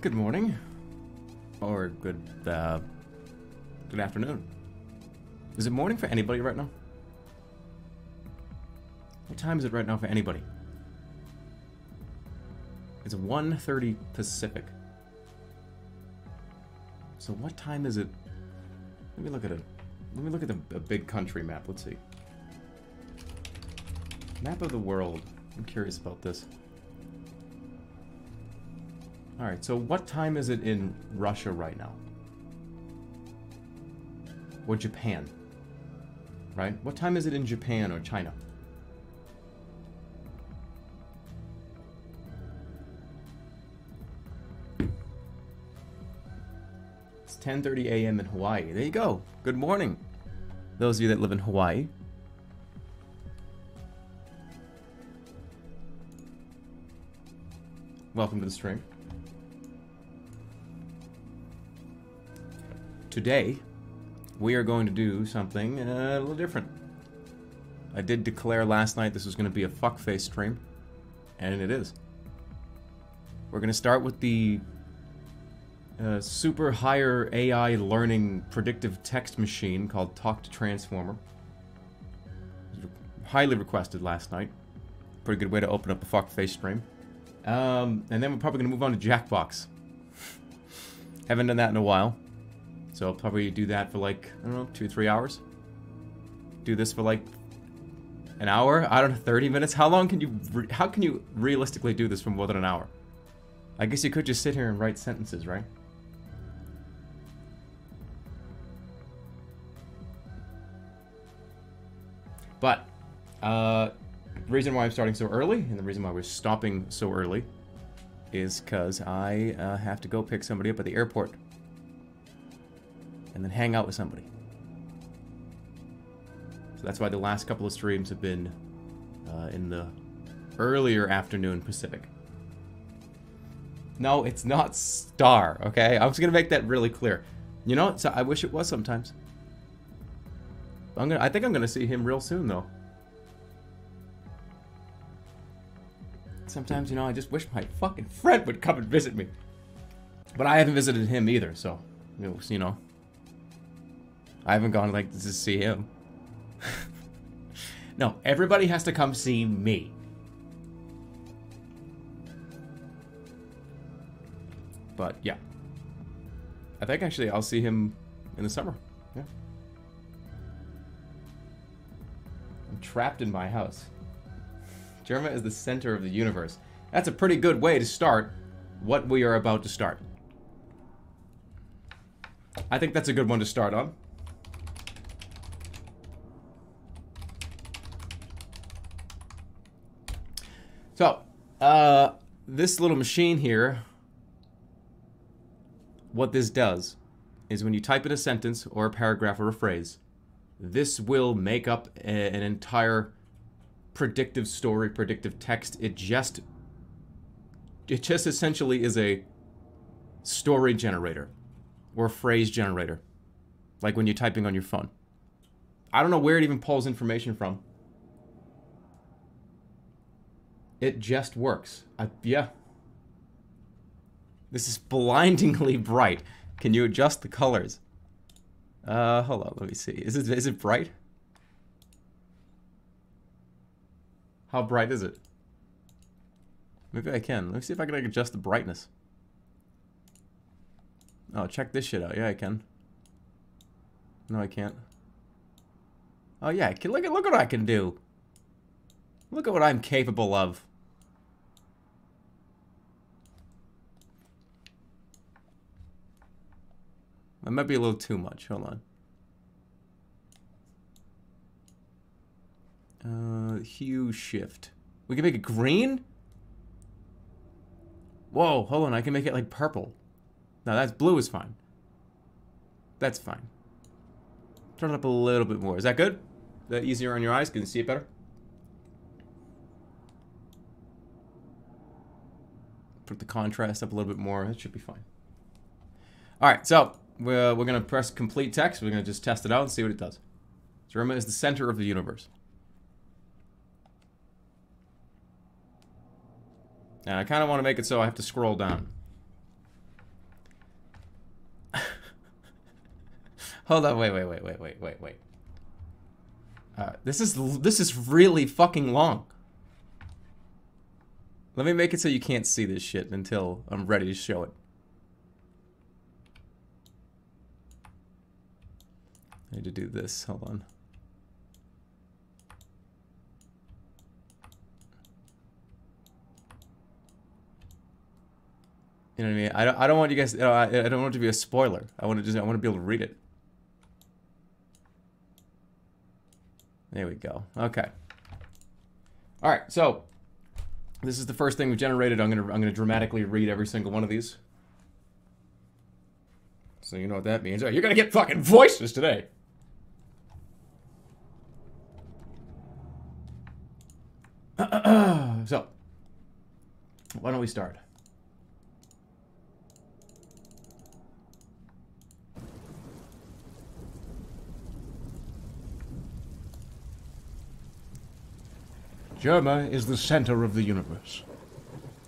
Good morning. Or good afternoon. Is it morning for anybody right now? What time is it right now for anybody? It's 1:30 Pacific. So what time is it? Let me look at it. Let me look at a big country map. Let's see. Map of the world. I'm curious about this. Alright, so what time is it in Russia right now? Or Japan? Right? What time is it in Japan or China? It's 10:30 a.m. in Hawaii. There you go. Good morning, those of you that live in Hawaii. Welcome to the stream. Today, we are going to do something a little different. I did declare last night this was going to be a fuckface stream, and it is. We're going to start with the super higher AI learning predictive text machine called Talk to Transformer. It was highly requested last night. Pretty good way to open up a fuckface stream. And then we're probably going to move on to Jackbox. Haven't done that in a while. So I'll probably do that for like, I don't know, 2 or 3 hours. Do this for like an hour? I don't know, 30 minutes? How long can you realistically do this for more than an hour? I guess you could just sit here and write sentences, right? But, the reason why I'm starting so early, and the reason why we're stopping so early, is because I have to go pick somebody up at the airport. And then hang out with somebody. So that's why the last couple of streams have been in the earlier afternoon Pacific. No, it's not Star, okay? I was gonna make that really clear. You know, so I wish it was sometimes. I think I'm gonna see him real soon, though. Sometimes, you know, I just wish my fucking friend would come and visit me. But I haven't visited him either, so, you know. I haven't gone like to see him. No, everybody has to come see me. But yeah, I think actually I'll see him in the summer. Yeah. I'm trapped in my house. Jerma is the center of the universe. That's a pretty good way to start what we are about to start. I think that's a good one to start on. So, this little machine here, what this does is when you type in a sentence or a paragraph or a phrase, this will make up an entire predictive story, predictive text. It just essentially is a story generator or a phrase generator, like when you're typing on your phone. I don't know where it even pulls information from. It just works. Yeah. This is blindingly bright. Can you adjust the colors? Hold on, let me see. Is it bright? How bright is it? Maybe I can. Let me see if I can adjust the brightness. Oh, check this shit out. Yeah, I can. No, I can't. Oh yeah, I can. Look at what I can do. Look at what I'm capable of. That might be a little too much. Hold on. Hue shift. We can make it green? Whoa, hold on. I can make it like purple. No, that's blue is fine. That's fine. Turn it up a little bit more. Is that good? Is that easier on your eyes? Can you see it better? Put the contrast up a little bit more. That should be fine. Alright, so we're going to press complete text. We're going to just test it out and see what it does. Jerma is the center of the universe. And I kind of want to make it so I have to scroll down. Hold on, wait. This is really fucking long. Let me make it so you can't see this shit until I'm ready to show it. I need to do this. Hold on. You know what I mean? I don't want you guys. I don't want it to be a spoiler. I want to be able to read it. There we go. Okay. All right. So this is the first thing we've generated. I'm gonna dramatically read every single one of these. So you know what that means. Oh, you're gonna get fucking voices today. So why don't we start? Jerma is the center of the universe.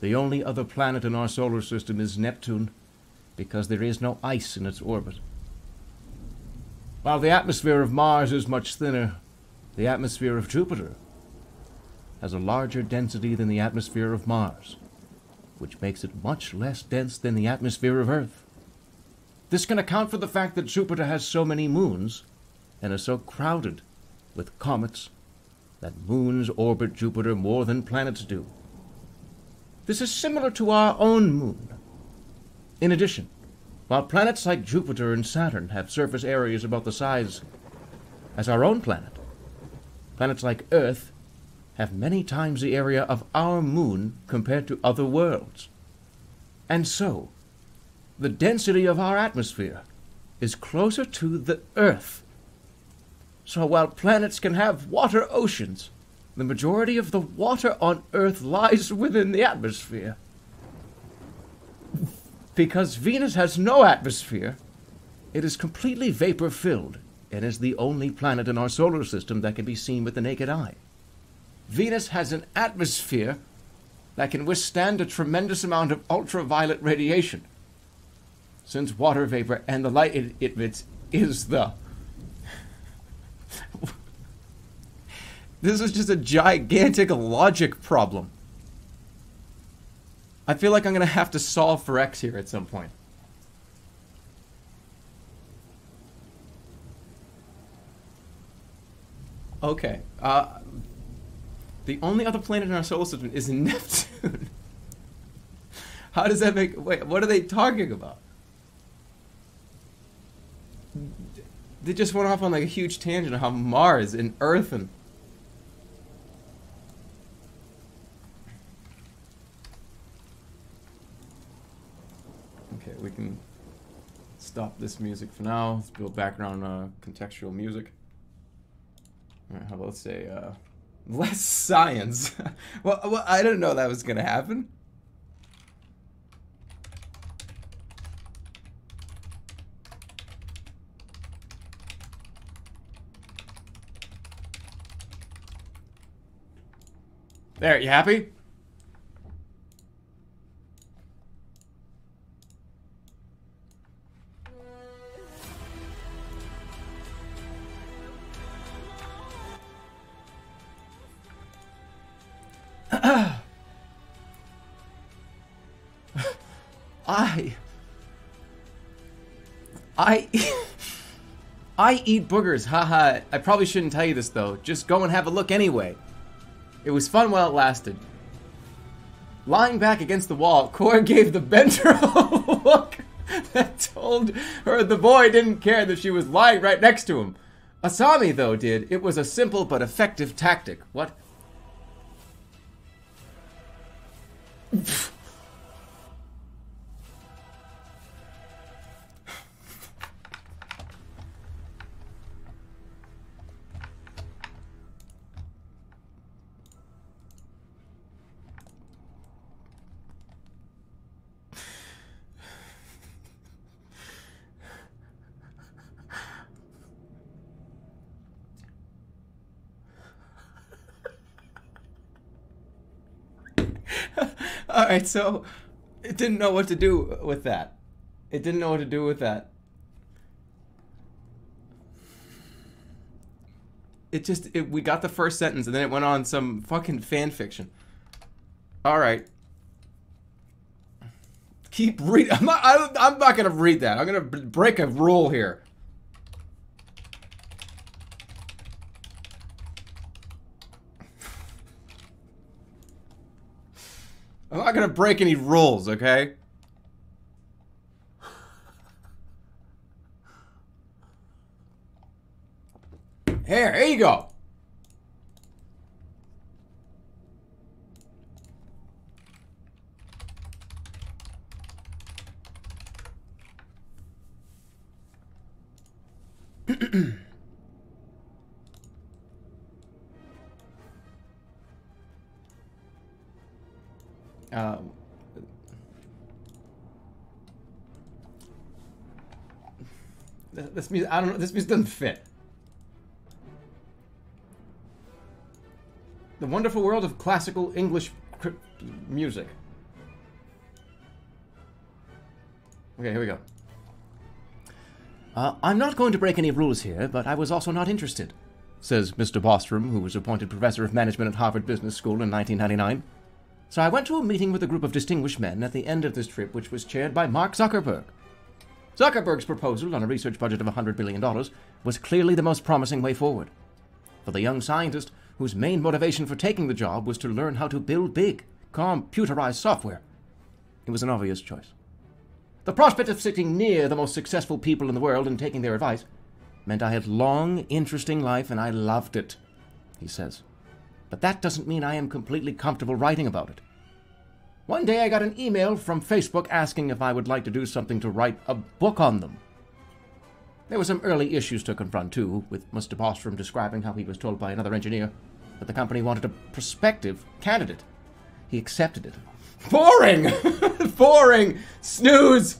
The only other planet in our solar system is Neptune, because there is no ice in its orbit. While the atmosphere of Mars is much thinner, the atmosphere of Jupiter has a larger density than the atmosphere of Mars, which makes it much less dense than the atmosphere of Earth. This can account for the fact that Jupiter has so many moons and is so crowded with comets that moons orbit Jupiter more than planets do. This is similar to our own moon. In addition, while planets like Jupiter and Saturn have surface areas about the size as our own planet, planets like Earth have many times the area of our moon compared to other worlds. And so, the density of our atmosphere is closer to the Earth. So while planets can have water oceans, the majority of the water on Earth lies within the atmosphere. Because Venus has no atmosphere, it is completely vapor-filled and is the only planet in our solar system that can be seen with the naked eye. Venus has an atmosphere that can withstand a tremendous amount of ultraviolet radiation, since water vapor and the light it emits is the... This is just a gigantic logic problem. I feel like I'm gonna have to solve for X here at some point. Okay, the only other planet in our solar system is Neptune. How does that make... Wait, what are they talking about? They just went off on like a huge tangent of how Mars and Earth and... Okay, we can stop this music for now. Let's build background contextual music. Alright, how about let's say, less science. well, I didn't know that was gonna happen. There, you happy? I eat boogers, haha. I probably shouldn't tell you this though. Just go and have a look anyway. It was fun while it lasted. Lying back against the wall, Cora gave the bender a look that told her the boy didn't care that she was lying right next to him. Asami, though, did. It was a simple but effective tactic. What? Alright, so it didn't know what to do with that. It didn't know what to do with that. we got the first sentence and then it went on some fucking fan fiction. All right. Keep reading. I'm not gonna read that. I'm gonna break a rule here. I'm not gonna break any rules, okay? Here you go. This music, I don't know, this music doesn't fit. The wonderful world of classical English music. Okay, here we go. I'm not going to break any rules here, but I was also not interested, says Mr. Bostrom, who was appointed professor of management at Harvard Business School in 1999. So I went to a meeting with a group of distinguished men at the end of this trip, which was chaired by Mark Zuckerberg. Zuckerberg's proposal on a research budget of $100 billion was clearly the most promising way forward. For the young scientist, whose main motivation for taking the job was to learn how to build big, computerized software, it was an obvious choice. The prospect of sitting near the most successful people in the world and taking their advice meant I had long, interesting life, and I loved it, he says. But that doesn't mean I am completely comfortable writing about it. One day I got an email from Facebook asking if I would like to do something to write a book on them. There were some early issues to confront, too, with Mr. Bostrom describing how he was told by another engineer that the company wanted a prospective candidate. He accepted it. Boring! Boring! Snooze!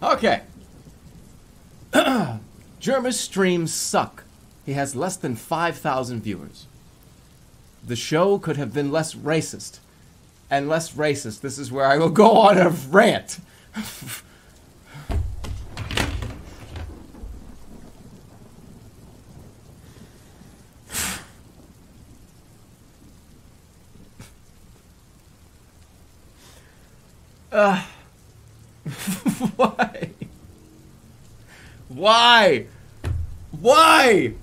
Okay. Jerma's streams suck. He has less than 5,000 viewers. The show could have been less racist. And less racist. This is where I will go on a rant. Why? Why? Why?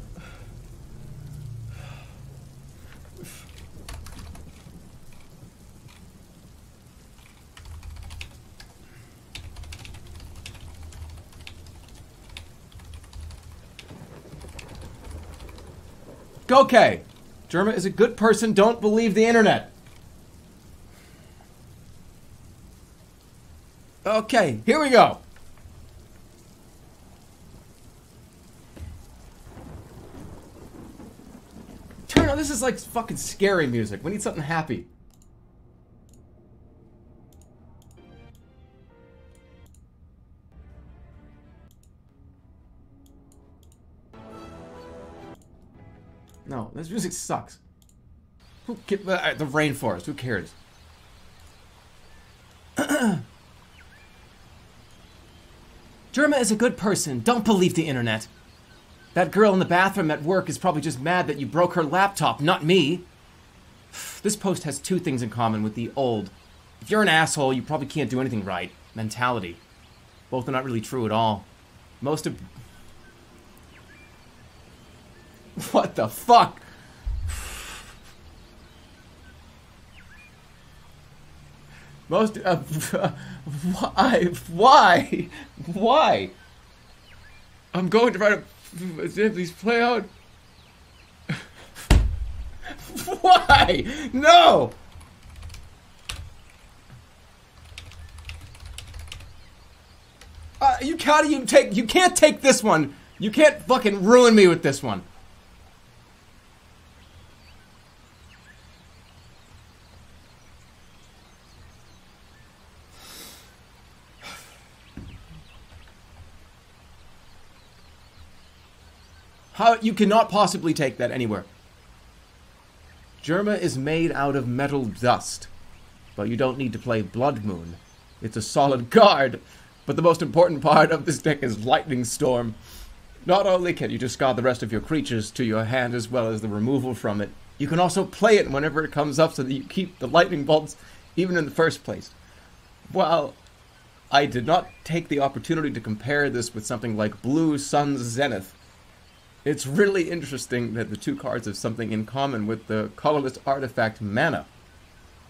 Okay. Jerma is a good person. Don't believe the internet. Okay, here we go. Turn on, this is like fucking scary music. We need something happy. No, this music sucks. The rainforest, who cares? Jerma is a good person. Don't believe the internet. That girl in the bathroom at work is probably just mad that you broke her laptop, not me. This post has two things in common with the old, if you're an asshole, you probably can't do anything right, mentality. Both are not really true at all. Most of... What the fuck? Most why? I'm going to write a please play out. Why? No. You can't take this one. You can't fucking ruin me with this one. How? You cannot possibly take that anywhere. Jerma is made out of metal dust. But you don't need to play Blood Moon. It's a solid card. But the most important part of this deck is Lightning Storm. Not only can you discard the rest of your creatures to your hand as well as the removal from it, you can also play it whenever it comes up so that you keep the lightning bolts even in the first place. While I did not take the opportunity to compare this with something like Blue Sun's Zenith, it's really interesting that the two cards have something in common with the colorless artifact Mana.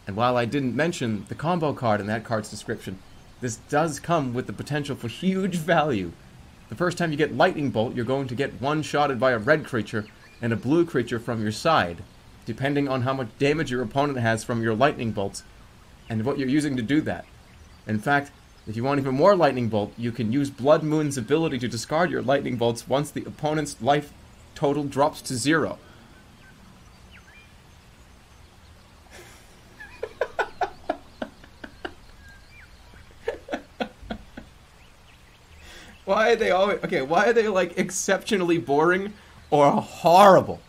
And while I didn't mention the combo card in that card's description, this does come with the potential for huge value. The first time you get Lightning Bolt, you're going to get one-shotted by a red creature and a blue creature from your side, depending on how much damage your opponent has from your Lightning Bolts, and what you're using to do that. In fact, if you want even more Lightning Bolt, you can use Blood Moon's ability to discard your Lightning Bolts once the opponent's life total drops to 0. Why are they always... Okay, why are they, like, exceptionally boring or horrible?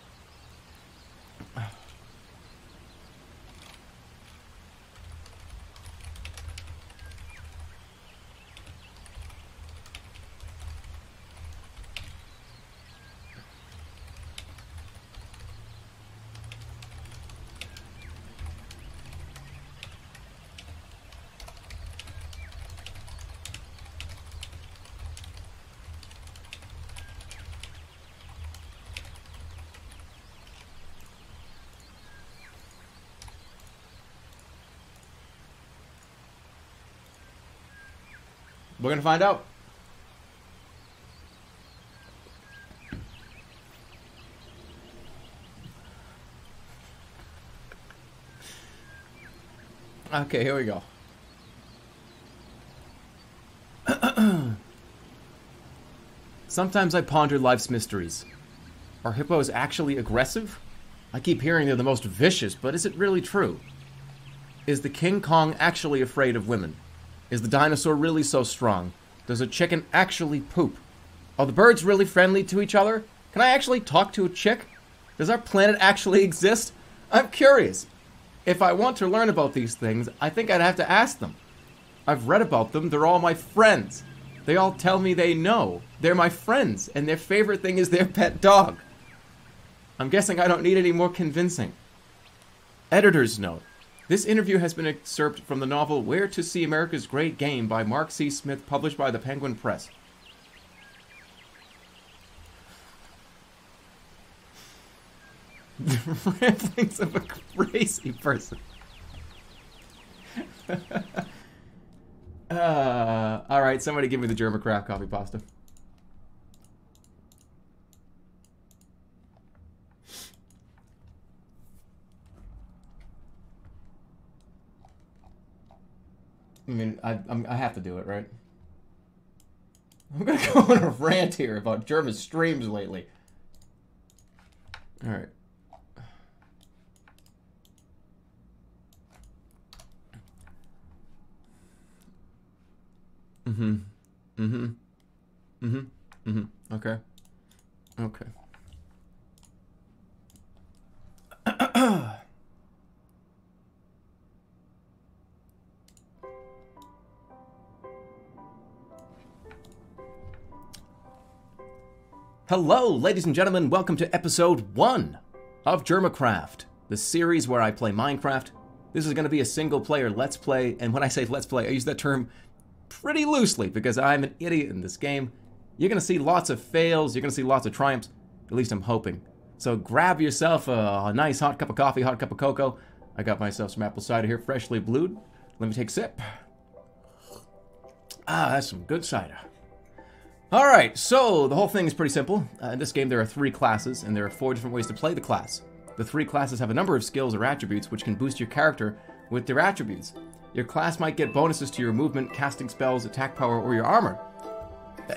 We're gonna find out. Okay, here we go. Sometimes I ponder life's mysteries. Are hippos actually aggressive? I keep hearing they're the most vicious, but is it really true? Is the King Kong actually afraid of women? Is the dinosaur really so strong? Does a chicken actually poop? Are the birds really friendly to each other? Can I actually talk to a chick? Does our planet actually exist? I'm curious. If I want to learn about these things, I think I'd have to ask them. I've read about them. They're all my friends. They all tell me they know. They're my friends, and their favorite thing is their pet dog. I'm guessing I don't need any more convincing. Editor's note. This interview has been excerpted from the novel Where to See America's Great Game by Mark C. Smith, published by the Penguin Press. The ramblings of a crazy person. Alright, somebody give me the Jerma craft coffee pasta. I mean, I have to do it, right? I'm gonna go on a rant here about Jerma's streams lately. Alright. Okay. Okay. Hello, ladies and gentlemen. Welcome to episode 1 of Jermacraft, the series where I play Minecraft. This is going to be a single-player Let's Play, and when I say Let's Play, I use that term pretty loosely because I'm an idiot in this game. You're going to see lots of fails, you're going to see lots of triumphs, at least I'm hoping. So grab yourself a nice hot cup of coffee, hot cup of cocoa. I got myself some apple cider here, freshly brewed. Let me take a sip. Ah, that's some good cider. Alright, so the whole thing is pretty simple. In this game there are 3 classes, and there are 4 different ways to play the class. The 3 classes have a number of skills or attributes which can boost your character with their attributes. Your class might get bonuses to your movement, casting spells, attack power, or your armor.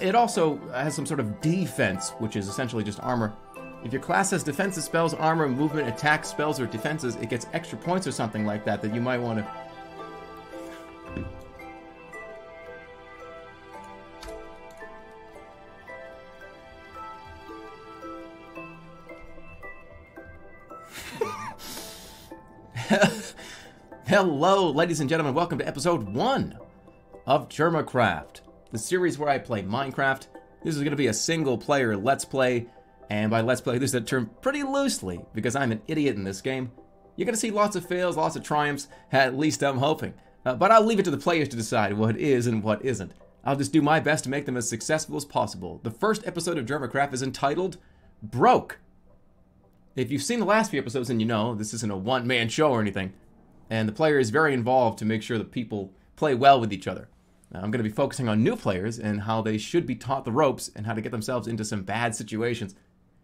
It also has some sort of defense, which is essentially just armor. If your class has defensive spells, armor, movement, attack spells, or defenses, it gets extra points or something like that that you might want to... Hello, ladies and gentlemen. Welcome to episode 1 of Jerma, the series where I play Minecraft. This is going to be a single-player Let's Play, and by Let's Play, this is a term pretty loosely, because I'm an idiot in this game. You're going to see lots of fails, lots of triumphs, at least I'm hoping. But I'll leave it to the players to decide what is and what isn't. I'll just do my best to make them as successful as possible. The first episode of Jerma is entitled Broke. If you've seen the last few episodes, then you know this isn't a one-man show or anything. And the player is very involved to make sure that people play well with each other. I'm going to be focusing on new players and how they should be taught the ropes and how to get themselves into some bad situations.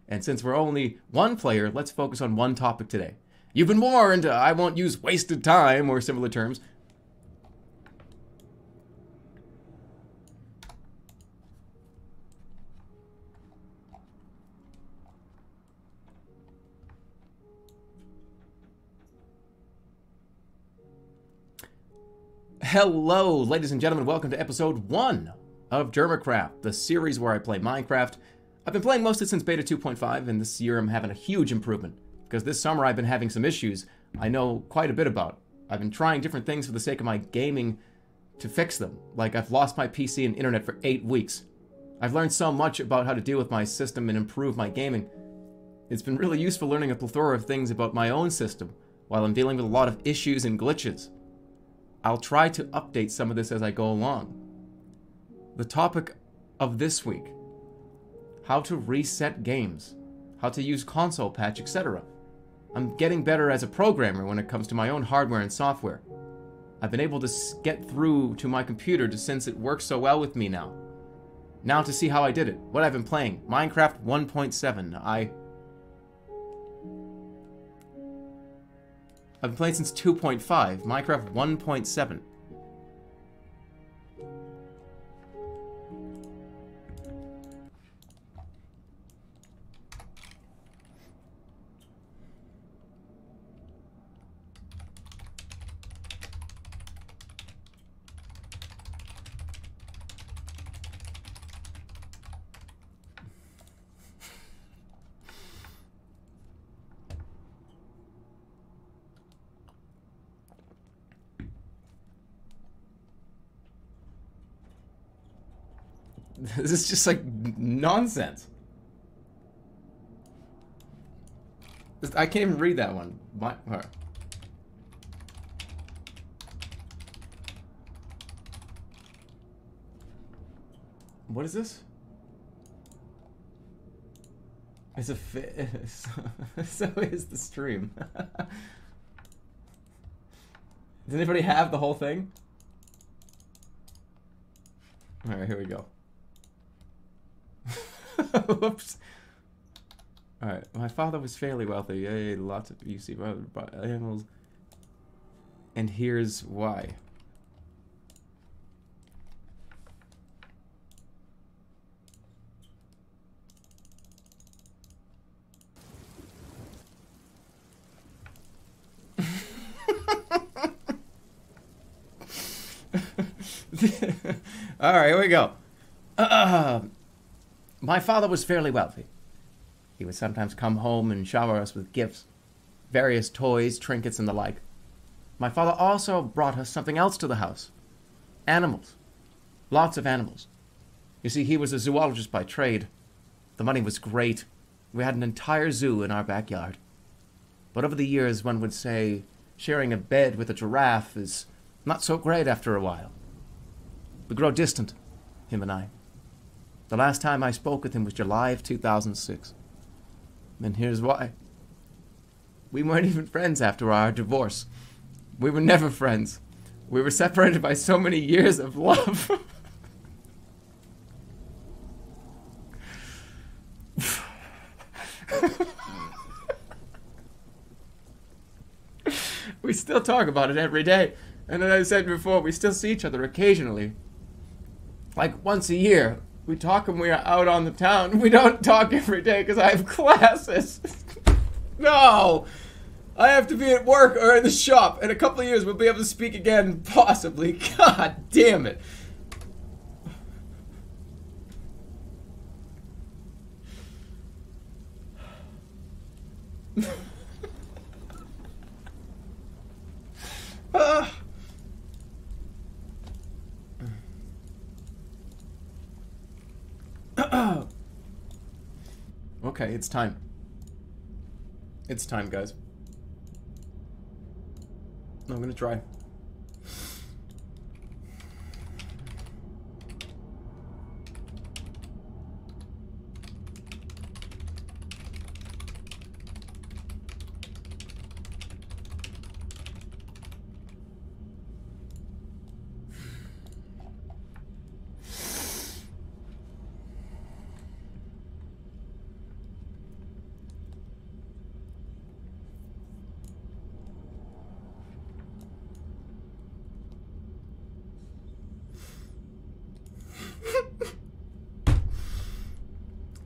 And since we're only one player, let's focus on one topic today. You've been warned, I won't use wasted time or similar terms. Hello, ladies and gentlemen. Welcome to episode 1 of Jerma, the series where I play Minecraft. I've been playing mostly since beta 2.5, and this year I'm having a huge improvement. Because this summer I've been having some issues I know quite a bit about. I've been trying different things for the sake of my gaming to fix them. Like I've lost my PC and internet for 8 weeks. I've learned so much about how to deal with my system and improve my gaming. It's been really useful learning a plethora of things about my own system, while I'm dealing with a lot of issues and glitches. I'll try to update some of this as I go along. The topic of this week: how to reset games, how to use console patch, etc. I'm getting better as a programmer when it comes to my own hardware and software. I've been able to get through to my computer since it works so well with me now. Now to see how I did it, what I've been playing. Minecraft 1.7. I've been playing since 2.5, Minecraft 1.7. This is just like nonsense. I can't even read that one. What is this? It's a so is the stream. Does anybody have the whole thing? Alright, here we go. Whoops. Alright, my father was fairly wealthy. Yay, lots of UC animals. And here's why. Alright, here we go. My father was fairly wealthy. He would sometimes come home and shower us with gifts, various toys, trinkets, and the like. My father also brought us something else to the house. Animals. Lots of animals. You see, he was a zoologist by trade. The money was great. We had an entire zoo in our backyard. But over the years, one would say, sharing a bed with a giraffe is not so great after a while. We grow distant, him and I. The last time I spoke with him was July of 2006. And here's why. We weren't even friends after our divorce. We were never friends. We were separated by so many years of love. We still talk about it every day. And as I said before, we still see each other occasionally. Like once a year. We talk when we are out on the town. We don't talk every day because I have classes. No! I have to be at work or in the shop. In a couple of years, we'll be able to speak again, possibly. God damn it. Okay, it's time. It's time, guys. I'm gonna try.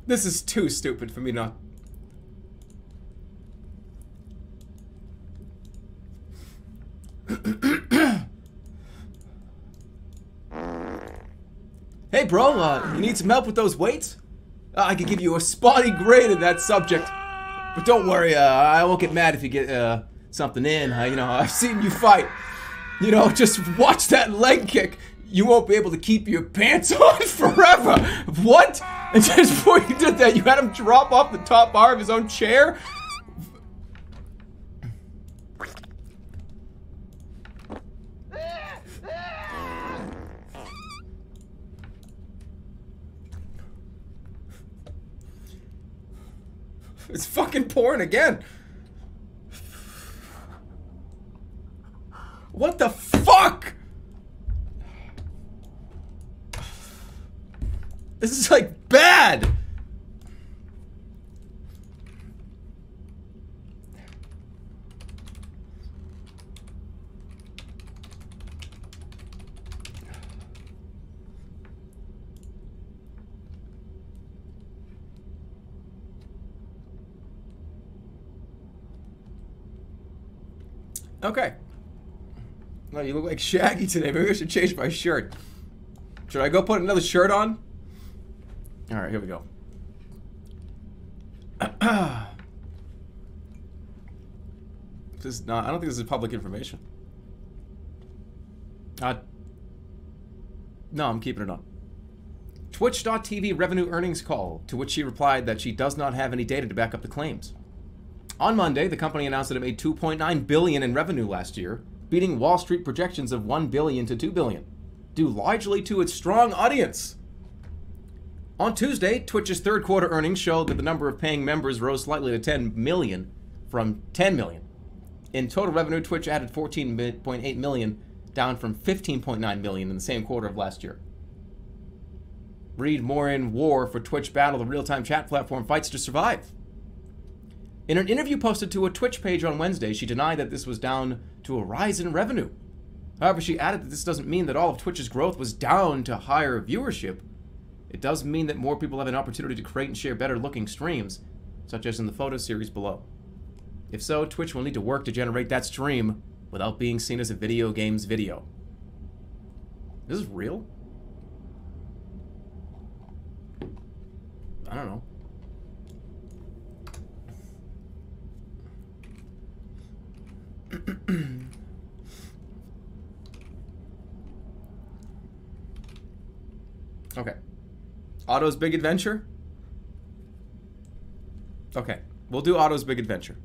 This is too stupid for me not. Hey bro, you need some help with those weights? I could give you a spotty grade in that subject. But don't worry, I won't get mad if you get something in. You know, I've seen you fight. You know, just watch that leg kick. You won't be able to keep your pants on forever. What? And just before you did that, you had him drop off the top bar of his own chair? It's fucking porn again. What the fuck? This is like bad. Okay. No, you look like Shaggy today. Maybe I should change my shirt. Should I go put another shirt on? Alright, here we go. This is not, I don't think this is public information. No, I'm keeping it on. Twitch.tv revenue earnings call, to which she replied that she does not have any data to back up the claims. On Monday, the company announced that it made $2.9 billion in revenue last year, beating Wall Street projections of $1 billion to $2 billion, due largely to its strong audience. On Tuesday, Twitch's third quarter earnings showed that the number of paying members rose slightly to 10 million from 10 million. In total revenue, Twitch added 14.8 million, down from 15.9 million in the same quarter of last year. Read more in War for Twitch Battle, the real-time chat platform fights to survive. In an interview posted to a Twitch page on Wednesday, she denied that this was down to a rise in revenue. However, she added that this doesn't mean that all of Twitch's growth was down to higher viewership. It does mean that more people have an opportunity to create and share better-looking streams, such as in the photo series below. If so, Twitch will need to work to generate that stream without being seen as a video games video. This is real? I don't know. Okay. Otto's Big Adventure? Okay. We'll do Otto's Big Adventure.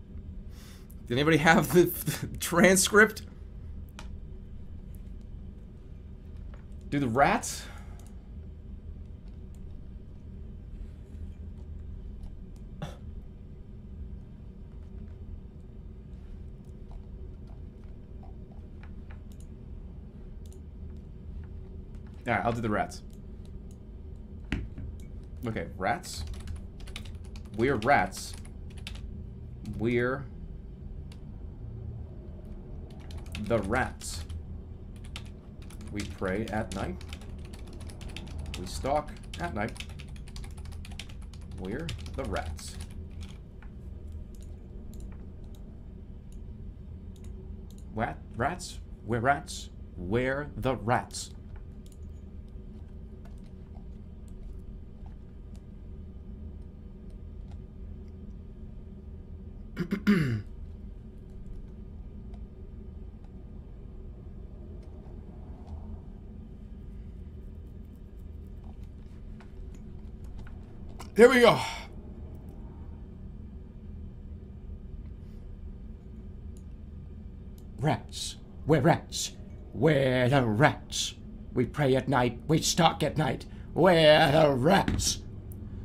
Did anybody have the transcript? Do the rats? Alright, I'll do the rats. Okay, rats. We're rats. We're the rats. We pray at night. We stalk At night. Where the rats? What? Rats? Where rats? Where the rats? There we go. Rats. We're rats. We're the rats. We pray at night. We stalk at night. We're the rats.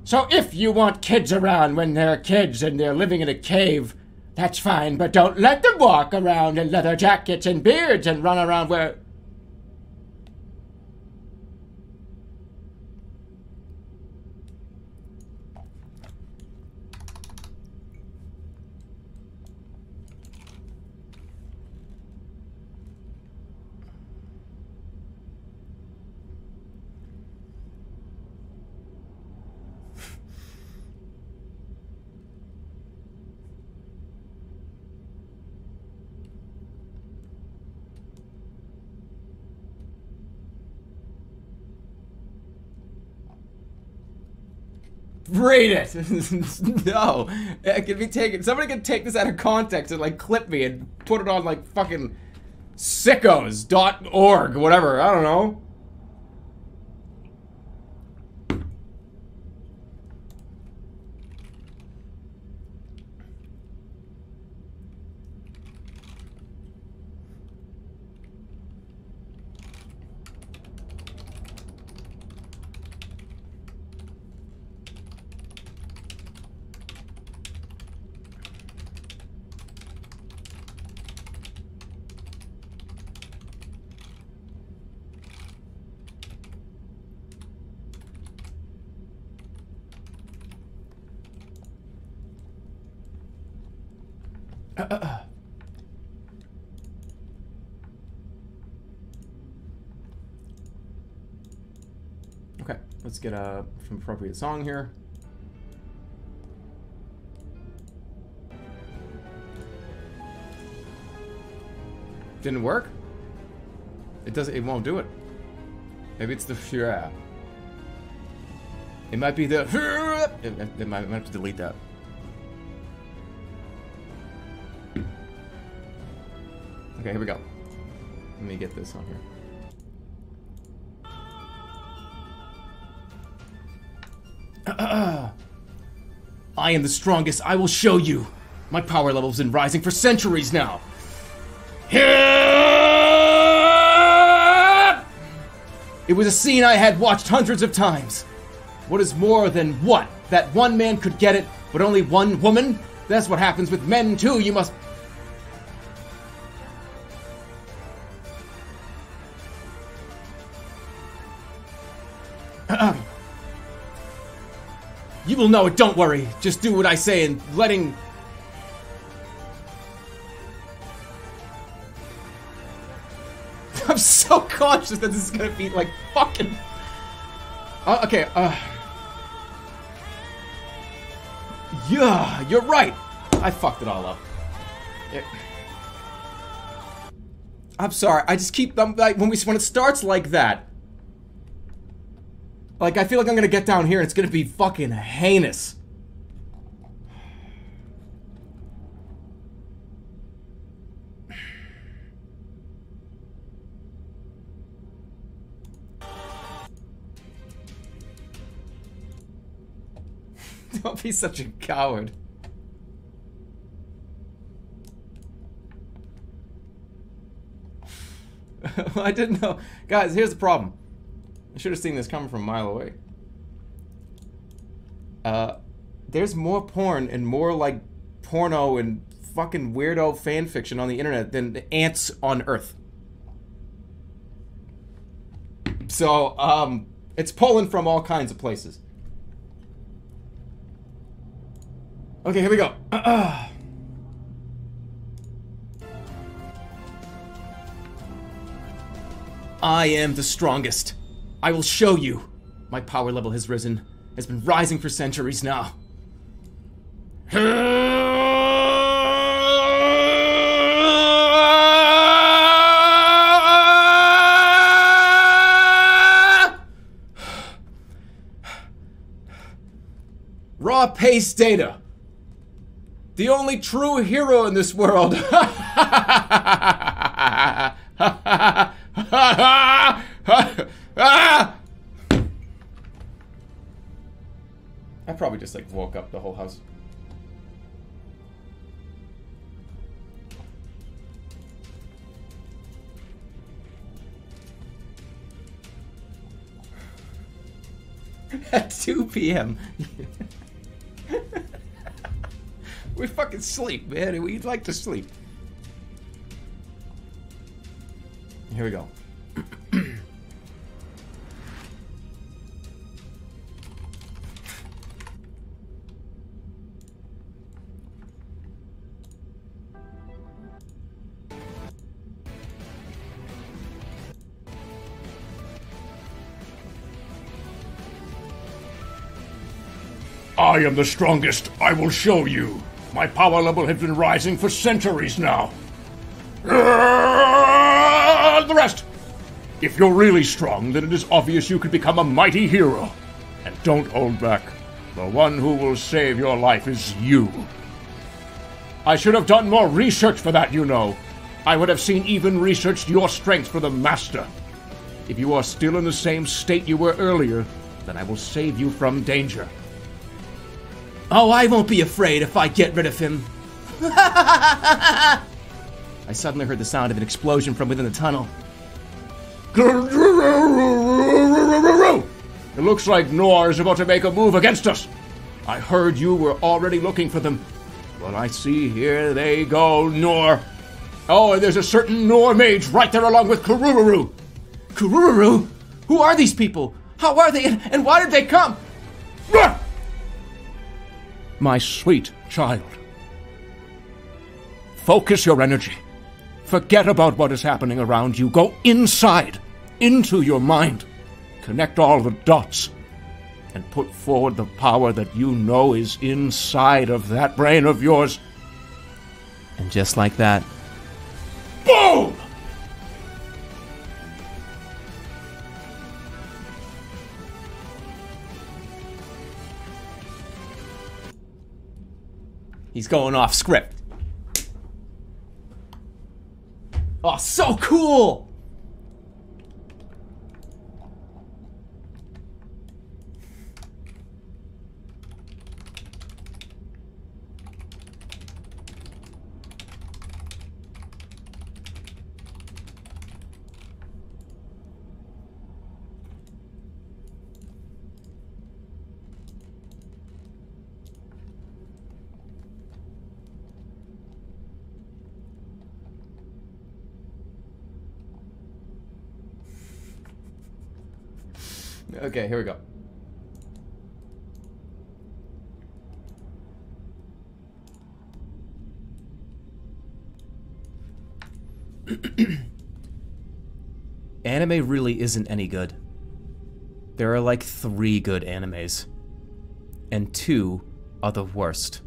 So if you want kids around when they're kids and they're living in a cave, that's fine, but don't let them walk around in leather jackets and beards and run around where... Read it! No. It can be taken. Somebody can take this out of context and, like, clip me and put it on, like, fucking sickos.org, whatever. I don't know. Okay, let's get some appropriate song here. Didn't work? It won't do it. Maybe it's the yeah. It might be the it might have to delete that. Okay, here we go. Let me get this on here. I am the strongest. I will show you. My power level's been rising for centuries now. It was a scene I had watched hundreds of times. What is more than what? That one man could get it, but only one woman? That's what happens with men too. You must... You will know it, don't worry. Just do what I say and letting... I'm so conscious that this is gonna be like fucking... okay, yeah, you're right. I fucked it all up. I'm sorry, I just keep... like, when it starts like that... Like, I feel like I'm gonna get down here and it's gonna be fucking heinous. Don't be such a coward. I didn't know. Guys, here's the problem. I should have seen this coming from a mile away. There's more porn and more, like, porno and fucking weirdo fan fiction on the internet than the ants on Earth. So, it's pulling from all kinds of places. Okay, here we go. I am the strongest. I will show you. My power level has risen. It's been rising for centuries now. Raw paste data. The only true hero in this world. I probably just like woke up the whole house. At 2 p.m. We fucking sleep, man. We'd like to sleep. Here we go. I am the strongest. I will show you. My power level has been rising for centuries now. The rest. If you're really strong, then it is obvious you could become a mighty hero. And don't hold back. The one who will save your life is you. I should have done more research for that, you know. I would have seen even researched your strength for the Master. If you are still in the same state you were earlier, then I will save you from danger. Oh, I won't be afraid if I get rid of him. I suddenly heard the sound of an explosion from within the tunnel. It looks like Nor is about to make a move against us. I heard you were already looking for them. Well, I see here they go, Nor. Oh, and there's a certain Nor mage right there along with Kurururu. Kurururu? Who are these people? How are they and why did they come? My sweet child. Focus your energy. Forget about what is happening around you. Go inside, into your mind. Connect all the dots. And put forward the power that you know is inside of that brain of yours. And just like that. Boom! He's going off script. Oh, so cool! Okay, here we go. Anime really isn't any good. There are like 3 good animes, and 2 are the worst.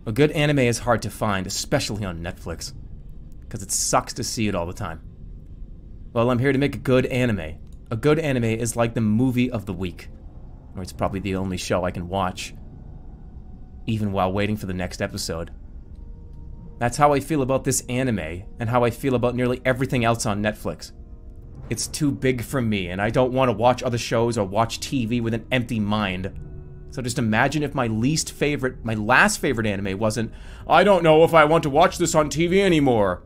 A good anime is hard to find, especially on Netflix, because it sucks to see it all the time. Well, I'm here to make a good anime. A good anime is like the movie of the week, or it's probably the only show I can watch, even while waiting for the next episode. That's how I feel about this anime, and how I feel about nearly everything else on Netflix. It's too big for me, and I don't want to watch other shows or watch TV with an empty mind. So just imagine if my last favorite anime wasn't, I don't know if I want to watch this on TV anymore.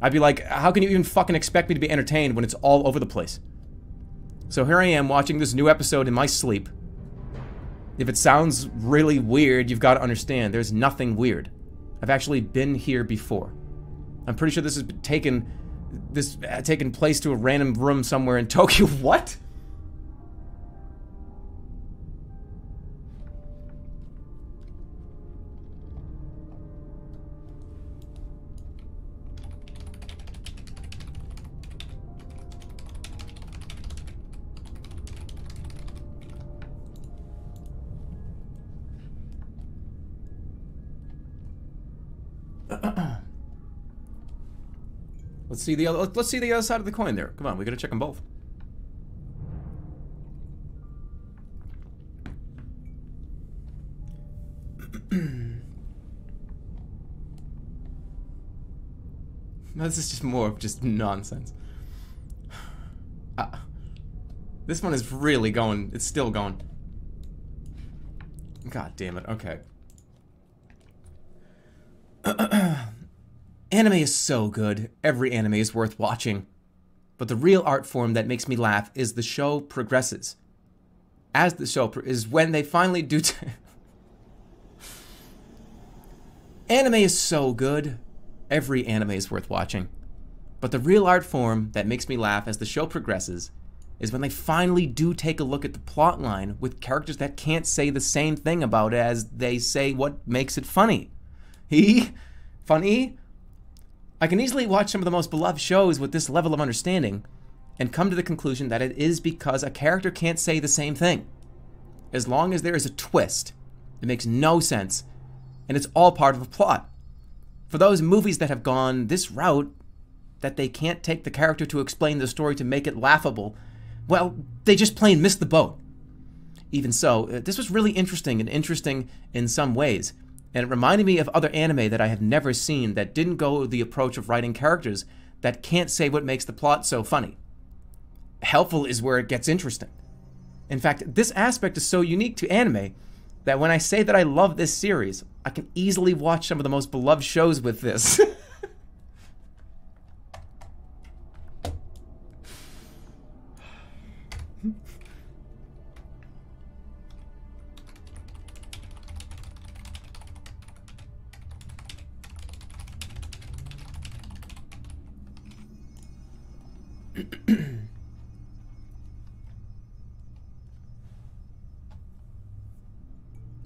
I'd be like, how can you even fucking expect me to be entertained when it's all over the place? So here I am watching this new episode in my sleep. If it sounds really weird, you've got to understand, there's nothing weird. I've actually been here before. I'm pretty sure this has taken place to a random room somewhere in Tokyo. What? Let's see the other side of the coin there. Come on, we gotta check them both. No, this is just more of just nonsense. This one is really going. It's still going. God damn it. Okay. Anime is so good. Every anime is worth watching. But the real art form that makes me laugh is the show progresses. As the show is when they finally do. Anime is so good. Every anime is worth watching. But the real art form that makes me laugh as the show progresses is when they finally do take a look at the plot line with characters that can't say the same thing about it as they say what makes it funny. Funny? I can easily watch some of the most beloved shows with this level of understanding and come to the conclusion that it is because a character can't say the same thing. As long as there is a twist, it makes no sense, and it's all part of the plot. For those movies that have gone this route, that they can't take the character to explain the story to make it laughable, well, they just plain missed the boat. Even so, this was really interesting in some ways, and it reminded me of other anime that I have never seen that didn't go the approach of writing characters that can't say what makes the plot so funny. Helpful is where it gets interesting. In fact, this aspect is so unique to anime that when I say that I love this series, I can easily watch some of the most beloved shows with this.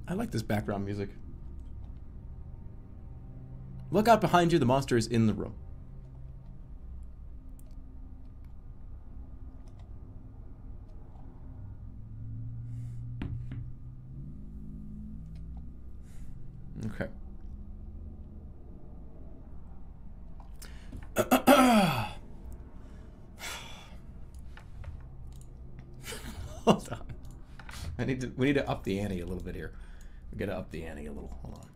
I like this background music. Look out behind you, the monster is in the room. Okay. Hold on. We need to up the ante a little bit here. We gotta up the ante a little. Hold on.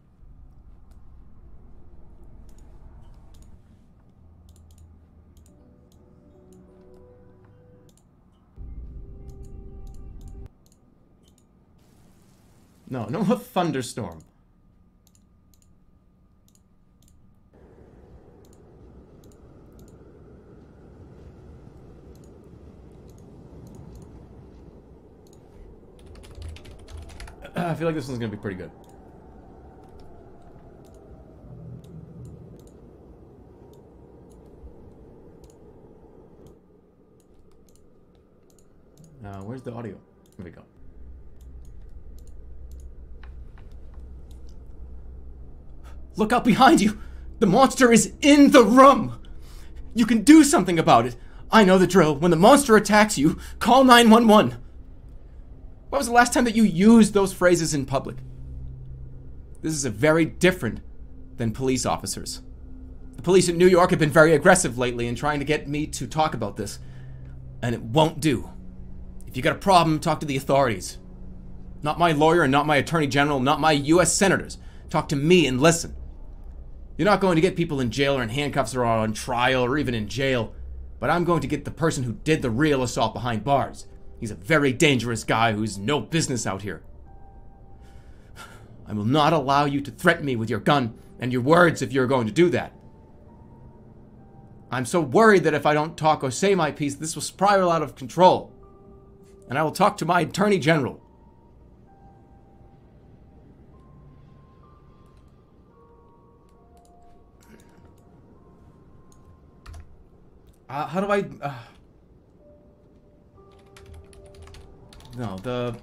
No thunderstorm. I feel like this one's gonna be pretty good. Where's the audio? Here we go. Look out behind you! The monster is in the room! You can do something about it! I know the drill. When the monster attacks you, call 911. When was the last time that you used those phrases in public? This is very different than police officers. The police in New York have been very aggressive lately in trying to get me to talk about this, and it won't do. If you got a problem, talk to the authorities. Not my lawyer and not my attorney general, not my US senators. Talk to me and listen. You're not going to get people in jail or in handcuffs or on trial or even in jail, but I'm going to get the person who did the real assault behind bars. He's a very dangerous guy who's no business out here. I will not allow you to threaten me with your gun and your words if you're going to do that. I'm so worried that if I don't talk or say my piece, this will spiral out of control. And I will talk to my attorney general. How do I... No,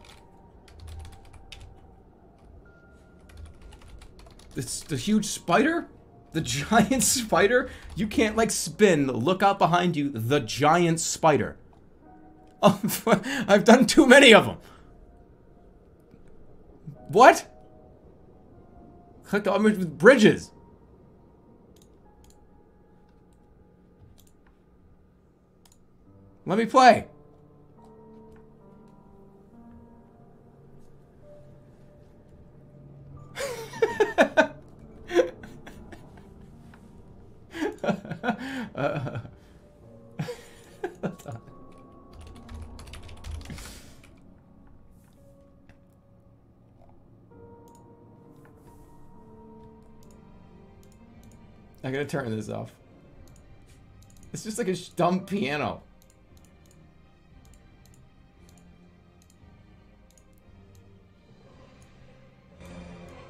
it's the huge spider? The giant spider? You can't, like, spin. Look out behind you. The giant spider. Oh, I've done too many of them. What? Click on with bridges. Let me play. I gotta turn this off. It's just like a dumb piano.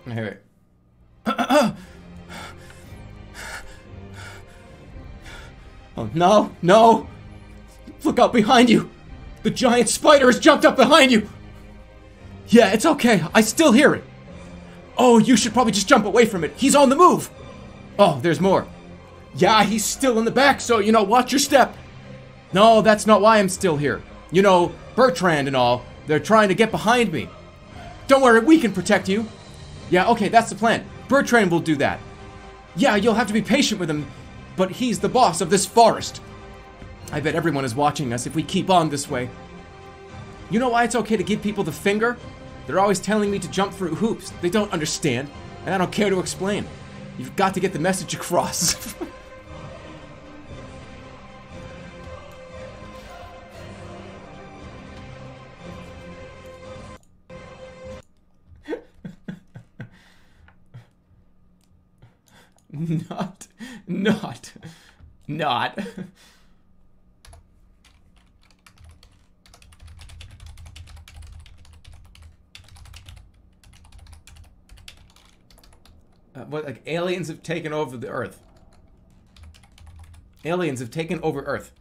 I hear it. Oh, no, no! Look out behind you! The giant spider has jumped up behind you! Yeah, it's okay. I still hear it. Oh, you should probably just jump away from it. He's on the move! Oh, there's more. Yeah, he's still in the back, so, you know, watch your step. No, that's not why I'm still here. You know, Bertrand and all, they're trying to get behind me. Don't worry, we can protect you. Yeah, okay, that's the plan. Bertrand will do that. Yeah, you'll have to be patient with him, but he's the boss of this forest. I bet everyone is watching us if we keep on this way. You know why it's okay to give people the finger? They're always telling me to jump through hoops. They don't understand, and I don't care to explain. You've got to get the message across. Not. What, like aliens have taken over the Earth? Aliens have taken over Earth.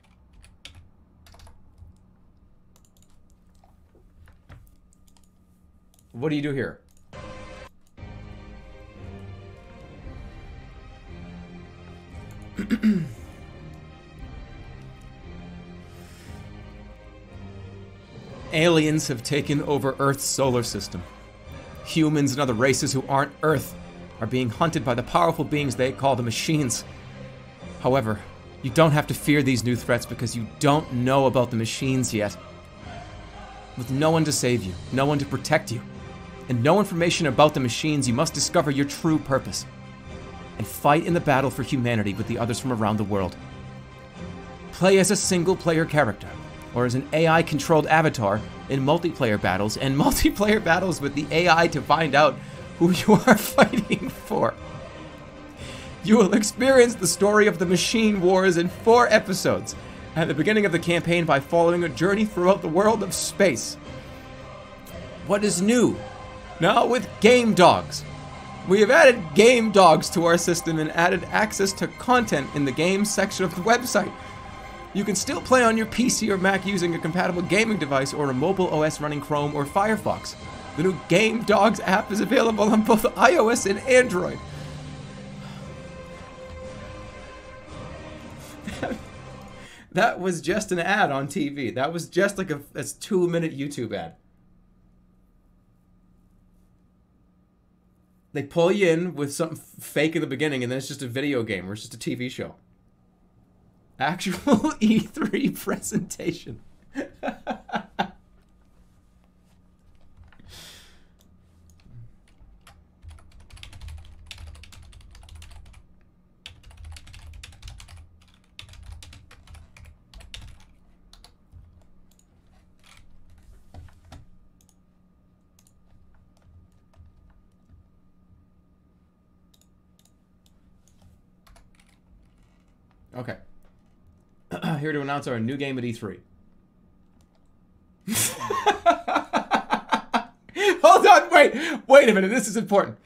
What do you do here? Aliens have taken over Earth's solar system. Humans and other races who aren't Earth are being hunted by the powerful beings they call the machines. However, you don't have to fear these new threats because you don't know about the machines yet. With no one to save you, no one to protect you, and no information about the machines, you must discover your true purpose and fight in the battle for humanity with the others from around the world. Play as a single-player character, or as an AI-controlled avatar in multiplayer battles, and multiplayer battles with the AI to find out who you are fighting for. You will experience the story of the Machine Wars in 4 episodes at the beginning of the campaign by following a journey throughout the world of space. What is new? Now with Game Dogs. We have added Game Dogs to our system and added access to content in the games section of the website. You can still play on your PC or Mac using a compatible gaming device or a mobile OS running Chrome or Firefox. The new Game Dogs app is available on both iOS and Android. That was just an ad on TV. That was just like a 2-minute YouTube ad. They pull you in with something fake in the beginning, and then it's just a video game or it's just a TV show. Actual E3 presentation. Okay. Here to announce our new game at E3. Hold on, wait a minute, this is important.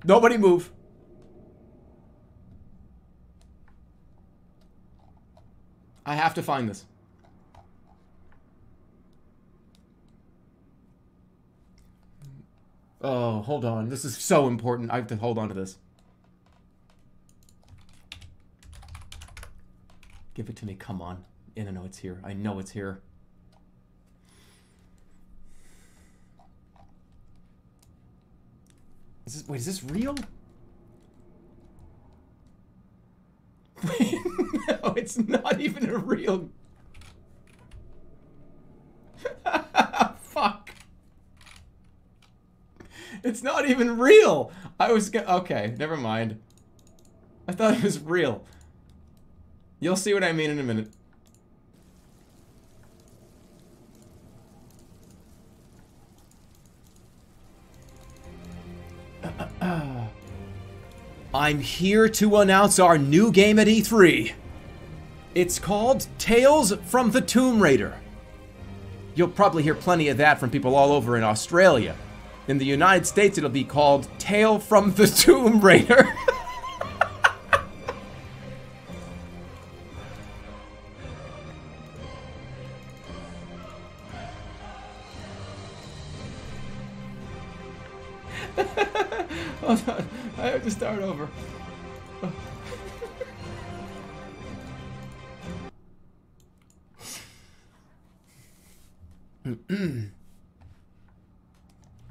Nobody move. I have to find this. Oh, hold on. This is so important. I have to hold on to this. Give it to me. Come on. I know it's here. I know it's here. Wait, is this real? Wait, no, it's not even a real... Fuck. It's not even real. Okay, never mind. I thought it was real. You'll see what I mean in a minute. I'm here to announce our new game at E3. It's called Tales from the Tomb Raider. You'll probably hear plenty of that from people all over in Australia. In the United States, it'll be called Tale from the Tomb Raider. Hold on, I have to start over.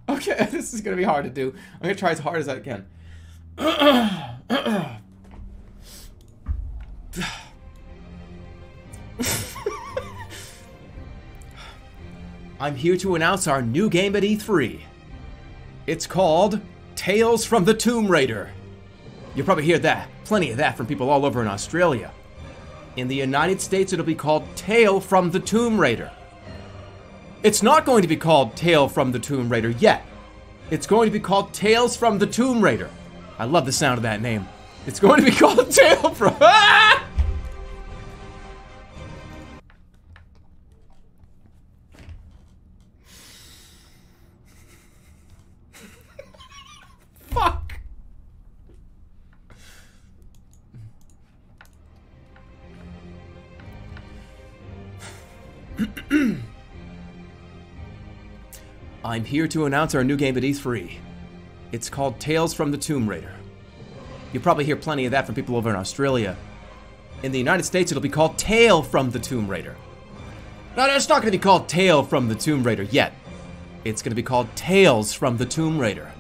Okay, this is gonna be hard to do. I'm gonna try as hard as I can. I'm here to announce our new game at E3. It's called Tales from the Tomb Raider. You'll probably hear that, plenty of that from people all over in Australia. In the United States, it'll be called Tale from the Tomb Raider. It's not going to be called Tale from the Tomb Raider yet. It's going to be called Tales from the Tomb Raider. I love the sound of that name. It's going to be called Tale from... Ah! Fuck. I'm here to announce our new game at E3. It's called Tales from the Tomb Raider. You'll probably hear plenty of that from people over in Australia. In the United States, it'll be called Tale from the Tomb Raider. No, it's not going to be called Tale from the Tomb Raider yet. It's going to be called Tales from the Tomb Raider.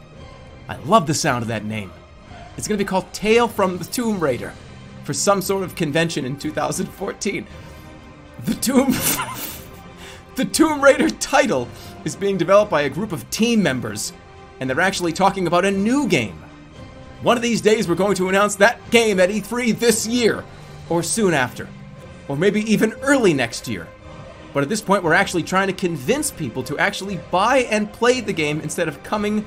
I love the sound of that name. It's going to be called Tale from the Tomb Raider for some sort of convention in 2014. The Tomb Raider title is being developed by a group of team members, and they're actually talking about a new game. One of these days we're going to announce that game at E3 this year, or soon after, or maybe even early next year. But at this point we're actually trying to convince people to actually buy and play the game instead of coming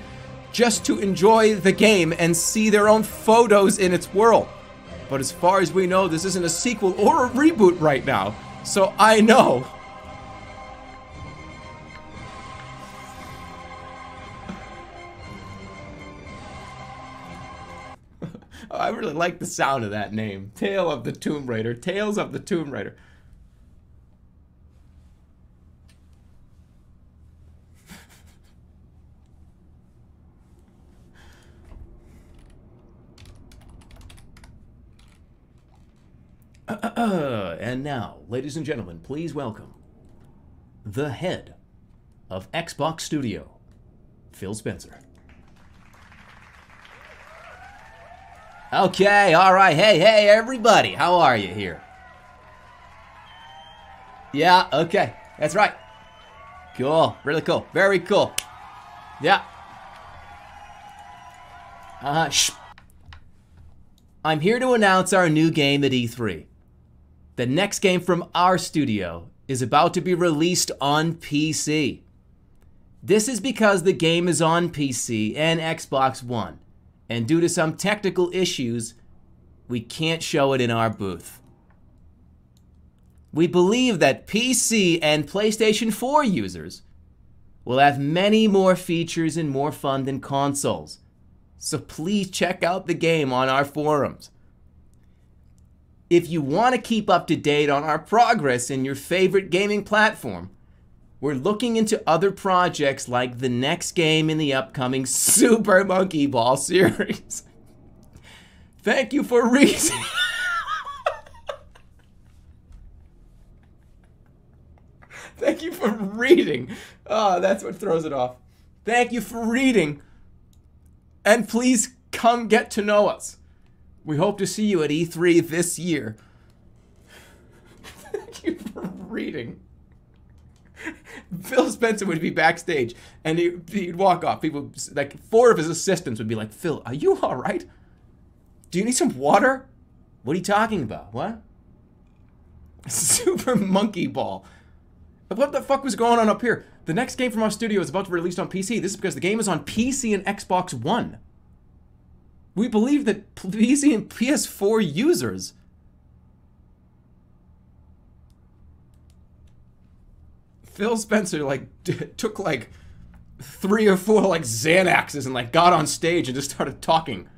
just to enjoy the game and see their own photos in its world. But as far as we know, this isn't a sequel or a reboot right now, so I know. I really like the sound of that name. Tale of the Tomb Raider. Tales of the Tomb Raider. And now, ladies and gentlemen, please welcome the head of Xbox Studio, Phil Spencer. Okay, alright, hey everybody, how are you here? Yeah, okay, that's right. Cool, really cool, very cool. Yeah. Shh. I'm here to announce our new game at E3. The next game from our studio is about to be released on PC. This is because the game is on PC and Xbox One, and due to some technical issues, we can't show it in our booth. We believe that PC and PlayStation 4 users will have many more features and more fun than consoles, so please check out the game on our forums. If you want to keep up to date on our progress in your favorite gaming platform, we're looking into other projects like the next game in the upcoming Super Monkey Ball series. Thank you for reading. Thank you for reading. Oh, that's what throws it off. Thank you for reading And please come get to know us. We hope to see you at E3 this year. Thank you for reading. Phil Spencer would be backstage, and he'd walk off. People, like 4 of his assistants would be like, Phil, are you all right? Do you need some water? What are you talking about? What? Super Monkey Ball. What the fuck was going on up here? The next game from our studio is about to be released on PC. This is because the game is on PC and Xbox One. We believe that PC and PS4 users... Phil Spencer, like, took, like, 3 or 4, like, Xanaxes and, like, got on stage and just started talking.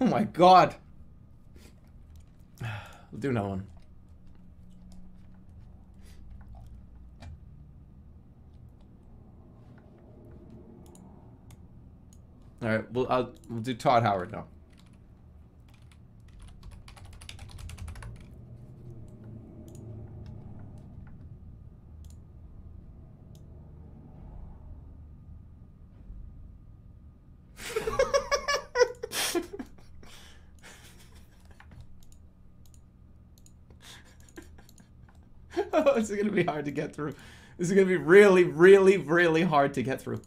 Oh my god. We'll do another one. Alright, we'll do Todd Howard now. Oh, this is gonna be hard to get through. This is gonna be really, really, really hard to get through.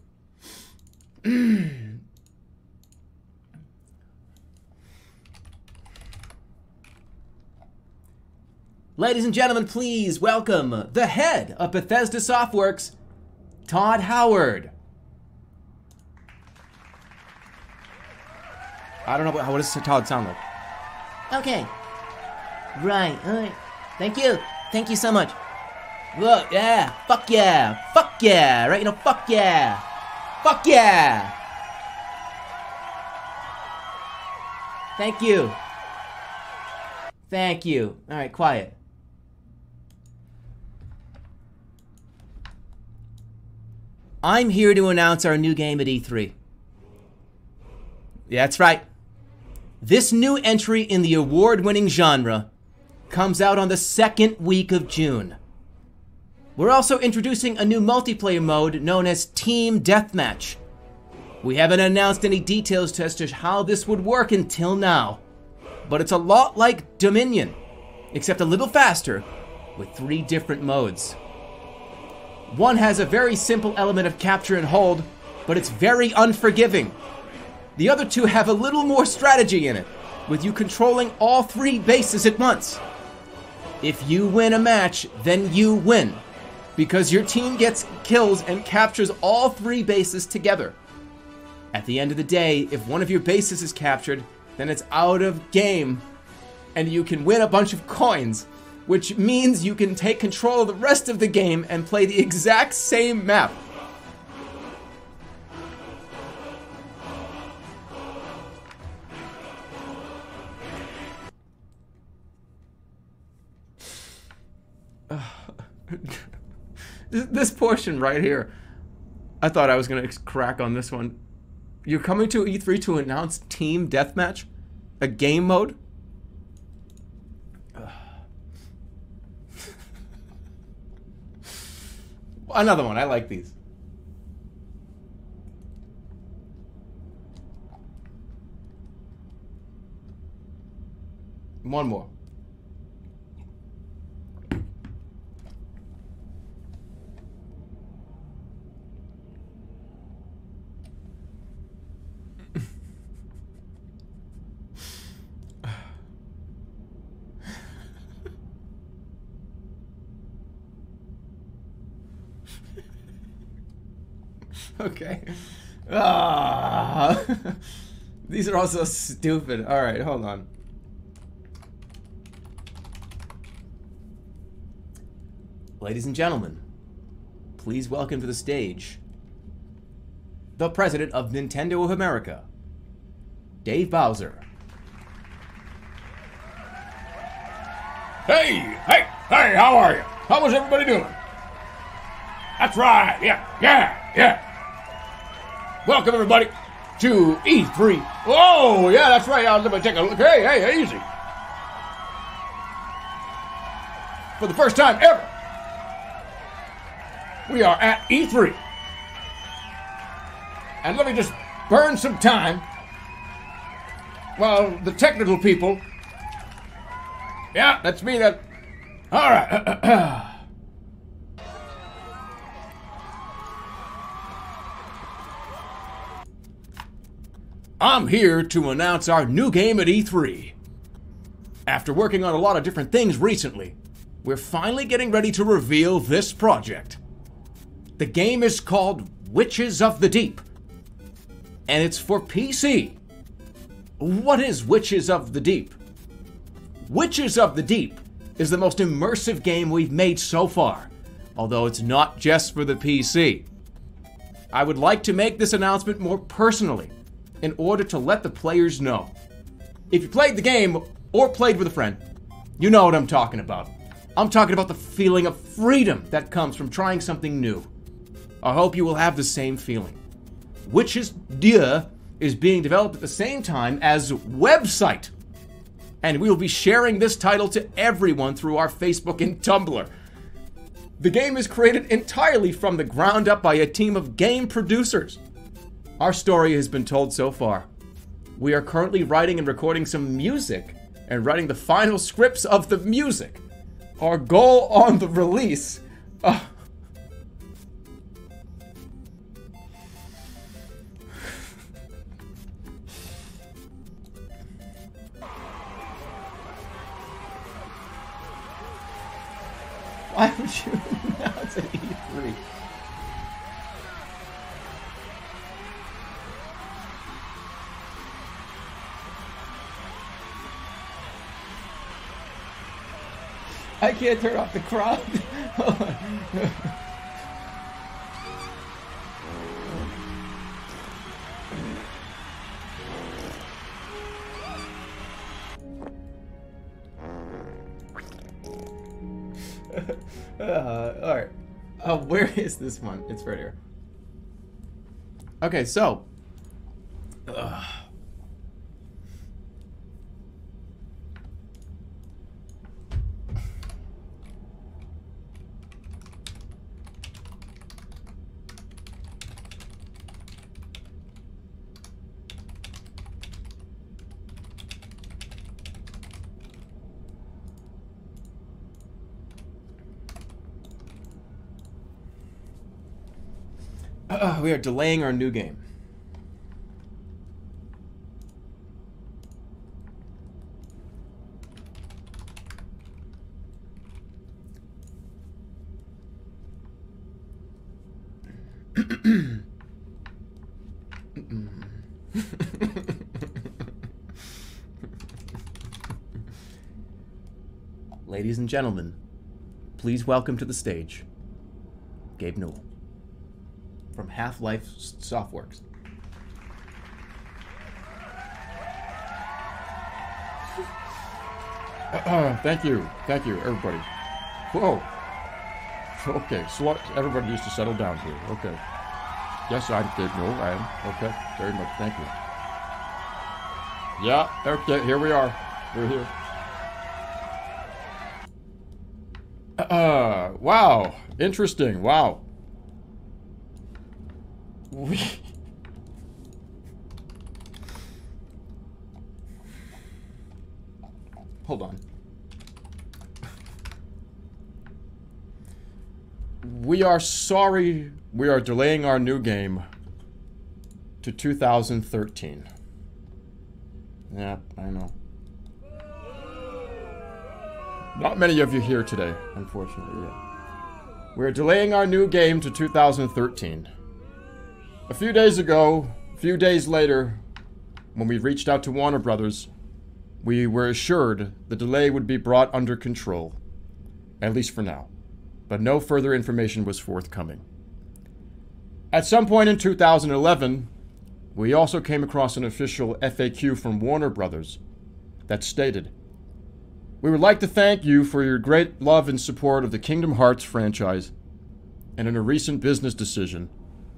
Ladies and gentlemen, please welcome the head of Bethesda Softworks, Todd Howard. I don't know what does Todd sound like. Okay. Right. All right. Thank you. Thank you so much. Look, yeah. Fuck yeah. Fuck yeah. Right? You know, fuck yeah. Fuck yeah. Thank you. Thank you. All right, quiet. I'm here to announce our new game at E3. Yeah, that's right. This new entry in the award-winning genre comes out on the 2nd week of June. We're also introducing a new multiplayer mode known as Team Deathmatch. We haven't announced any details as to how this would work until now, but it's a lot like Dominion, except a little faster, with 3 different modes. One has a very simple element of capture and hold, but it's very unforgiving. The other 2 have a little more strategy in it, with you controlling all 3 bases at once. If you win a match, then you win, because your team gets kills and captures all 3 bases together. At the end of the day, if one of your bases is captured, then it's out of game, and you can win a bunch of coins, which means you can take control of the rest of the game and play the exact same map. This portion right here, I thought I was gonna crack on this one. You're coming to E3 to announce Team Deathmatch? A game mode? Another one, I like these. One more. Okay. Ah, these are all so stupid. All right, hold on. Ladies and gentlemen, please welcome to the stage the president of Nintendo of America, Dave Bowser. Hey, hey, hey, how are you? How was everybody doing? That's right, yeah. Welcome, everybody, to E3. Oh, yeah, that's right. Let me take a look. Hey, easy. For the first time ever, we are at E3. And let me just burn some time while the technical people... Yeah, that's me, that... All right. I'm here to announce our new game at E3. After working on a lot of different things recently, we're finally getting ready to reveal this project. The game is called Witches of the Deep, and it's for PC. What is Witches of the Deep? Witches of the Deep is the most immersive game we've made so far, although it's not just for the PC. I would like to make this announcement more personally, in order to let the players know. If you played the game or played with a friend, you know what I'm talking about. I'm talking about the feeling of freedom that comes from trying something new. I hope you will have the same feeling. Witches Dieu is being developed at the same time as Website. And we will be sharing this title to everyone through our Facebook and Tumblr. The game is created entirely from the ground up by a team of game producers. Our story has been told so far. We are currently writing and recording some music and writing the final scripts of the music. Our goal on the release... Why would you announce an E3? I can't turn off the crowd. Alright. Where is this one? It's right here. Okay, so. We are delaying our new game. Ladies and gentlemen, please welcome to the stage, Gabe Newell from Half-Life Softworks. Thank you, everybody. Whoa. Okay, so everybody needs to settle down here. Okay. Yes, I'm Gabe Newell. I am. Okay, very much. Thank you. Yeah. Okay. Here we are. We're here. Wow. Interesting. Wow. Hold on. We are sorry we are delaying our new game to 2013. Yeah, I know. Not many of you here today, unfortunately. Yeah. We're delaying our new game to 2013. A few days ago, a few days later, when we reached out to Warner Brothers, we were assured the delay would be brought under control, at least for now, but no further information was forthcoming. At some point in 2011, we also came across an official FAQ from Warner Brothers that stated, "We would like to thank you for your great love and support of the Kingdom Hearts franchise, and in a recent business decision,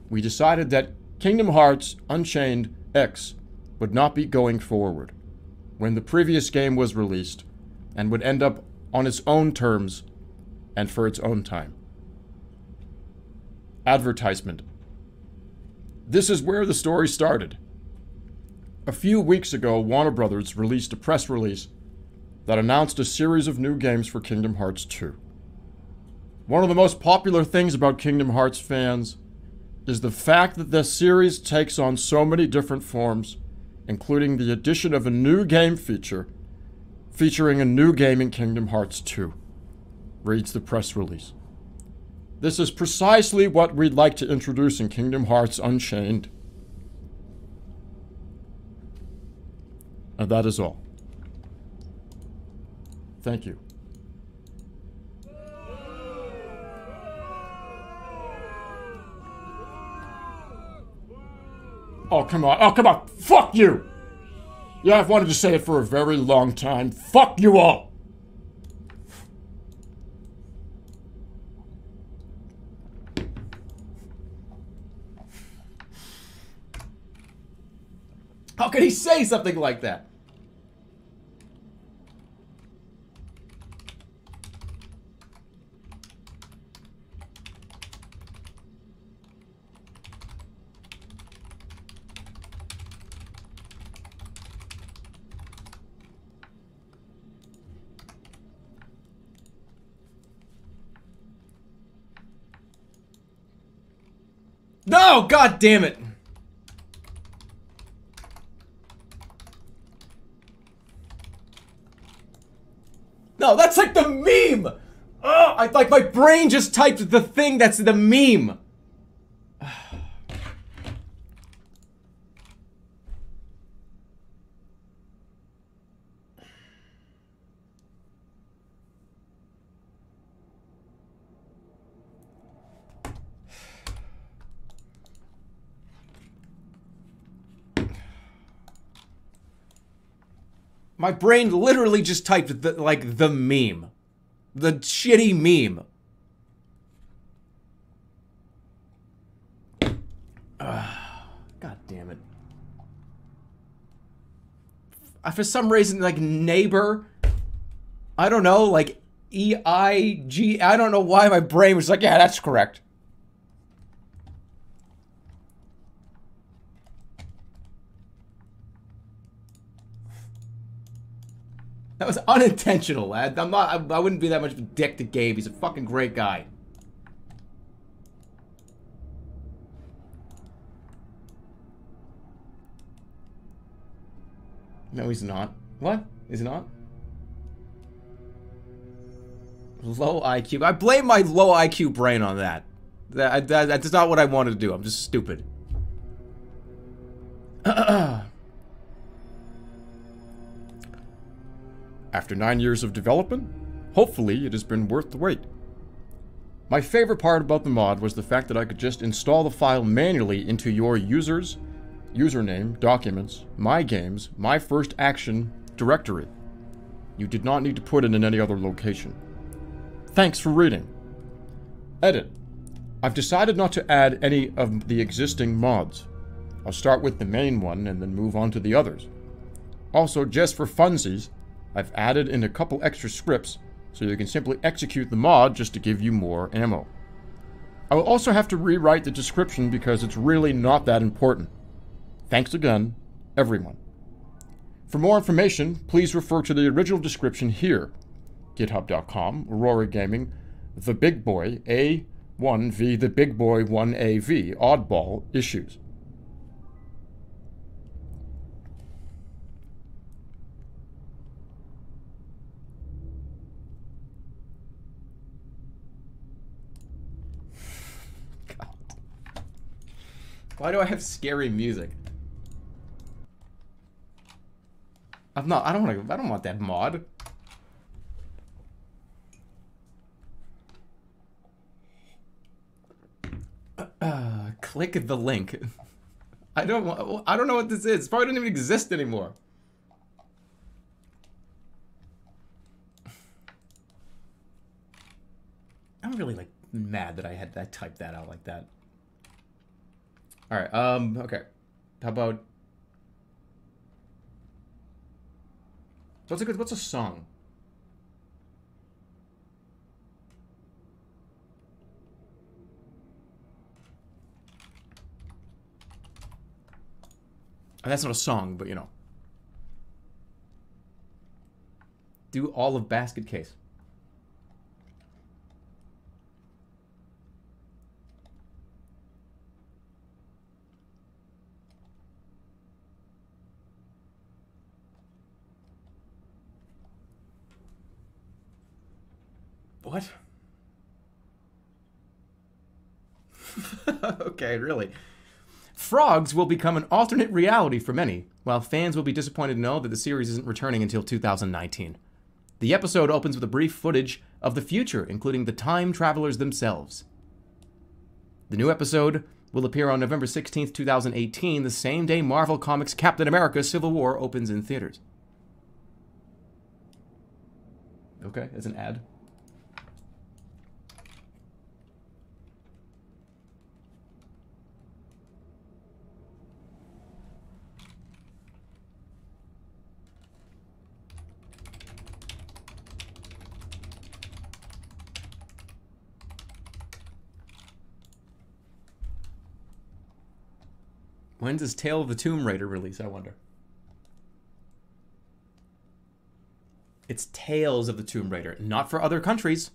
we decided that Kingdom Hearts Unchained X would not be going forward when the previous game was released and would end up on its own terms and for its own time." Advertisement. This is where the story started. A few weeks ago, Warner Brothers released a press release that announced a series of new games for Kingdom Hearts 2. One of the most popular things about Kingdom Hearts fans is the fact that this series takes on so many different forms, including the addition of a new game feature featuring a new game in Kingdom Hearts 2, reads the press release. This is precisely what we'd like to introduce in Kingdom Hearts Unchained. And that is all. Thank you. Oh, come on. Oh, come on. Fuck you! Yeah, I've wanted to say it for a very long time. Fuck you all! How could he say something like that? No, god damn it. No, that's like the meme. Oh, like my brain just typed the thing that's the meme. My brain literally just typed the meme. The shitty meme. God damn it. For some reason, like, neighbor, I don't know, like, E-I-G, I don't know why my brain was like, yeah, that's correct. That was unintentional, lad. I wouldn't be that much of a dick to Gabe. He's a fucking great guy. No, he's not. What? Is he not? Low IQ. I blame my low IQ brain on that. That's not what I wanted to do. I'm just stupid. After 9 years of development, hopefully it has been worth the wait. My favorite part about the mod was the fact that I could just install the file manually into your users, username, documents, my games, my first action directory. You did not need to put it in any other location. Thanks for reading. Edit. I've decided not to add any of the existing mods. I'll start with the main one and then move on to the others. Also, just for funsies, I've added in a couple extra scripts so you can simply execute the mod just to give you more ammo. I will also have to rewrite the description because it's really not that important. Thanks again, everyone. For more information, please refer to the original description here. GitHub.com, Aurora Gaming, The Big Boy, A1V, The Big Boy 1AV, Oddball, Issues. Why do I have scary music? I don't want that mod. Click the link. I don't know what this is. It probably doesn't even exist anymore. I'm really like mad that I typed that out like that. All right. Okay. How about what's a song? That's not a song, but you know. Do all of Basket Case. What? Okay, really. Frogs will become an alternate reality for many, while fans will be disappointed to know that the series isn't returning until 2019. The episode opens with a brief footage of the future, including the time travelers themselves. The new episode will appear on November 16th, 2018, the same day Marvel Comics' Captain America Civil War opens in theaters. Okay, as an ad. When does Tale of the Tomb Raider release, I wonder? It's Tales of the Tomb Raider, not for other countries.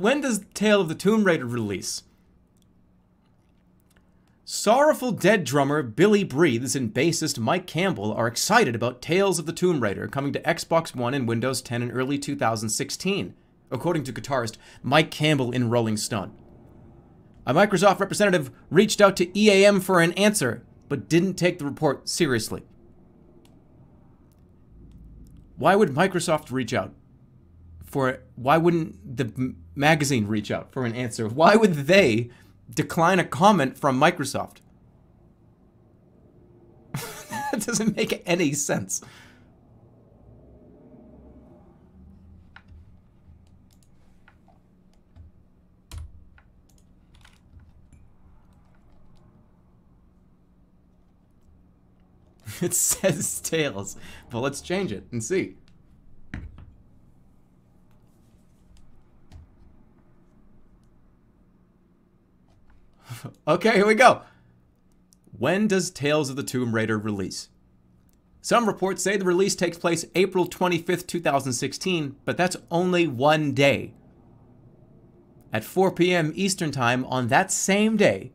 When does Tale of the Tomb Raider release? Sorrowful Dead drummer Billy Breathes and bassist Mike Campbell are excited about Tales of the Tomb Raider coming to Xbox One and Windows 10 in early 2016, according to guitarist Mike Campbell in Rolling Stone. A Microsoft representative reached out to EAM for an answer, but didn't take the report seriously. Why would Microsoft reach out? Why wouldn't the magazine reach out for an answer? Why would they decline a comment from Microsoft? That doesn't make any sense. It says Tales, but let's change it and see. Okay, here we go. When does Tales of the Tomb Raider release? Some reports say the release takes place April 25th, 2016, but that's only one day. At 4 p.m. Eastern Time on that same day,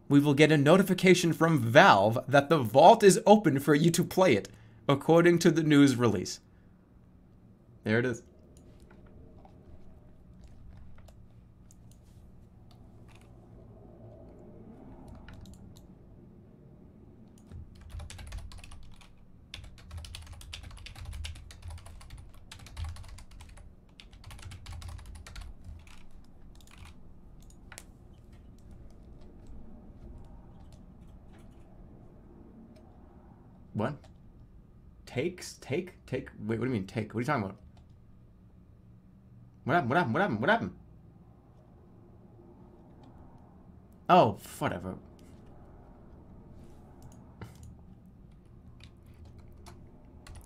we will get a notification from Valve that the vault is open for you to play it, according to the news release. There it is. What? Take? Wait, what do you mean take? What are you talking about? What happened? Oh, whatever.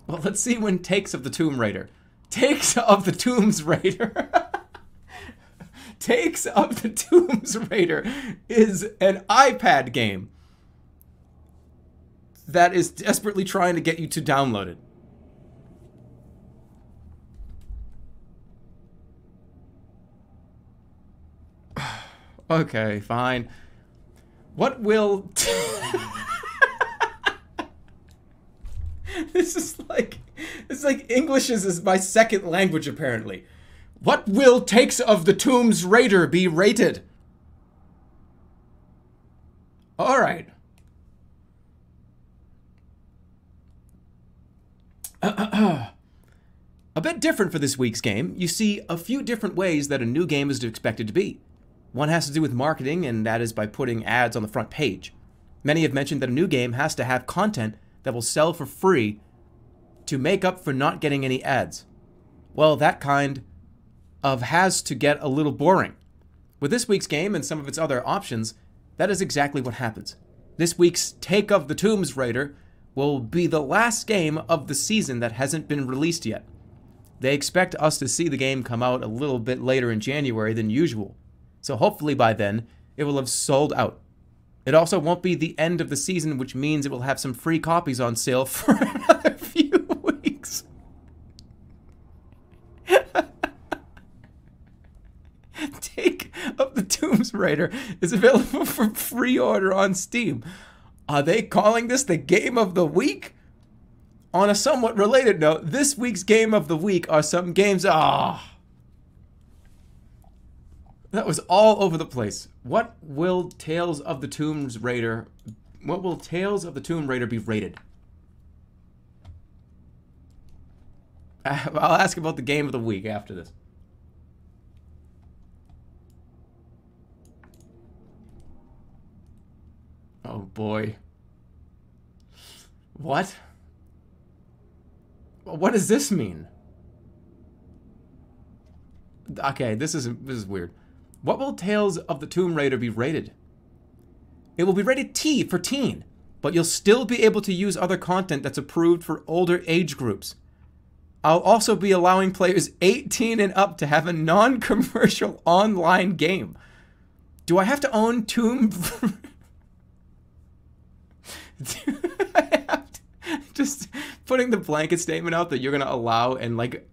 Well, let's see when Takes of the Tomb Raider. Takes of the Tombs Raider. Takes of the Tombs Raider is an iPad game that is desperately trying to get you to download it. Okay, fine. What will... This is like English is my second language, apparently. What will Takes of the Tombs Raider be rated? Alright. A bit different for this week's game. You see a few different ways that a new game is expected to be. One has to do with marketing, and that is by putting ads on the front page. Many have mentioned that a new game has to have content that will sell for free to make up for not getting any ads. Well, that kind of has to get a little boring. With this week's game and some of its other options, that is exactly what happens. This week's Take of the Tomb Raider will be the last game of the season that hasn't been released yet. They expect us to see the game come out a little bit later in January than usual, so hopefully by then it will have sold out. It also won't be the end of the season, which means it will have some free copies on sale for another few weeks. Take of the Tomb Raider is available for pre-order on Steam. Are they calling this the Game of the Week? On a somewhat related note, this week's Game of the Week are some games... that was all over the place. What will Tales of the Tomb Raider be rated? I'll ask about the Game of the Week after this. Oh boy. What? What does this mean? Okay, this is weird. What will Tales of the Tomb Raider be rated? It will be rated T for teen, but you'll still be able to use other content that's approved for older age groups. I'll also be allowing players 18 and up to have a non-commercial online game. Do I have to own Tomb... Just putting the blanket statement out that you're going to allow and, like,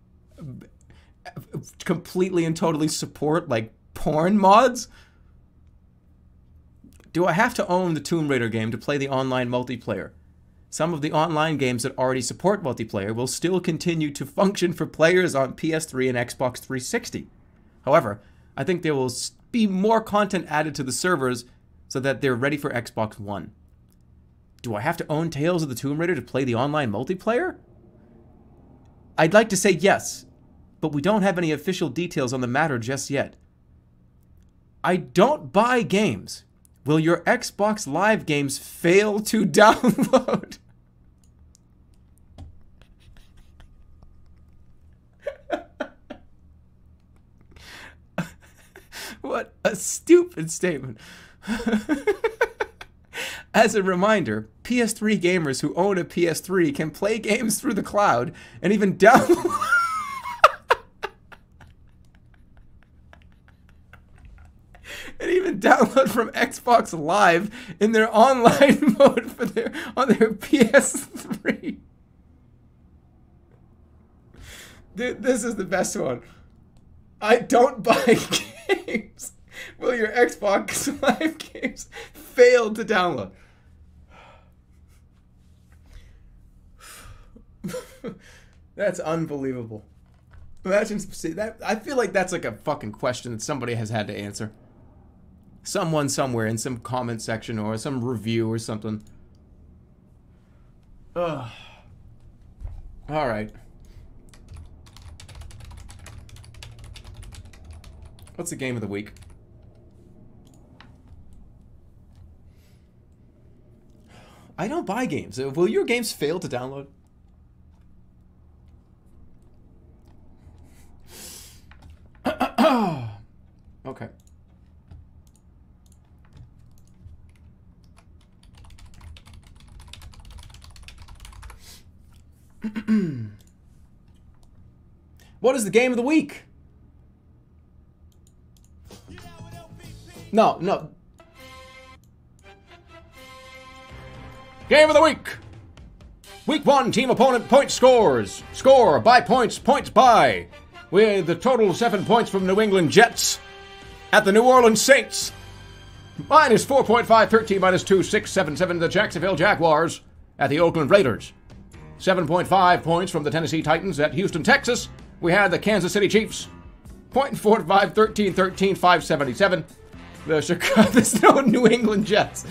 completely and totally support, like, porn mods? Do I have to own the Tomb Raider game to play the online multiplayer? Some of the online games that already support multiplayer will still continue to function for players on PS3 and Xbox 360. However, I think there will be more content added to the servers so that they're ready for Xbox One. Do I have to own Tales of the Tomb Raider to play the online multiplayer? I'd like to say yes, but we don't have any official details on the matter just yet. I don't buy games. Will your Xbox Live games fail to download? What a stupid statement. As a reminder, PS3 gamers who own a PS3 can play games through the cloud and even download... and even download from Xbox Live in their online mode on their PS3. Dude, this is the best one. I don't buy games. Will your Xbox Live games fail to download? That's unbelievable. Imagine, see that. I feel like that's like a fucking question that somebody has had to answer. Someone somewhere in some comment section or some review or something. Ugh. All right. What's the game of the week? I don't buy games. Will your games fail to download? Okay. What is the game of the week? No. Game of the week. Week 1, team opponent point scores. Score by points, points by. With the total 7 points from New England Jets at the New Orleans Saints. Minus 4.5, 13 minus 2, 6, 7, 7, the Jacksonville Jaguars at the Oakland Raiders. 7.5 points from the Tennessee Titans at Houston, Texas. We had the Kansas City Chiefs. 0.45, 13, 13, 577. The Chicago, there's no New England Jets.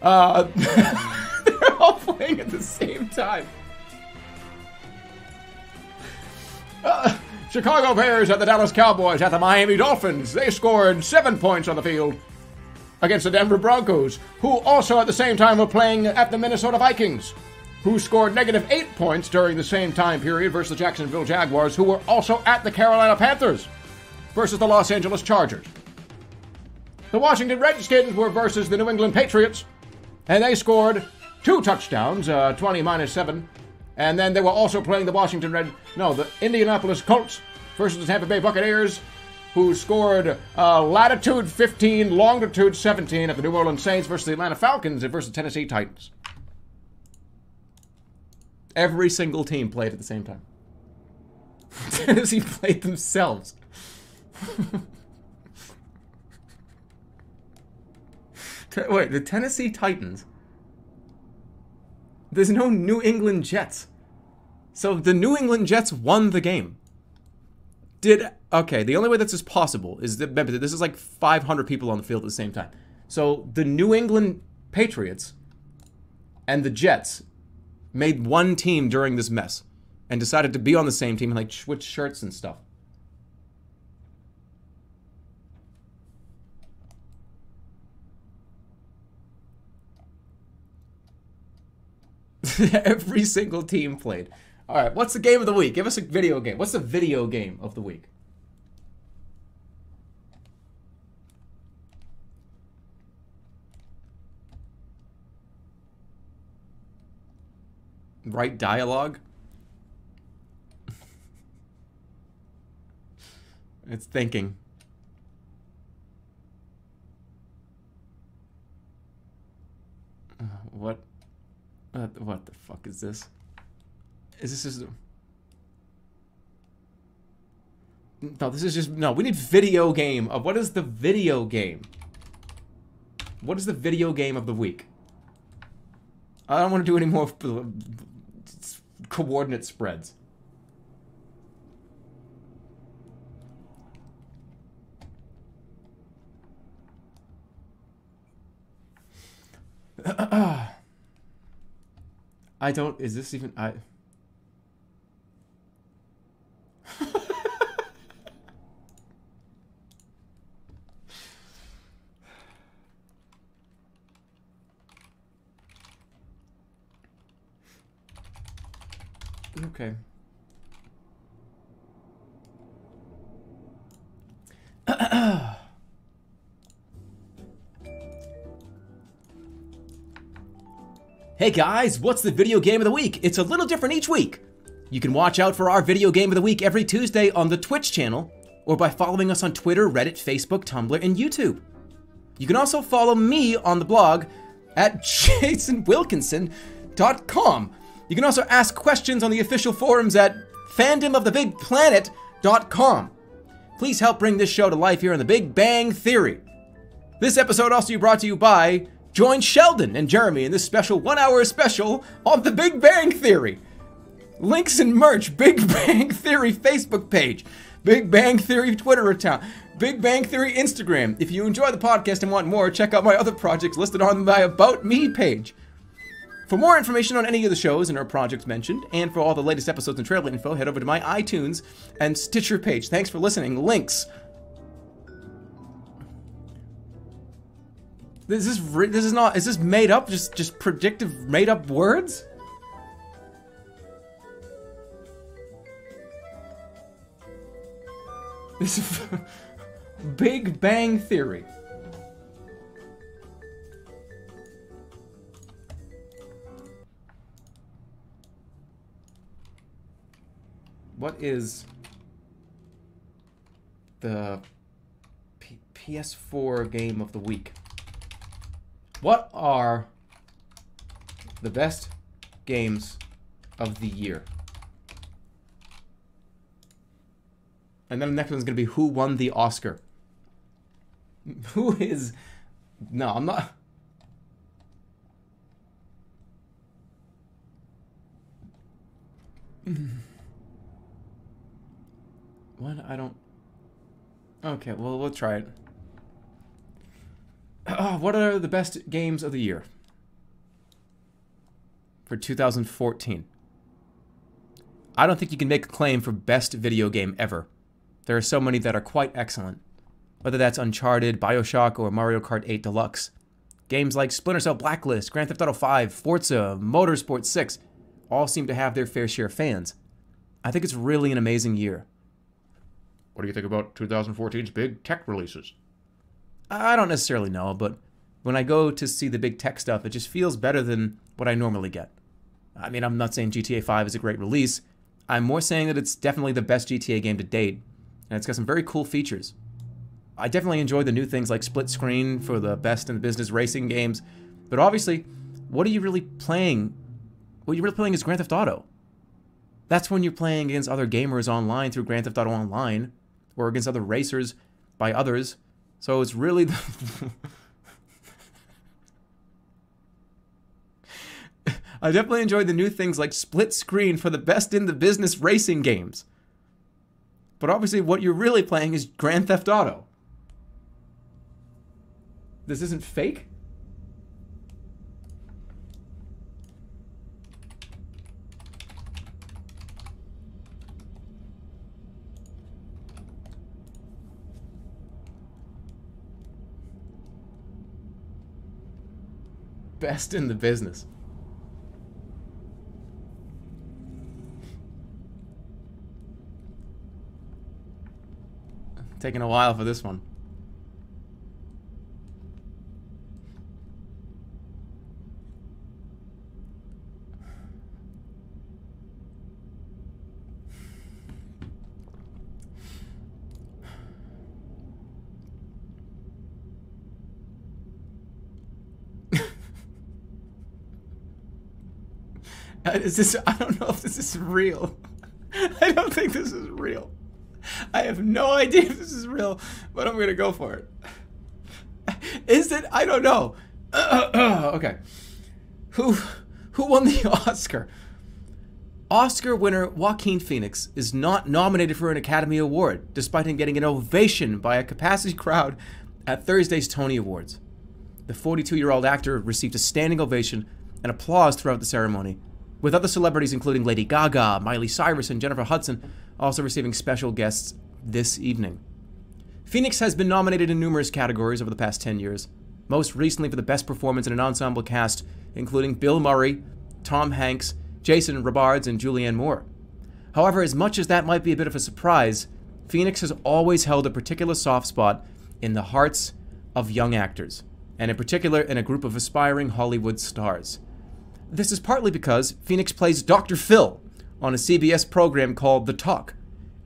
They're all playing at the same time. Chicago Bears at the Dallas Cowboys at the Miami Dolphins. They scored 7 points on the field against the Denver Broncos, who also at the same time were playing at the Minnesota Vikings, who scored negative 8 points during the same time period versus the Jacksonville Jaguars, who were also at the Carolina Panthers versus the Los Angeles Chargers. The Washington Redskins were versus the New England Patriots, and they scored 2 touchdowns, 20-7. And then they were also playing the Indianapolis Colts versus the Tampa Bay Buccaneers, who scored latitude 15, longitude 17 at the New Orleans Saints versus the Atlanta Falcons and versus the Tennessee Titans. Every single team played at the same time. Tennessee played themselves. Wait, the Tennessee Titans. There's no New England Jets. So the New England Jets won the game. Okay, the only way that's just possible is that, remember, this is like 500 people on the field at the same time. So the New England Patriots and the Jets made one team during this mess and decided to be on the same team and like switch shirts and stuff. Every single team played. All right, what's the game of the week? Give us a video game. What's the video game of the week? Write dialogue? It's thinking. What the fuck is this? Is this just... No, this is just... No, we need video game of... What is the video game? What is the video game of the week? I don't want to do any more coordinate spreads. I don't... Is this even... Okay. Hey guys, what's the video game of the week? It's a little different each week. You can watch out for our video game of the week every Tuesday on the Twitch channel, or by following us on Twitter, Reddit, Facebook, Tumblr, and YouTube. You can also follow me on the blog at jasonwilkinson.com. You can also ask questions on the official forums at fandomofthebigplanet.com. Please help bring this show to life here on The Big Bang Theory. This episode also brought to you by join Sheldon and Jeremy in this special 1-hour special on The Big Bang Theory. Links and merch, Big Bang Theory Facebook page, Big Bang Theory Twitter account, Big Bang Theory Instagram. If you enjoy the podcast and want more, check out my other projects listed on my About Me page. For more information on any of the shows and our projects mentioned, and for all the latest episodes and trailer info, head over to my iTunes and Stitcher page. Thanks for listening. Links. This is not... Is this made up? Just predictive made up words? This is Big Bang Theory. What is the PS4 game of the week? What are the best games of the year? And then the next one's going to be who won the Oscar. Who is... No, I'm not... What? I don't... Okay, well, we'll try it. What are the best games of the year? For 2014. I don't think you can make a claim for best video game ever. There are so many that are quite excellent. Whether that's Uncharted, BioShock, or Mario Kart 8 Deluxe. Games like Splinter Cell Blacklist, Grand Theft Auto 5, Forza, Motorsport 6 all seem to have their fair share of fans. I think it's really an amazing year. What do you think about 2014's big tech releases? I don't necessarily know, but when I go to see the big tech stuff, it just feels better than what I normally get. I mean, I'm not saying GTA 5 is a great release. I'm more saying that it's definitely the best GTA game to date, and it's got some very cool features. I definitely enjoy the new things like split screen for the best in the business racing games, but obviously, what are you really playing? What you're really playing is Grand Theft Auto. That's when you're playing against other gamers online through Grand Theft Auto Online, or against other racers by others. So it's really the I definitely enjoy the new things like split screen for the best in the business racing games. But obviously what you're really playing is Grand Theft Auto. This isn't fake? Best in the business. Taking a while for this one. Is this? I don't know if this is real. I don't think this is real. I have no idea if this is real, but I'm gonna go for it. Is it? I don't know. Okay. Who won the Oscar? Oscar winner Joaquin Phoenix is not nominated for an Academy Award, despite him getting an ovation by a capacity crowd at Thursday's Tony Awards. The 42-year-old actor received a standing ovation and applause throughout the ceremony, with other celebrities including Lady Gaga, Miley Cyrus, and Jennifer Hudson also receiving special guests this evening. Phoenix has been nominated in numerous categories over the past 10 years, most recently for the best performance in an ensemble cast, including Bill Murray, Tom Hanks, Jason Robards, and Julianne Moore. However, as much as that might be a bit of a surprise, Phoenix has always held a particular soft spot in the hearts of young actors, and in particular in a group of aspiring Hollywood stars. This is partly because Phoenix plays Dr. Phil on a CBS program called The Talk,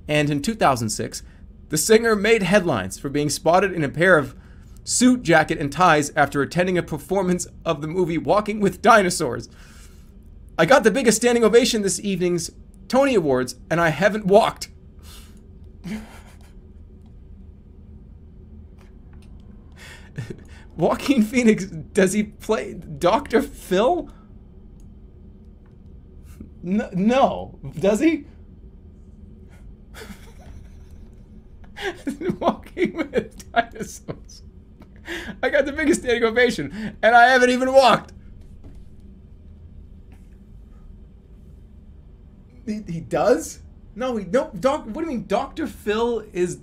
and in 2006, the singer made headlines for being spotted in a pair of suit jacket and ties after attending a performance of the movie Walking with Dinosaurs. I got the biggest standing ovation this evening's Tony Awards, and I haven't walked. Joaquin Phoenix, does he play Dr. Phil? No. Does he? Walking with Dinosaurs. I got the biggest standing ovation, and I haven't even walked. He does? No, what do you mean? Dr. Phil is...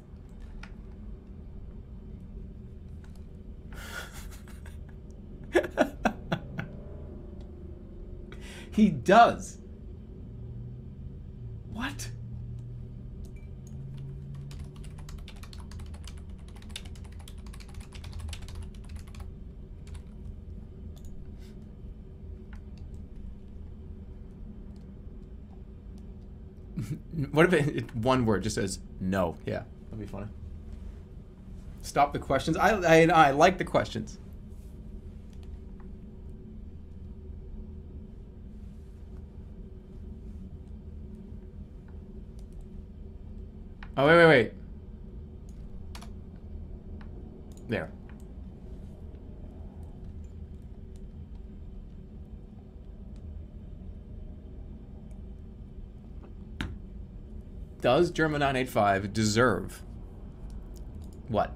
He does. What? What if one word just says no? Yeah, that'd be funny. Stop the questions. I like the questions. Oh, wait. There. Does Jerma 985 deserve what?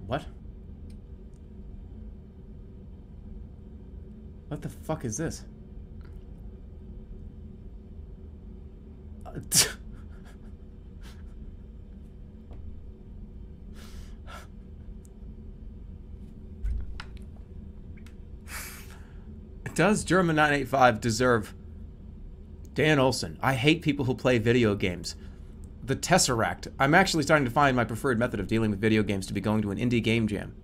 What? What the fuck is this? Does Jerma985 deserve Dan Olson? I hate people who play video games. The Tesseract. I'm actually starting to find my preferred method of dealing with video games to be going to an indie game jam.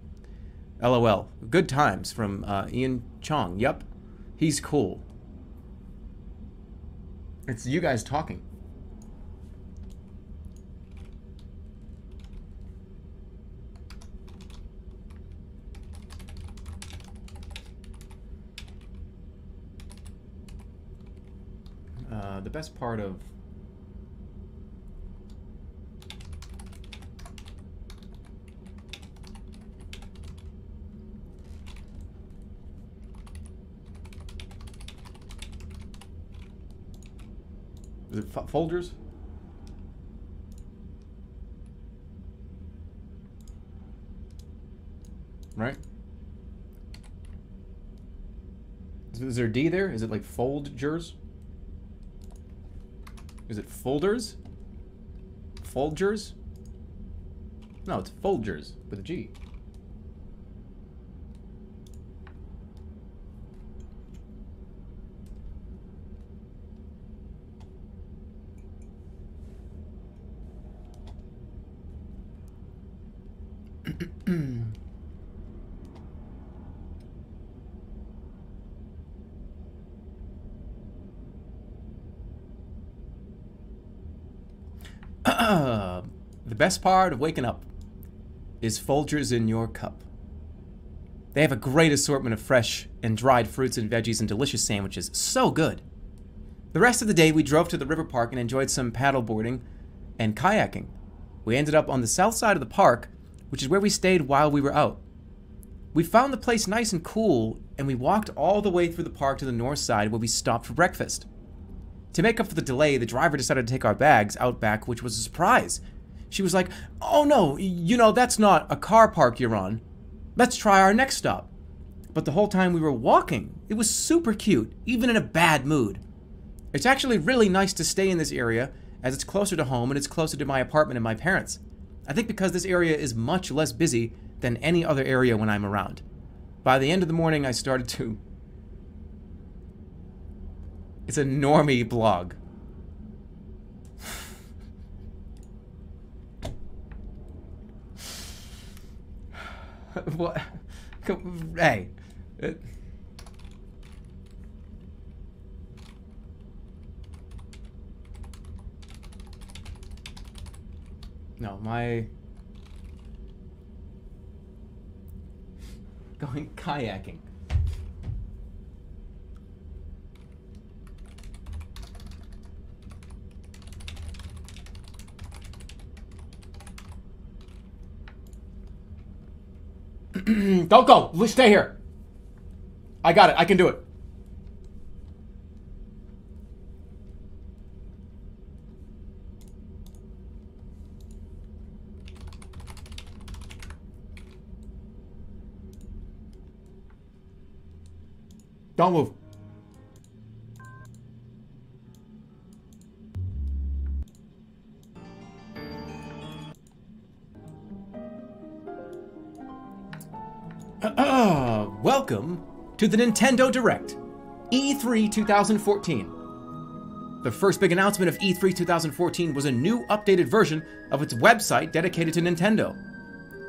LOL. Good times from Ian Chong. Yep. He's cool. It's you guys talking. The best part of is it folders? Right? Is there a D there? Is it like foldgers? Is it folders? Folgers? No, it's Folgers with a G. The best part of waking up is Folgers in your cup. They have a great assortment of fresh and dried fruits and veggies and delicious sandwiches. So good. The rest of the day we drove to the river park and enjoyed some paddleboarding and kayaking. We ended up on the south side of the park, which is where we stayed while we were out. We found the place nice and cool, and we walked all the way through the park to the north side where we stopped for breakfast. To make up for the delay, the driver decided to take our bags out back, which was a surprise. She was like, "Oh no, you know, that's not a car park you're on. Let's try our next stop." But the whole time we were walking, it was super cute, even in a bad mood. It's actually really nice to stay in this area, as it's closer to home and it's closer to my apartment and my parents. I think because this area is much less busy than any other area when I'm around. By the end of the morning, I started to... It's a normie blog. What? Hey. No, my... Going kayaking. Don't go. Let's stay here. I got it. I can do it. Don't move. Welcome to the Nintendo Direct, E3 2014. The first big announcement of E3 2014 was a new updated version of its website dedicated to Nintendo,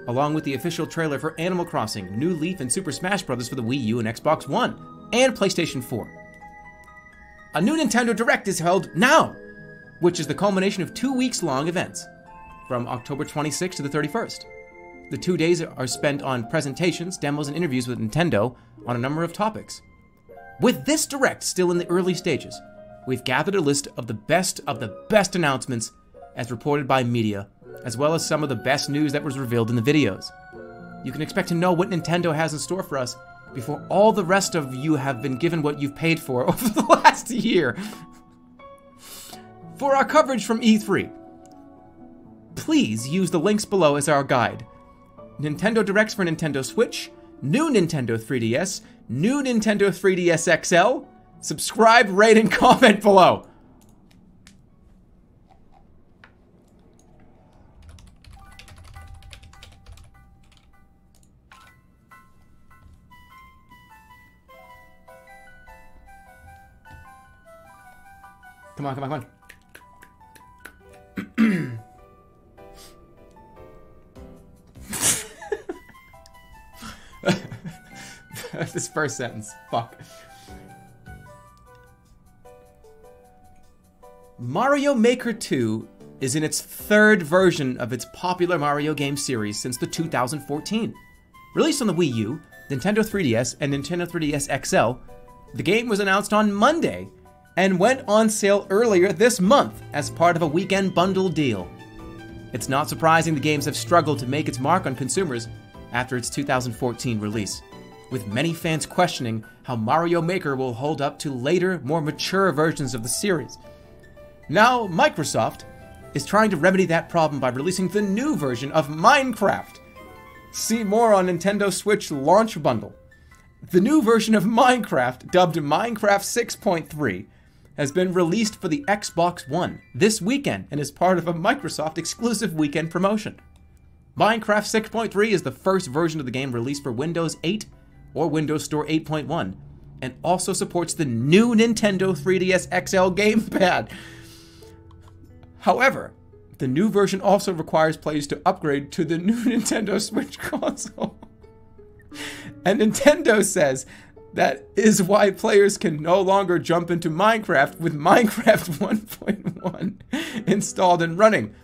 along with the official trailer for Animal Crossing, New Leaf, and Super Smash Bros. For the Wii U and Xbox One, and PlayStation 4. A new Nintendo Direct is held now, which is the culmination of 2 weeks-long events, from October 26th to the 31st. The 2 days are spent on presentations, demos, and interviews with Nintendo on a number of topics. With this Direct still in the early stages, we've gathered a list of the best announcements as reported by media, as well as some of the best news that was revealed in the videos. You can expect to know what Nintendo has in store for us before all the rest of you have been given what you've paid for over the last year. For our coverage from E3, please use the links below as our guide. Nintendo Directs for Nintendo Switch, new Nintendo 3DS, new Nintendo 3DS XL. Subscribe, rate, and comment below. Come on, come on, come on. This first sentence. Fuck. Mario Maker 2 is in its third version of its popular Mario game series since the 2014. Released on the Wii U, Nintendo 3DS, and Nintendo 3DS XL, the game was announced on Monday and went on sale earlier this month as part of a weekend bundle deal. It's not surprising the games have struggled to make its mark on consumers after its 2014 release, with many fans questioning how Mario Maker will hold up to later, more mature versions of the series. Now, Microsoft is trying to remedy that problem by releasing the new version of Minecraft. See more on Nintendo Switch launch bundle. The new version of Minecraft, dubbed Minecraft 6.3, has been released for the Xbox One this weekend and is part of a Microsoft exclusive weekend promotion. Minecraft 6.3 is the first version of the game released for Windows 8 or Windows Store 8.1, and also supports the new Nintendo 3DS XL gamepad. However, the new version also requires players to upgrade to the new Nintendo Switch console. And Nintendo says that is why players can no longer jump into Minecraft with Minecraft 1.1 installed and running.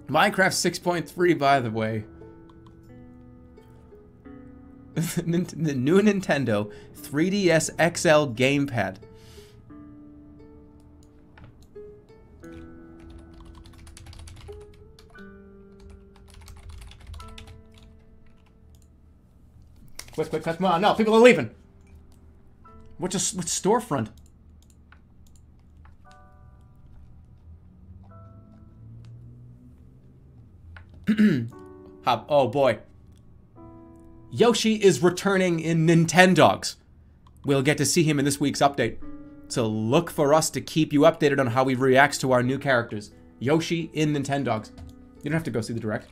Minecraft 6.3, by the way. The new Nintendo 3DS XL gamepad. Quick, come on, no, people are leaving. What's storefront? Oh boy. Yoshi is returning in Nintendogs. We'll get to see him in this week's update. So look for us to keep you updated on how he reacts to our new characters. Yoshi in Nintendogs. You don't have to go see the direct.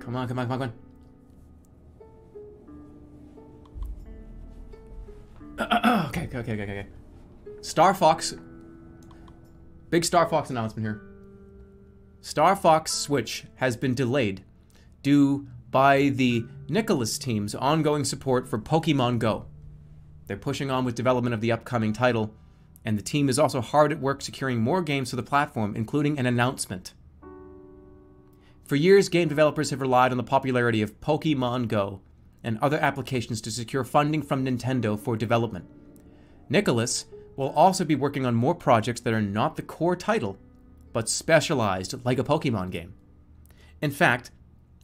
Come on. Okay. Star Fox. Big Star Fox announcement here. Star Fox Switch has been delayed due by the Nicholas team's ongoing support for Pokemon Go. They're pushing on with development of the upcoming title, and the team is also hard at work securing more games for the platform, including an announcement. For years, game developers have relied on the popularity of Pokemon Go and other applications to secure funding from Nintendo for development. Nicholas will also be working on more projects that are not the core title, but specialized like a Pokemon game. In fact,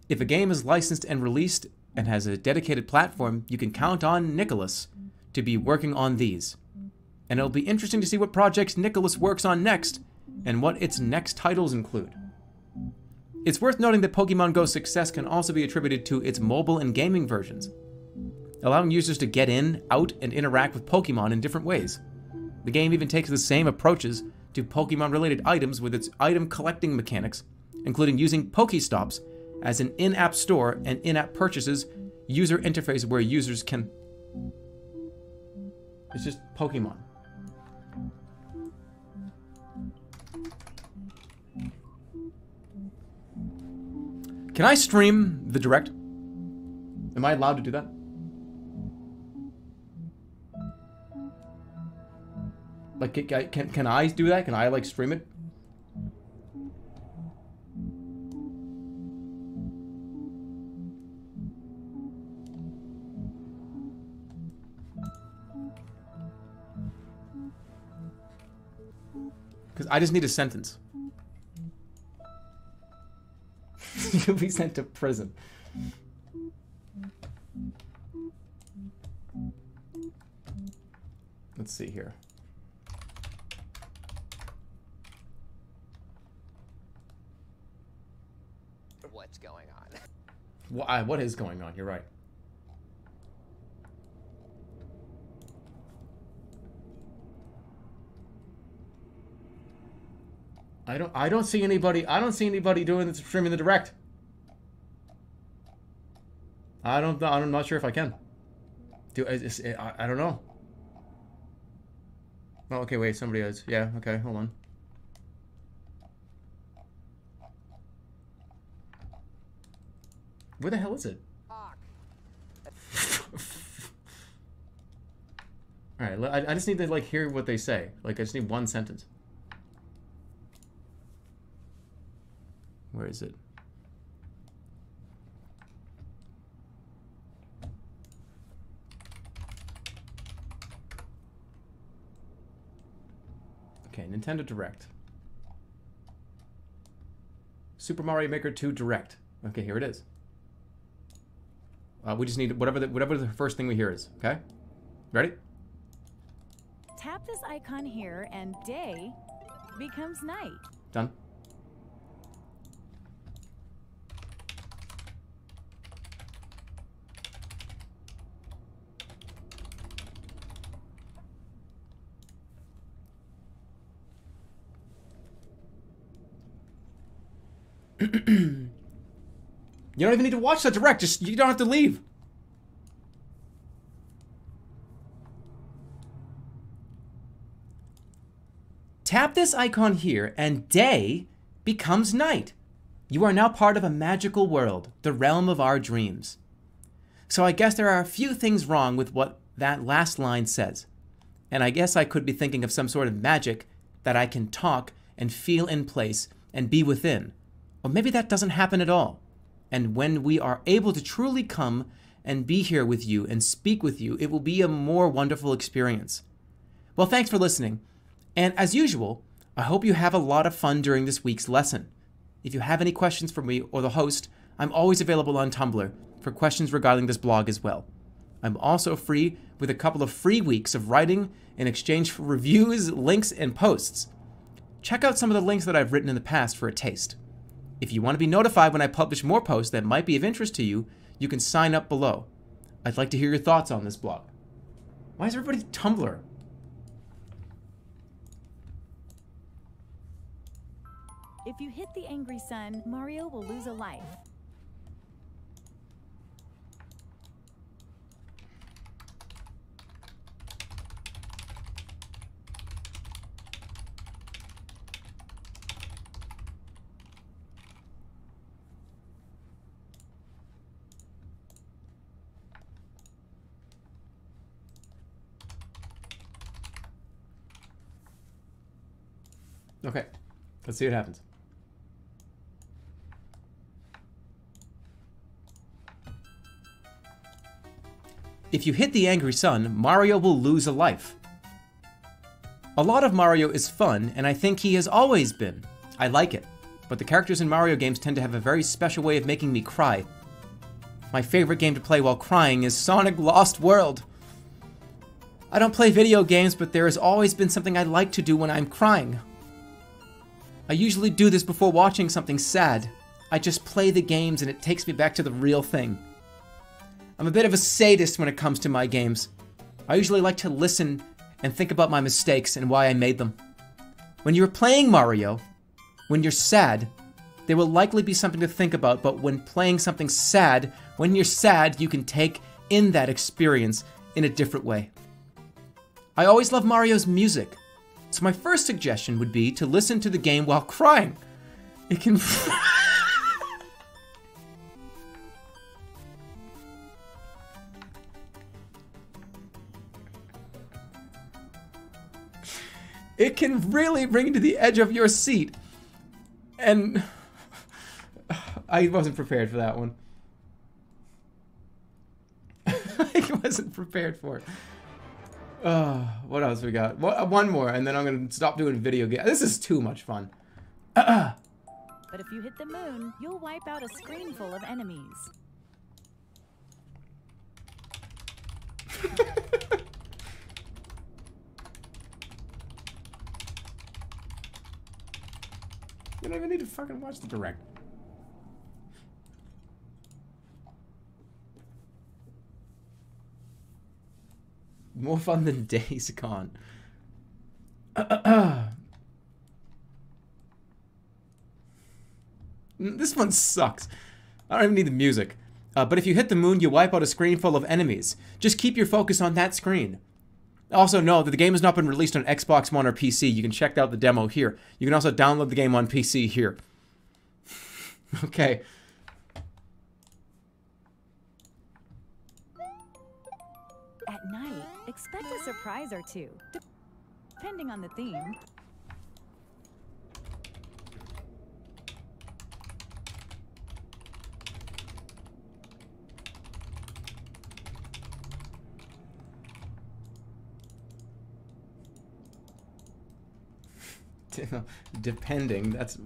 if a game is licensed and released and has a dedicated platform, you can count on Nicholas to be working on these. And it'll be interesting to see what projects Nicholas works on next and what its next titles include. It's worth noting that Pokemon Go's success can also be attributed to its mobile and gaming versions, allowing users to get in, out, and interact with Pokemon in different ways. The game even takes the same approaches to Pokemon-related items with its item collecting mechanics, including using Pokestops as an in-app store and in-app purchases user interface where users can... It's just Pokemon. Can I stream the direct? Am I allowed to do that? Like, can I do that? Can I, like, stream it? Because I just need a sentence. You'll be sent to prison. Let's see here. What's going on? What is going on? You're right. I don't see anybody doing the streaming the direct. I'm not sure if I can. I don't know. Oh, okay, wait, somebody is. Yeah, okay, hold on. Where the hell is it? Alright, I just need to, like, hear what they say. Like, I just need one sentence. Where is it? Okay, Nintendo Direct. Super Mario Maker 2 Direct. Okay, here it is. We just need whatever the first thing we hear is. Okay, ready? Tap this icon here and day becomes night. Done. You don't even need to watch the direct. Just you don't have to leave. Tap this icon here and day becomes night. You are now part of a magical world, the realm of our dreams. So I guess there are a few things wrong with what that last line says. And I guess I could be thinking of some sort of magic that I can talk and feel in place and be within. Or maybe that doesn't happen at all. And when we are able to truly come and be here with you and speak with you, it will be a more wonderful experience. Well, thanks for listening. And as usual, I hope you have a lot of fun during this week's lesson. If you have any questions for me or the host, I'm always available on Tumblr for questions regarding this blog as well. I'm also free with a couple of free weeks of writing in exchange for reviews, links, and posts. Check out some of the links that I've written in the past for a taste. If you want to be notified when I publish more posts that might be of interest to you, you can sign up below. I'd like to hear your thoughts on this blog. Why is everybody Tumblr? If you hit the angry sun, Mario will lose a life. Okay, let's see what happens. If you hit the angry sun, Mario will lose a life. A lot of Mario is fun, and I think he has always been. I like it, but the characters in Mario games tend to have a very special way of making me cry. My favorite game to play while crying is Sonic Lost World. I don't play video games, but there has always been something I like to do when I'm crying. I usually do this before watching something sad. I just play the games and it takes me back to the real thing. I'm a bit of a sadist when it comes to my games. I usually like to listen and think about my mistakes and why I made them. When you're playing Mario, when you're sad, there will likely be something to think about, but when playing something sad, when you're sad, you can take in that experience in a different way. I always love Mario's music, so my first suggestion would be to listen to the game while crying. It can... It can really bring you to the edge of your seat. And I wasn't prepared for that one. I wasn't prepared for it. What else we got? One more, and then I'm going to stop doing video games. This is too much fun. But if you hit the moon, you'll wipe out a screen full of enemies. You don't even need to fucking watch the direct. More fun than Days Gone. This one sucks. I don't even need the music. But if you hit the moon, you wipe out a screen full of enemies. Just keep your focus on that screen. Also, know that the game has not been released on Xbox One or PC. You can check out the demo here. You can also download the game on PC here. Okay. At night, expect a surprise or two, depending on the theme. Depending, that's...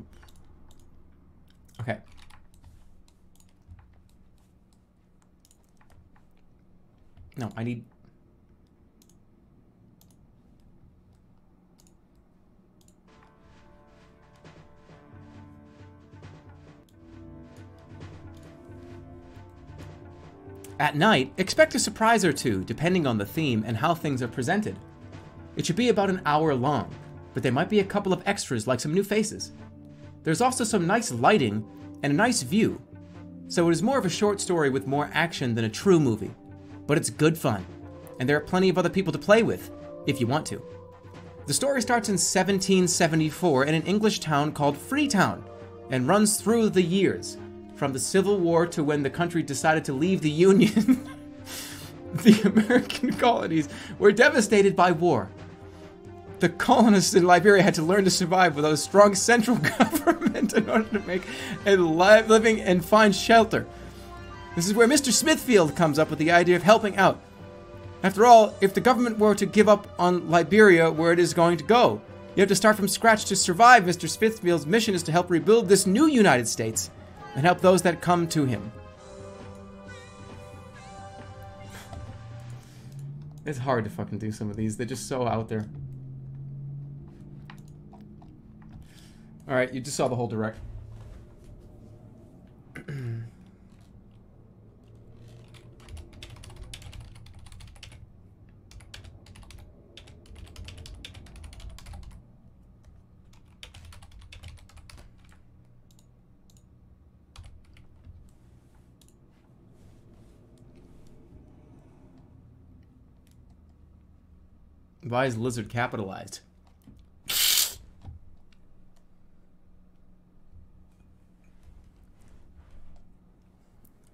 Okay. No, I need... At night, expect a surprise or two, depending on the theme and how things are presented. It should be about an hour long, but there might be a couple of extras like some new faces. There's also some nice lighting and a nice view, so it is more of a short story with more action than a true movie. But it's good fun, and there are plenty of other people to play with, if you want to. The story starts in 1774 in an English town called Freetown, and runs through the years, from the Civil War to when the country decided to leave the Union. The American colonies were devastated by war. The colonists in Liberia had to learn to survive without a strong central government in order to make a living and find shelter. This is where Mr. Smithfield comes up with the idea of helping out. After all, if the government were to give up on Liberia, where it is going to go? You have to start from scratch to survive. Mr. Smithfield's mission is to help rebuild this new United States and help those that come to him. It's hard to fucking do some of these. They're just so out there. Alright, you just saw the whole direct. Why is lizard capitalized?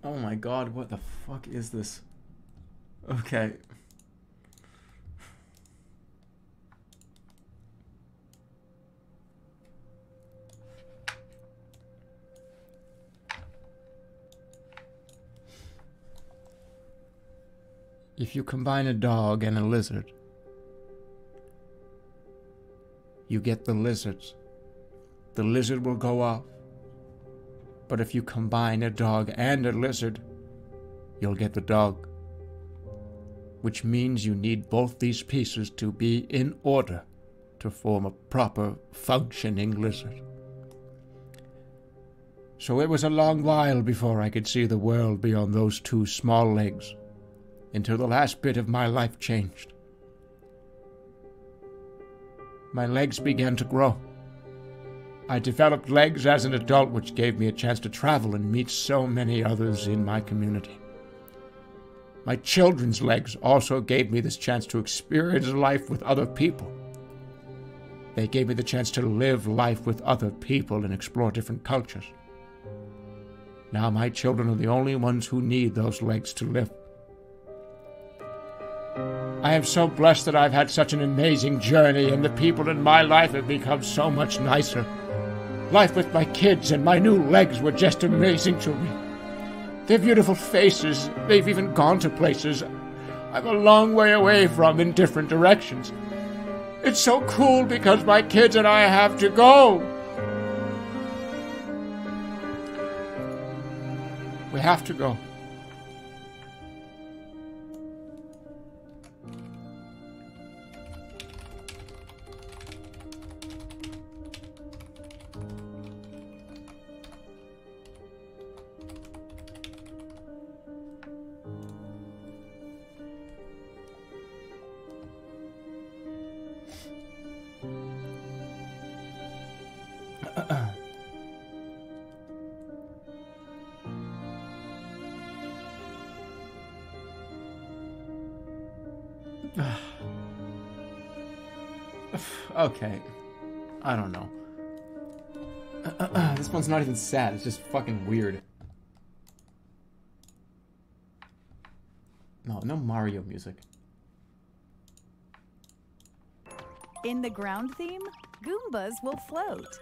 Oh my god, what the fuck is this? Okay. If you combine a dog and a lizard, you get the lizards. The lizard will go off. But if you combine a dog and a lizard, you'll get the dog. Which means you need both these pieces to be in order to form a proper functioning lizard. So it was a long while before I could see the world beyond those two small legs, until the last bit of my life changed. My legs began to grow. I developed legs as an adult, which gave me a chance to travel and meet so many others in my community. My children's legs also gave me this chance to experience life with other people. They gave me the chance to live life with other people and explore different cultures. Now my children are the only ones who need those legs to live. I am so blessed that I've had such an amazing journey, and the people in my life have become so much nicer. Life with my kids and my new legs were just amazing to me. Their beautiful faces, they've even gone to places I'm a long way away from in different directions. It's so cool because my kids and I have to go. We have to go. Okay. I don't know. This one's not even sad. It's just fucking weird. No Mario music. In the ground theme, Goombas will float.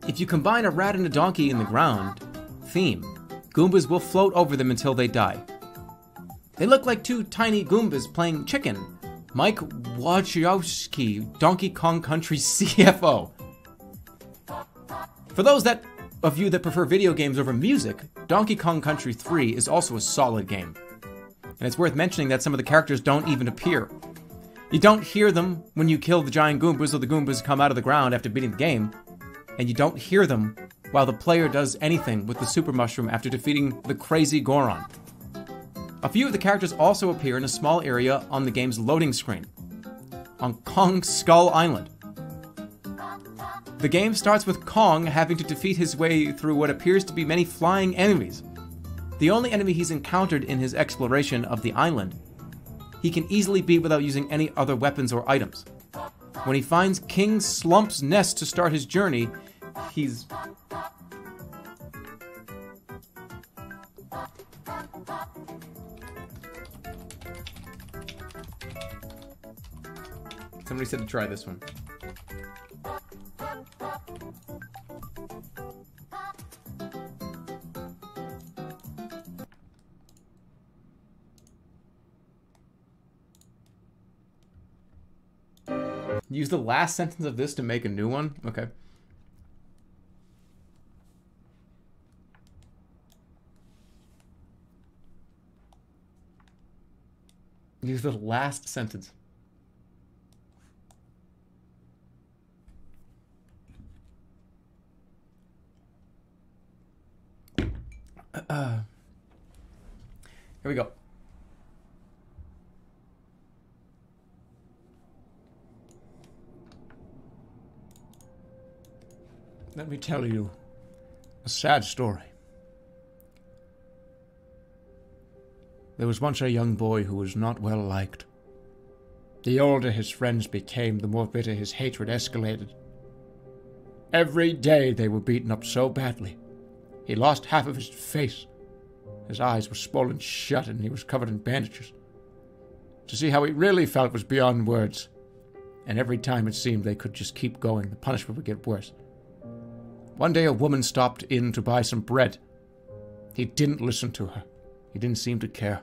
If you combine a rat and a donkey in the ground theme, Goombas will float over them until they die. They look like two tiny Goombas playing chicken. Mike Wachowski, Donkey Kong Country CFO. For those of you that prefer video games over music, Donkey Kong Country 3 is also a solid game. And it's worth mentioning that some of the characters don't even appear. You don't hear them when you kill the giant Goombas or the Goombas come out of the ground after beating the game. And you don't hear them while the player does anything with the super mushroom after defeating the crazy Goron. A few of the characters also appear in a small area on the game's loading screen, on Kong's Skull Island. The game starts with Kong having to defeat his way through what appears to be many flying enemies. The only enemy he's encountered in his exploration of the island, he can easily beat without using any other weapons or items. When he finds King Slump's nest to start his journey, he's... Somebody said to try this one. Use the last sentence of this to make a new one? Okay. Use the last sentence. Here we go. Let me tell you a sad story. There was once a young boy who was not well liked. The older his friends became, the more bitter his hatred escalated. Every day they were beaten up so badly. He lost half of his face. His eyes were swollen shut and he was covered in bandages. To see how he really felt was beyond words. And every time it seemed they could just keep going, the punishment would get worse. One day a woman stopped in to buy some bread. He didn't listen to her. He didn't seem to care.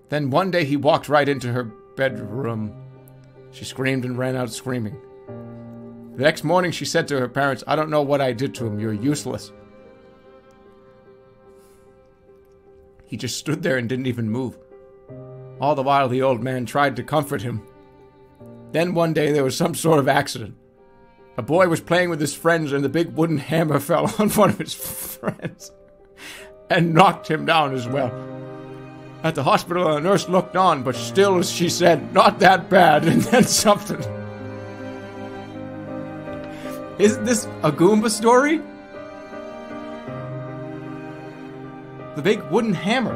Then one day he walked right into her bedroom. She screamed and ran out screaming. The next morning she said to her parents, "I don't know what I did to him. You're useless." He just stood there and didn't even move. All the while the old man tried to comfort him. Then one day there was some sort of accident. A boy was playing with his friends and the big wooden hammer fell on one of his friends and knocked him down as well. At the hospital, a nurse looked on, but still she said, "Not that bad," and then something. Is this a Goomba story? The big wooden hammer.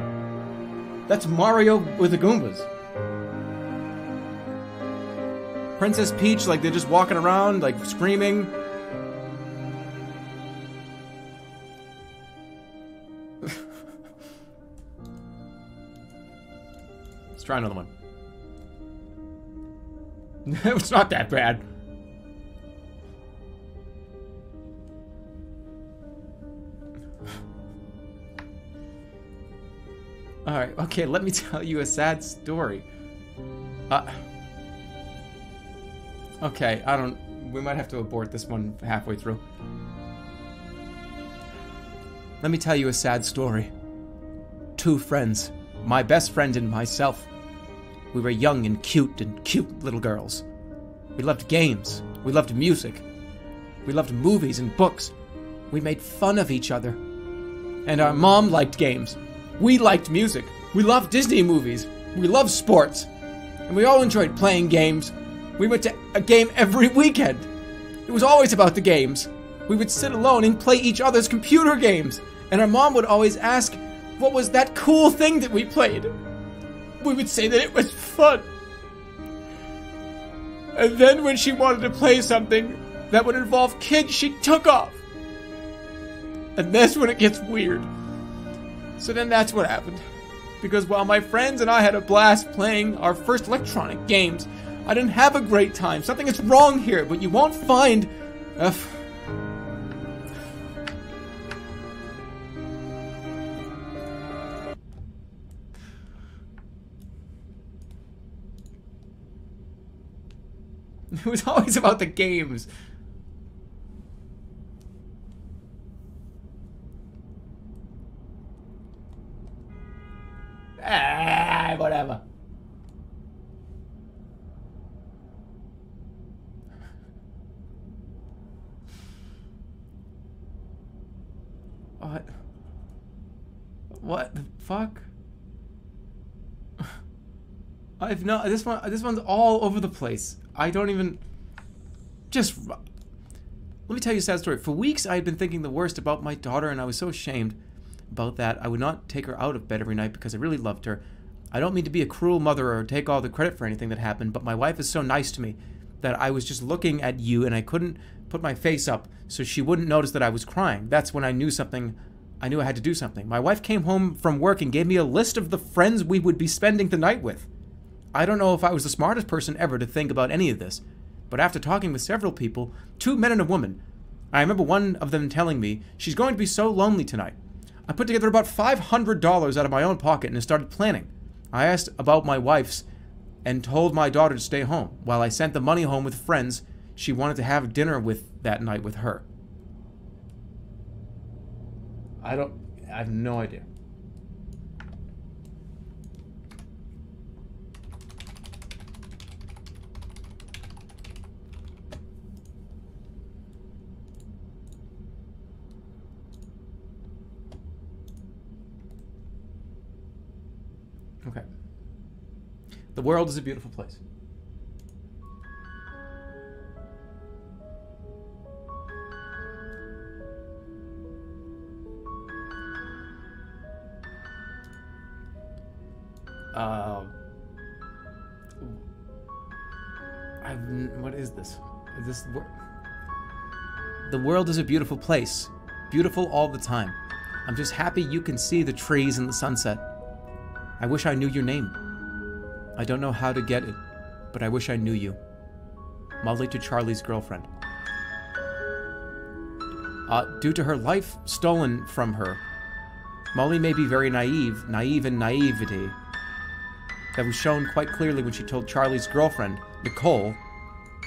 That's Mario with the Goombas. Princess Peach, like, they're just walking around, like, screaming. Let's try another one. It's not that bad. Alright, okay, let me tell you a sad story. Okay, we might have to abort this one halfway through. Let me tell you a sad story. two friends, my best friend and myself. We were young and cute little girls. We loved games. We loved music. We loved movies and books. We made fun of each other. And our mom liked games. We liked music. We loved Disney movies. We loved sports. And we all enjoyed playing games. We went to a game every weekend. It was always about the games. We would sit alone and play each other's computer games. And our mom would always ask, what was that cool thing that we played? We would say that it was fun. And then when she wanted to play something that would involve kids, she took off. And that's when it gets weird. So then that's what happened. Because while my friends and I had a blast playing our first electronic games, I didn't have a great time. Something is wrong here, but you won't find a... It was always about the games. Whatever. What the fuck? I've no this one's all over the place. I don't even just let me tell you a sad story. For weeks I had been thinking the worst about my daughter, and I was so ashamed about that. I would not take her out of bed every night because I really loved her. I don't mean to be a cruel mother or take all the credit for anything that happened, but my wife is so nice to me that I was just looking at you and I couldn't put my face up so she wouldn't notice that I was crying. That's when I knew something. I knew I had to do something. My wife came home from work and gave me a list of the friends we would be spending the night with. I don't know if I was the smartest person ever to think about any of this, but after talking with several people, 2 men and a woman, I remember one of them telling me, she's going to be so lonely tonight. I put together about $500 out of my own pocket and started planning. I asked about my wife's and told my daughter to stay home. While I sent the money home with friends she wanted to have dinner with that night with her. I have no idea. Okay. The world is a beautiful place. What is this? Is this the world is a beautiful place. Beautiful all the time. I'm just happy you can see the trees and the sunset. I wish I knew your name. I don't know how to get it, but I wish I knew you. Molly to Charlie's girlfriend. Due to her life stolen from her, Molly may be very naive in naivety. That was shown quite clearly when she told Charlie's girlfriend, Nicole,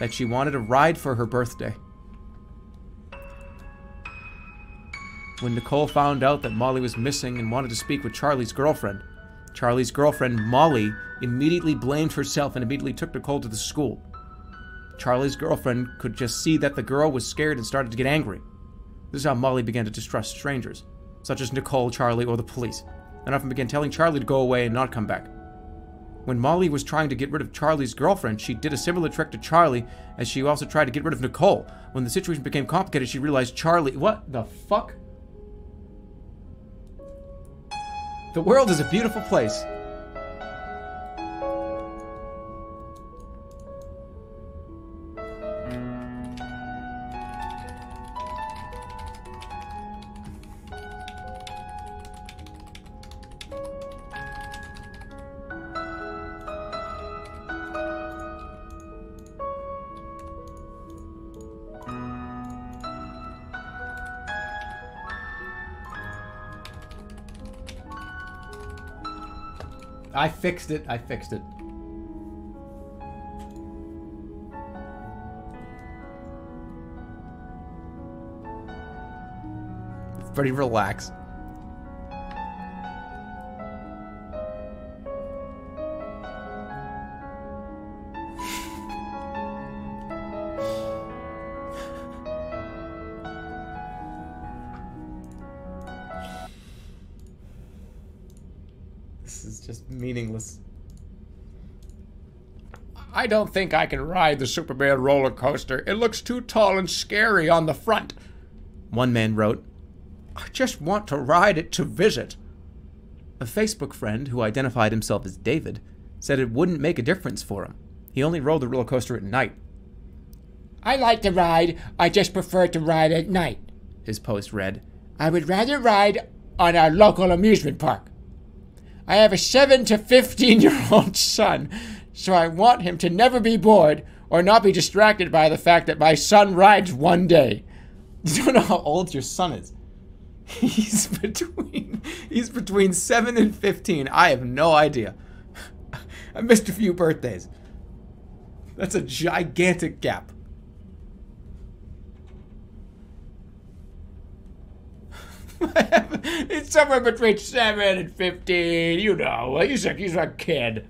that she wanted a ride for her birthday. When Nicole found out that Molly was missing and wanted to speak with Charlie's girlfriend, Molly, immediately blamed herself and immediately took Nicole to the school. Charlie's girlfriend could just see that the girl was scared and started to get angry. This is how Molly began to distrust strangers, such as Nicole, Charlie, or the police, and often began telling Charlie to go away and not come back. When Molly was trying to get rid of Charlie's girlfriend, she did a similar trick to Charlie, as she also tried to get rid of Nicole. When the situation became complicated, she realized Charlie... What the fuck? The world is a beautiful place. I fixed it. It's pretty relaxed. This is just meaningless. I don't think I can ride the Superman roller coaster. It looks too tall and scary on the front. One man wrote. I just want to ride it to visit. A Facebook friend who identified himself as David said it wouldn't make a difference for him. He only rode the roller coaster at night. I like to ride, I just prefer to ride at night. His post read. I would rather ride on our local amusement park. I have a 7 to 15-year-old son, so I want him to never be bored or not be distracted by the fact that my son rides one day. You don't know how old your son is. He's between 7 and 15. I have no idea. I missed a few birthdays. That's a gigantic gap. It's somewhere between 7 and 15, you know. He's a kid.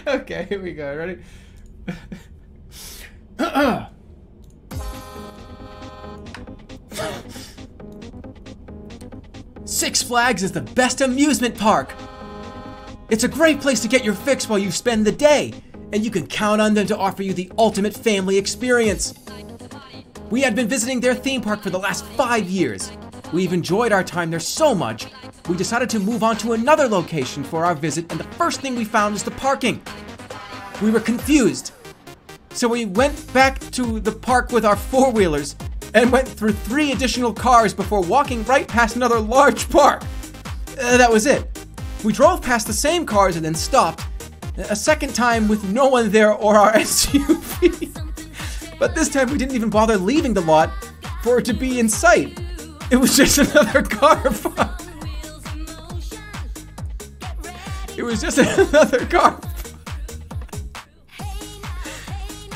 Okay, here we go. Ready? Six Flags is the best amusement park. It's a great place to get your fix while you spend the day, and you can count on them to offer you the ultimate family experience. We had been visiting their theme park for the last 5 years. We've enjoyed our time there so much, we decided to move on to another location for our visit, and the first thing we found was the parking. We were confused. So we went back to the park with our four-wheelers and went through 3 additional cars before walking right past another large park. That was it. We drove past the same cars and then stopped, a second time with no one there or our SUV. But this time we didn't even bother leaving the lot for it to be in sight. It was just another car park. It was just another car.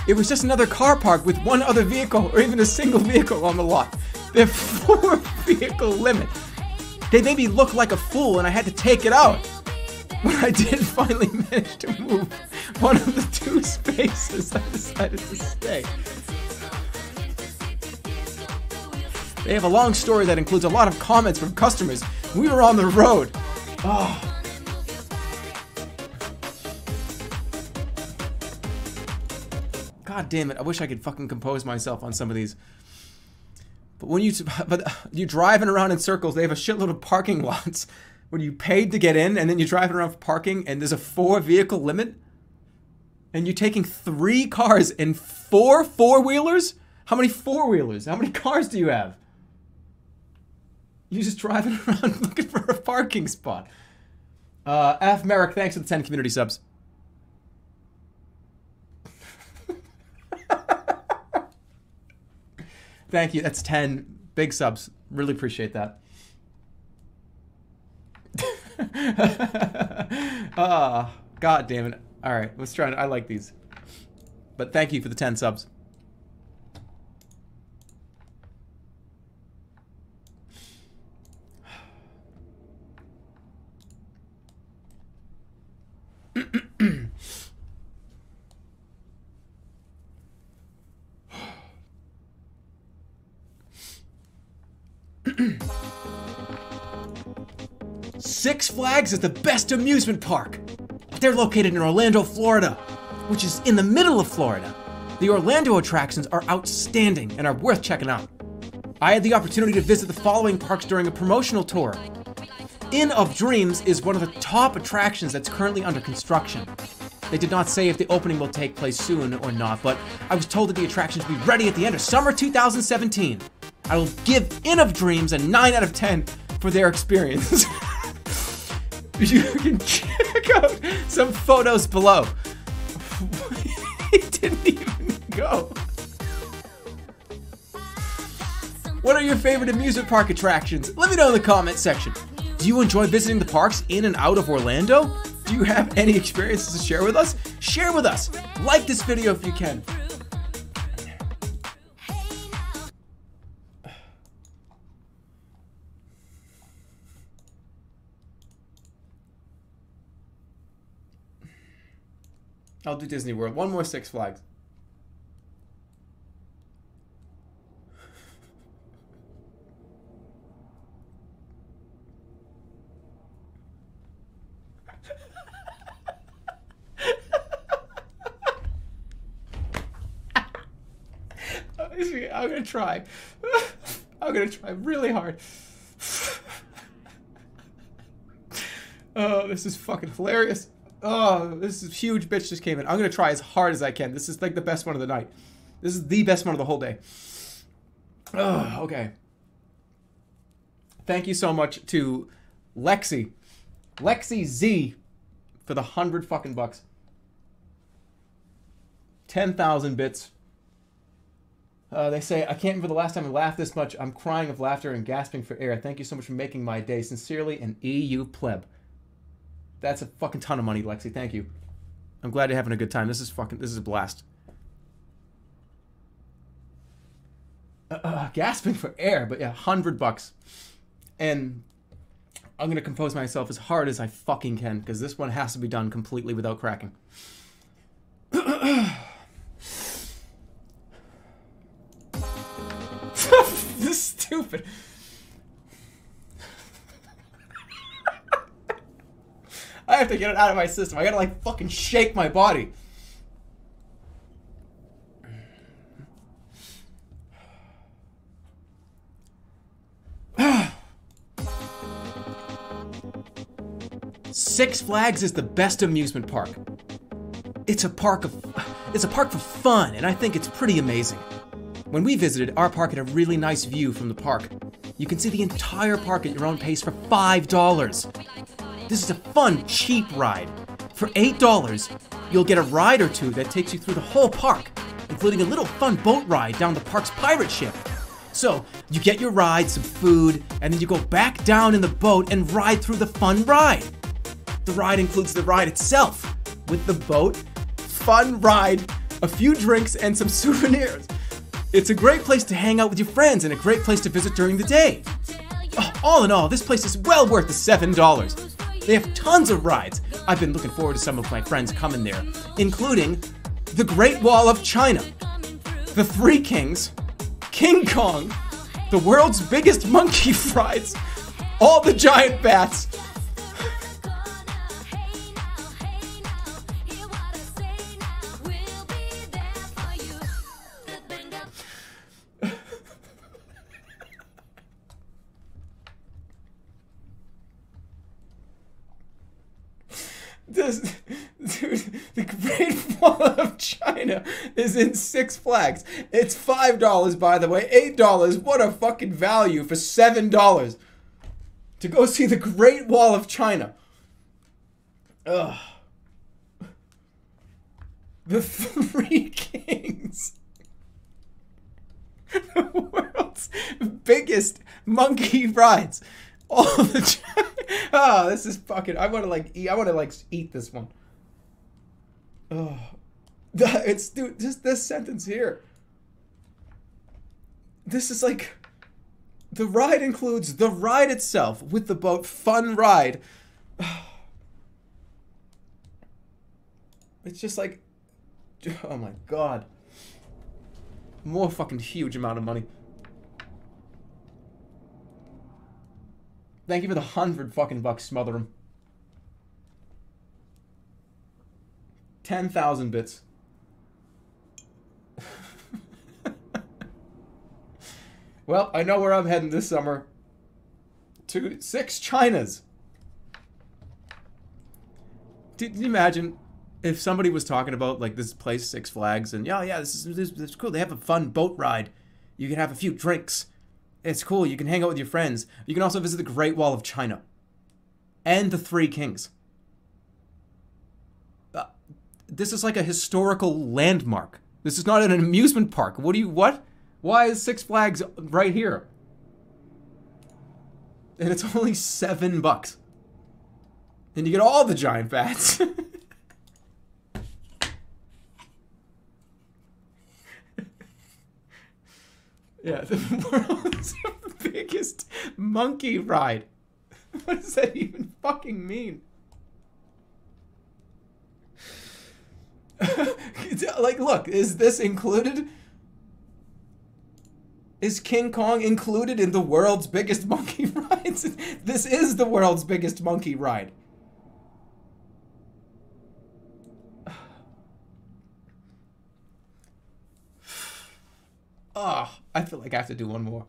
It was just another car park with one other vehicle or even a single vehicle on the lot. They have 4-vehicle limit. They made me look like a fool and I had to take it out. When I did finally manage to move one of the 2 spaces, I decided to stay. They have a long story that includes a lot of comments from customers. We were on the road. Oh. God damn it, I wish I could fucking compose myself on some of these. But when you're driving around in circles, they have a shitload of parking lots where you paid to get in and then you're driving around for parking and there's a 4-vehicle limit? And you're taking 3 cars and 4 four-wheelers? How many four-wheelers? How many cars do you have? You're just driving around looking for a parking spot. F. Merrick, thanks for the 10 community subs. Thank you. That's 10 big subs. Really appreciate that. God damn it. All right, let's try. I like these. But thank you for the 10 subs. Six Flags is the best amusement park. They're located in Orlando, Florida, which is in the middle of Florida. The Orlando attractions are outstanding and are worth checking out. I had the opportunity to visit the following parks during a promotional tour. Inn of Dreams is one of the top attractions that's currently under construction. They did not say if the opening will take place soon or not, but I was told that the attractions will be ready at the end of summer 2017. I will give Inn of Dreams a 9 out of 10 for their experience. You can check out some photos below. He didn't even go. What are your favorite amusement park attractions? Let me know in the comment section. Do you enjoy visiting the parks in and out of Orlando? Do you have any experiences to share with us? Share with us. Like this video if you can. I'll do Disney World. One more Six Flags. I'm gonna try. I'm gonna try really hard. Oh, this is fucking hilarious. Oh, this is huge bitch just came in. I'm gonna try as hard as I can. This is like the best one of the night. This is the best one of the whole day. Oh, okay. Thank you so much to Lexi Z for the 100 fucking bucks. 10,000 bits. They say, I can't remember the last time I laughed this much. I'm crying of laughter and gasping for air. Thank you so much for making my day. Sincerely, an EU pleb. That's a fucking ton of money, Lexi. Thank you. I'm glad you're having a good time. This is a blast. Gasping for air, but yeah, 100 bucks. And I'm gonna compose myself as hard as I fucking can, because this one has to be done completely without cracking. This is stupid. I have to get it out of my system. I gotta like fucking shake my body. Six Flags is the best amusement park. It's a park for fun, and I think it's pretty amazing. When we visited, our park had a really nice view from the park. You can see the entire park at your own pace for $5. This is a fun, cheap ride. For $8, you'll get a ride or two that takes you through the whole park, including a little fun boat ride down the park's pirate ship. So, you get your ride, some food, and then you go back down in the boat and ride through the fun ride. The ride includes the ride itself, with the boat, fun ride, a few drinks, and some souvenirs. It's a great place to hang out with your friends and a great place to visit during the day. All in all, this place is well worth the $7. They have tons of rides. I've been looking forward to some of my friends coming there, including the Great Wall of China, the Three Kings, King Kong, the world's biggest monkey rides, all the giant bats, dude, the Great Wall of China is in Six Flags. It's $5, by the way. $8. What a fucking value for $7 to go see the Great Wall of China. Ugh. The Three Kings. The world's biggest monkey rides. All the time. Oh, this is fucking. I want to eat this one. Oh, it's dude. Just this sentence here. This is like. The ride includes the ride itself with the boat, fun ride. It's just like, oh my god. More fucking huge amount of money. Thank you for the 100 fucking bucks, smother 'em. 10,000 bits. Well, I know where I'm heading this summer. To 6 Chinas. Did you imagine if somebody was talking about like this place, Six Flags, and yeah, this is cool. They have a fun boat ride. You can have a few drinks. It's cool. You can hang out with your friends. You can also visit the Great Wall of China. And the Three Kings. This is like a historical landmark. This is not an amusement park. What? Why is Six Flags right here? And it's only $7. And you get all the giant bats. Yeah, the world's biggest monkey ride. What does that even fucking mean? Like, look, is this included? Is King Kong included in the world's biggest monkey rides? This is the world's biggest monkey ride. Oh, I feel like I have to do one more.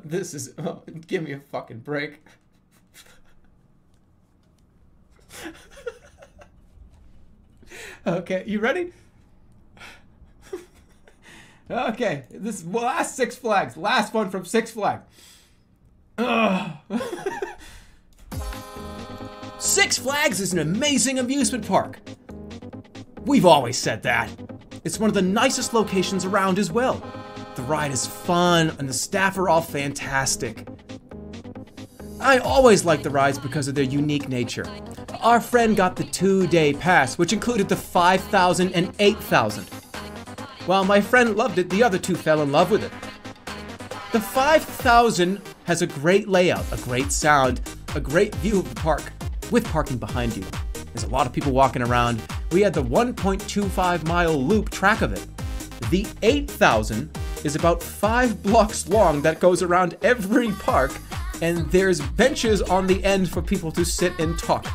This is... Oh, give me a fucking break. Okay, you ready? Okay, this is last Six Flags. Last one from Six Flags. Six Flags is an amazing amusement park. We've always said that. It's one of the nicest locations around as well. The ride is fun and the staff are all fantastic. I always like the rides because of their unique nature. Our friend got the 2-day pass, which included the 5,000 and 8,000. While my friend loved it, the other two fell in love with it. The 5,000 has a great layout, a great sound, a great view of the park, with parking behind you. There's a lot of people walking around. We had the 1.25-mile loop track of it. The 8,000 is about 5 blocks long that goes around every park, and there's benches on the end for people to sit and talk.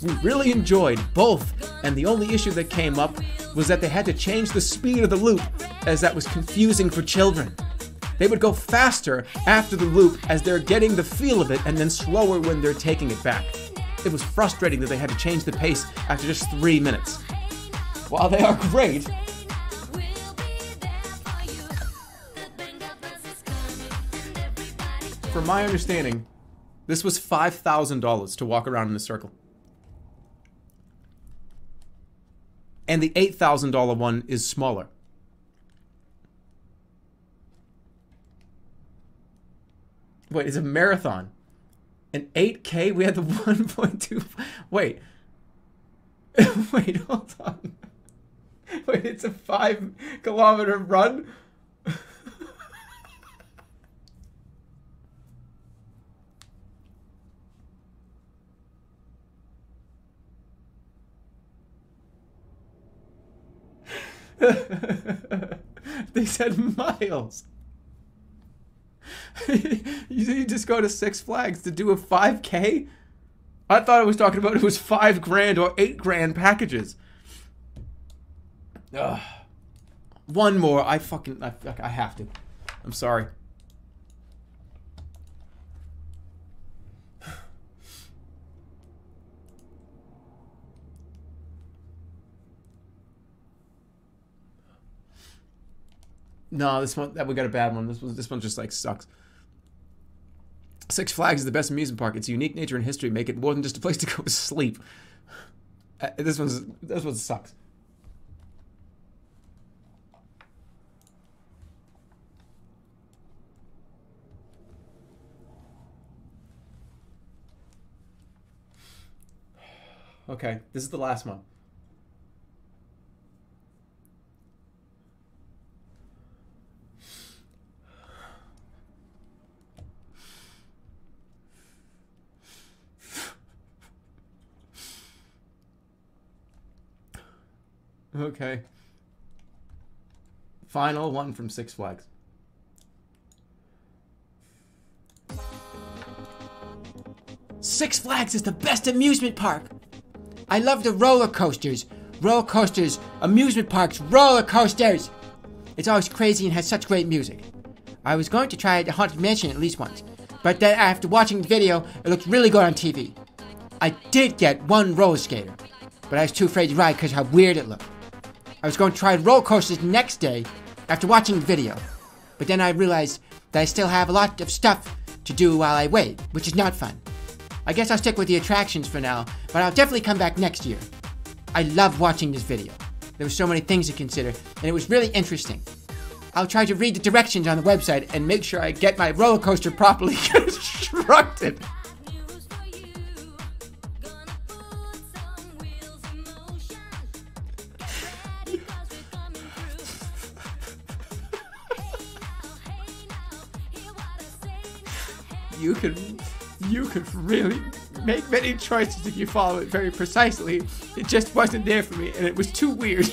We really enjoyed both, and the only issue that came up was that they had to change the speed of the loop, as that was confusing for children. They would go faster after the loop as they're getting the feel of it, and then slower when they're taking it back. It was frustrating that they had to change the pace after just 3 minutes. While they are great, from my understanding, this was $5,000 to walk around in a circle. And the $8,000 one is smaller. Wait, it's a marathon. An 8K? We had the 1.2... Wait. Wait, hold on. Wait, it's a 5-kilometer run? They said miles. You just go to Six Flags to do a 5K? I thought I was talking about it was $5,000 or $8,000 packages. Ugh. One more. I have to. I'm sorry. No, this one, we got a bad one. This one just like sucks. Six Flags is the best amusement park. Its unique nature and history make it more than just a place to go to sleep. This one sucks. Okay, this is the last one. Okay. Final one from Six Flags. Six Flags is the best amusement park. I love the roller coasters. Roller coasters, amusement parks, roller coasters. It's always crazy and has such great music. I was going to try the Haunted Mansion at least once, but then after watching the video, it looked really good on TV. I did get one roller skater. but I was too afraid to ride because how weird it looked. I was going to try roller coasters the next day after watching the video, but then I realized that I still have a lot of stuff to do while I wait, which is not fun. I guess I'll stick with the attractions for now, but I'll definitely come back next year. I loved watching this video. There were so many things to consider, and it was really interesting. I'll try to read the directions on the website and make sure I get my roller coaster properly constructed. You could really make many choices if you follow it very precisely. It just wasn't there for me, and it was too weird.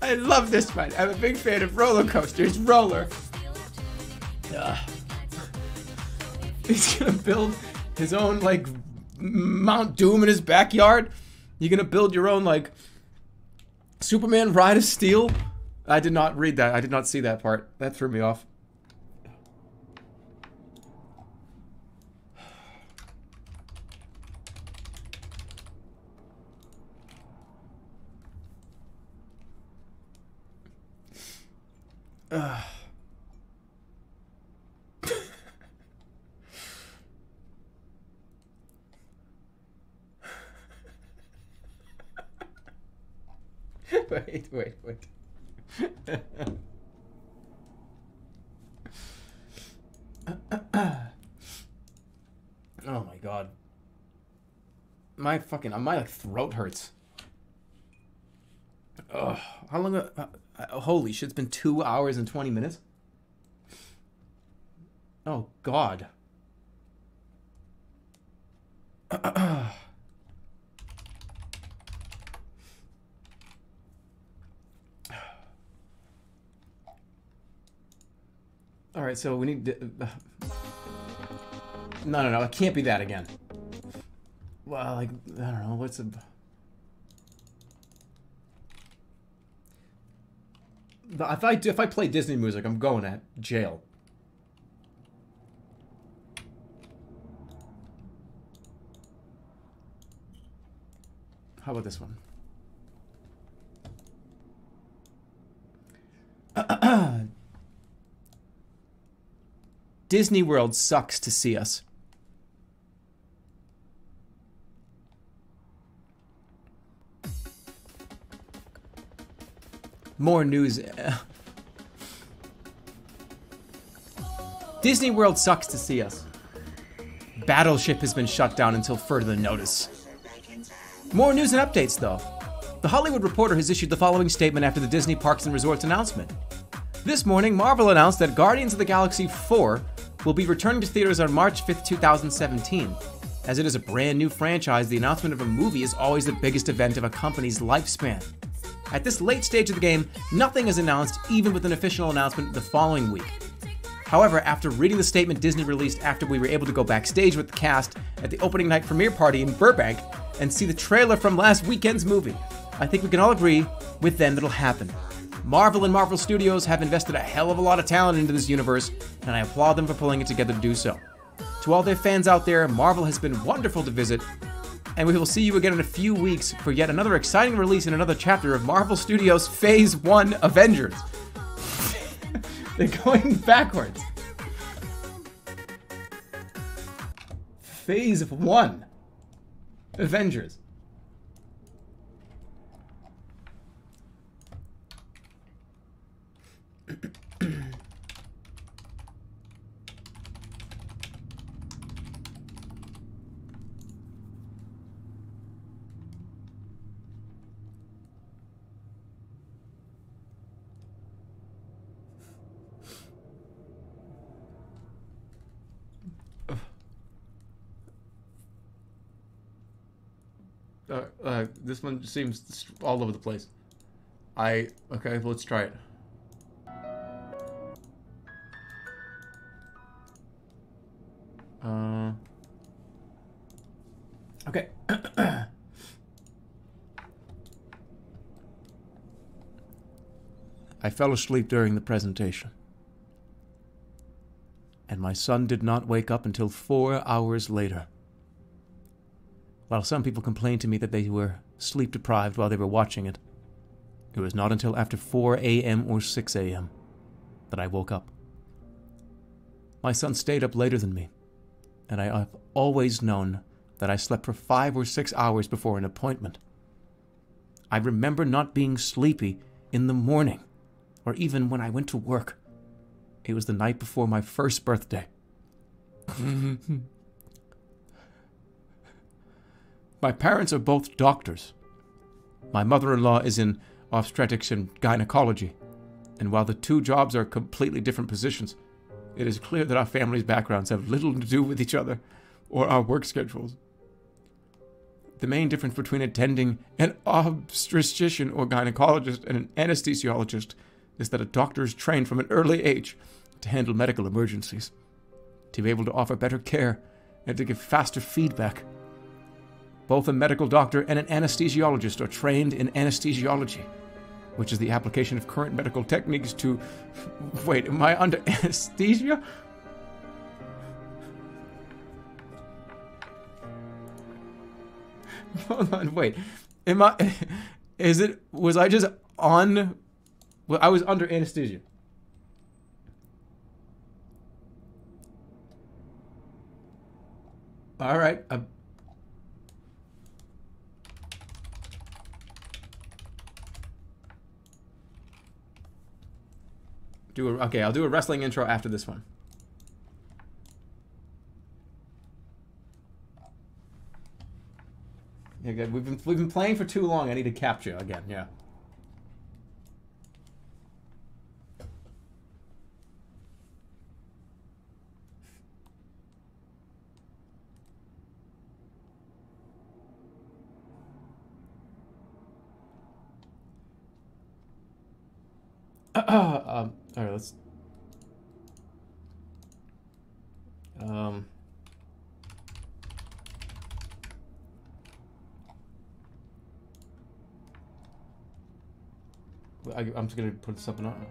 I love this one. I'm a big fan of roller coasters. Roller. He's gonna build his own, like, Mount Doom in his backyard. You're gonna build your own, like, Superman Ride of Steel. I did not read that. I did not see that part. That threw me off. Wait. Oh my god. My like throat hurts. Ugh. How long? Holy shit! It's been 2 hours and 20 minutes. Oh god. All right, so we need to. No, it can't be that again. Well, like, I don't know, what's a... If I play Disney music, I'm going to jail. How about this one? Disney World sucks to see us. More news. Disney World sucks to see us. Battleship has been shut down until further notice. More news and updates, though. The Hollywood Reporter has issued the following statement after the Disney Parks and Resorts announcement. This morning, Marvel announced that Guardians of the Galaxy 4 will be returning to theaters on March 5th, 2017. As it is a brand new franchise, the announcement of a movie is always the biggest event of a company's lifespan. At this late stage of the game, nothing is announced, even with an official announcement the following week. However, after reading the statement Disney released after we were able to go backstage with the cast at the opening night premiere party in Burbank and see the trailer from last weekend's movie, I think we can all agree with them that'll happen. Marvel and Marvel Studios have invested a hell of a lot of talent into this universe, and I applaud them for pulling it together to do so. To all their fans out there, Marvel has been wonderful to visit, and we will see you again in a few weeks for yet another exciting release in another chapter of Marvel Studios Phase 1 Avengers. They're going backwards. Phase 1 Avengers. This one seems all over the place. Okay, let's try it. Okay. I fell asleep during the presentation. And and my son did not wake up until 4 hours later. While some people complained to me that they were sleep deprived while they were watching it, it was not until after 4 a.m. or 6 a.m. that I woke up. My son stayed up later than me, and I have always known that I slept for 5 or 6 hours before an appointment. I remember not being sleepy in the morning, or even when I went to work. It was the night before my first birthday. My parents are both doctors. My mother-in-law is in obstetrics and gynecology, and while the two jobs are completely different positions, it is clear that our families' backgrounds have little to do with each other or our work schedules. The main difference between attending an obstetrician or gynecologist and an anesthesiologist is that a doctor is trained from an early age to handle medical emergencies, to be able to offer better care, and to give faster feedback. Both a medical doctor and an anesthesiologist are trained in anesthesiology, which is the application of current medical techniques to... Wait, am I under anesthesia? Hold on, wait. Am I... Is it... Was I just on... Well, I was under anesthesia. All right. Okay, I'll do a wrestling intro after this one. Yeah, good. We've been playing for too long. I need to capture again. Yeah. All right, let's. I'm just gonna put something on.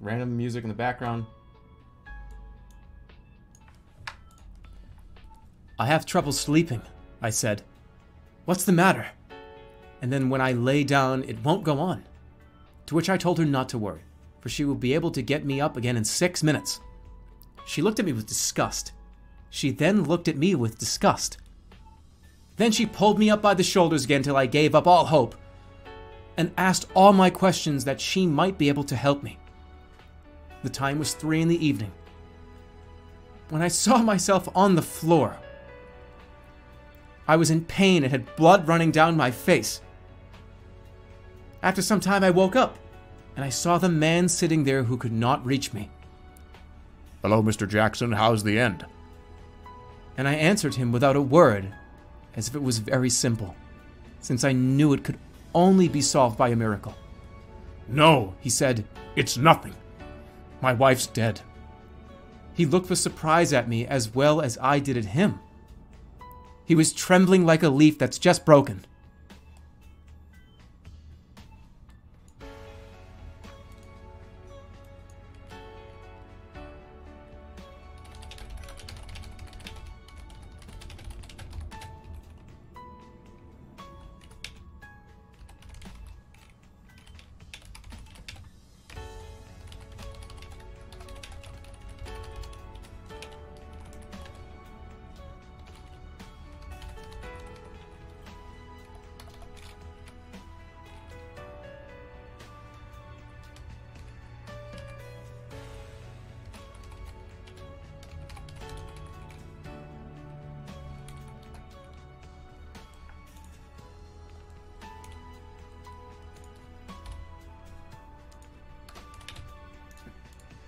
Random music in the background. I have trouble sleeping, I said. What's the matter? And then when I lay down, it won't go on. To which I told her not to worry, for she will be able to get me up again in 6 minutes. She looked at me with disgust. She then looked at me with disgust. Then she pulled me up by the shoulders again till I gave up all hope, and asked all my questions that she might be able to help me. The time was 3 in the evening. When I saw myself on the floor, I was in pain and had blood running down my face. After some time I woke up, and I saw the man sitting there who could not reach me. Hello, Mr. Jackson, how's the end? And I answered him without a word, as if it was very simple, since I knew it could only be solved by a miracle. No, he said, it's nothing. My wife's dead. He looked with surprise at me as well as I did at him. He was trembling like a leaf that's just broken.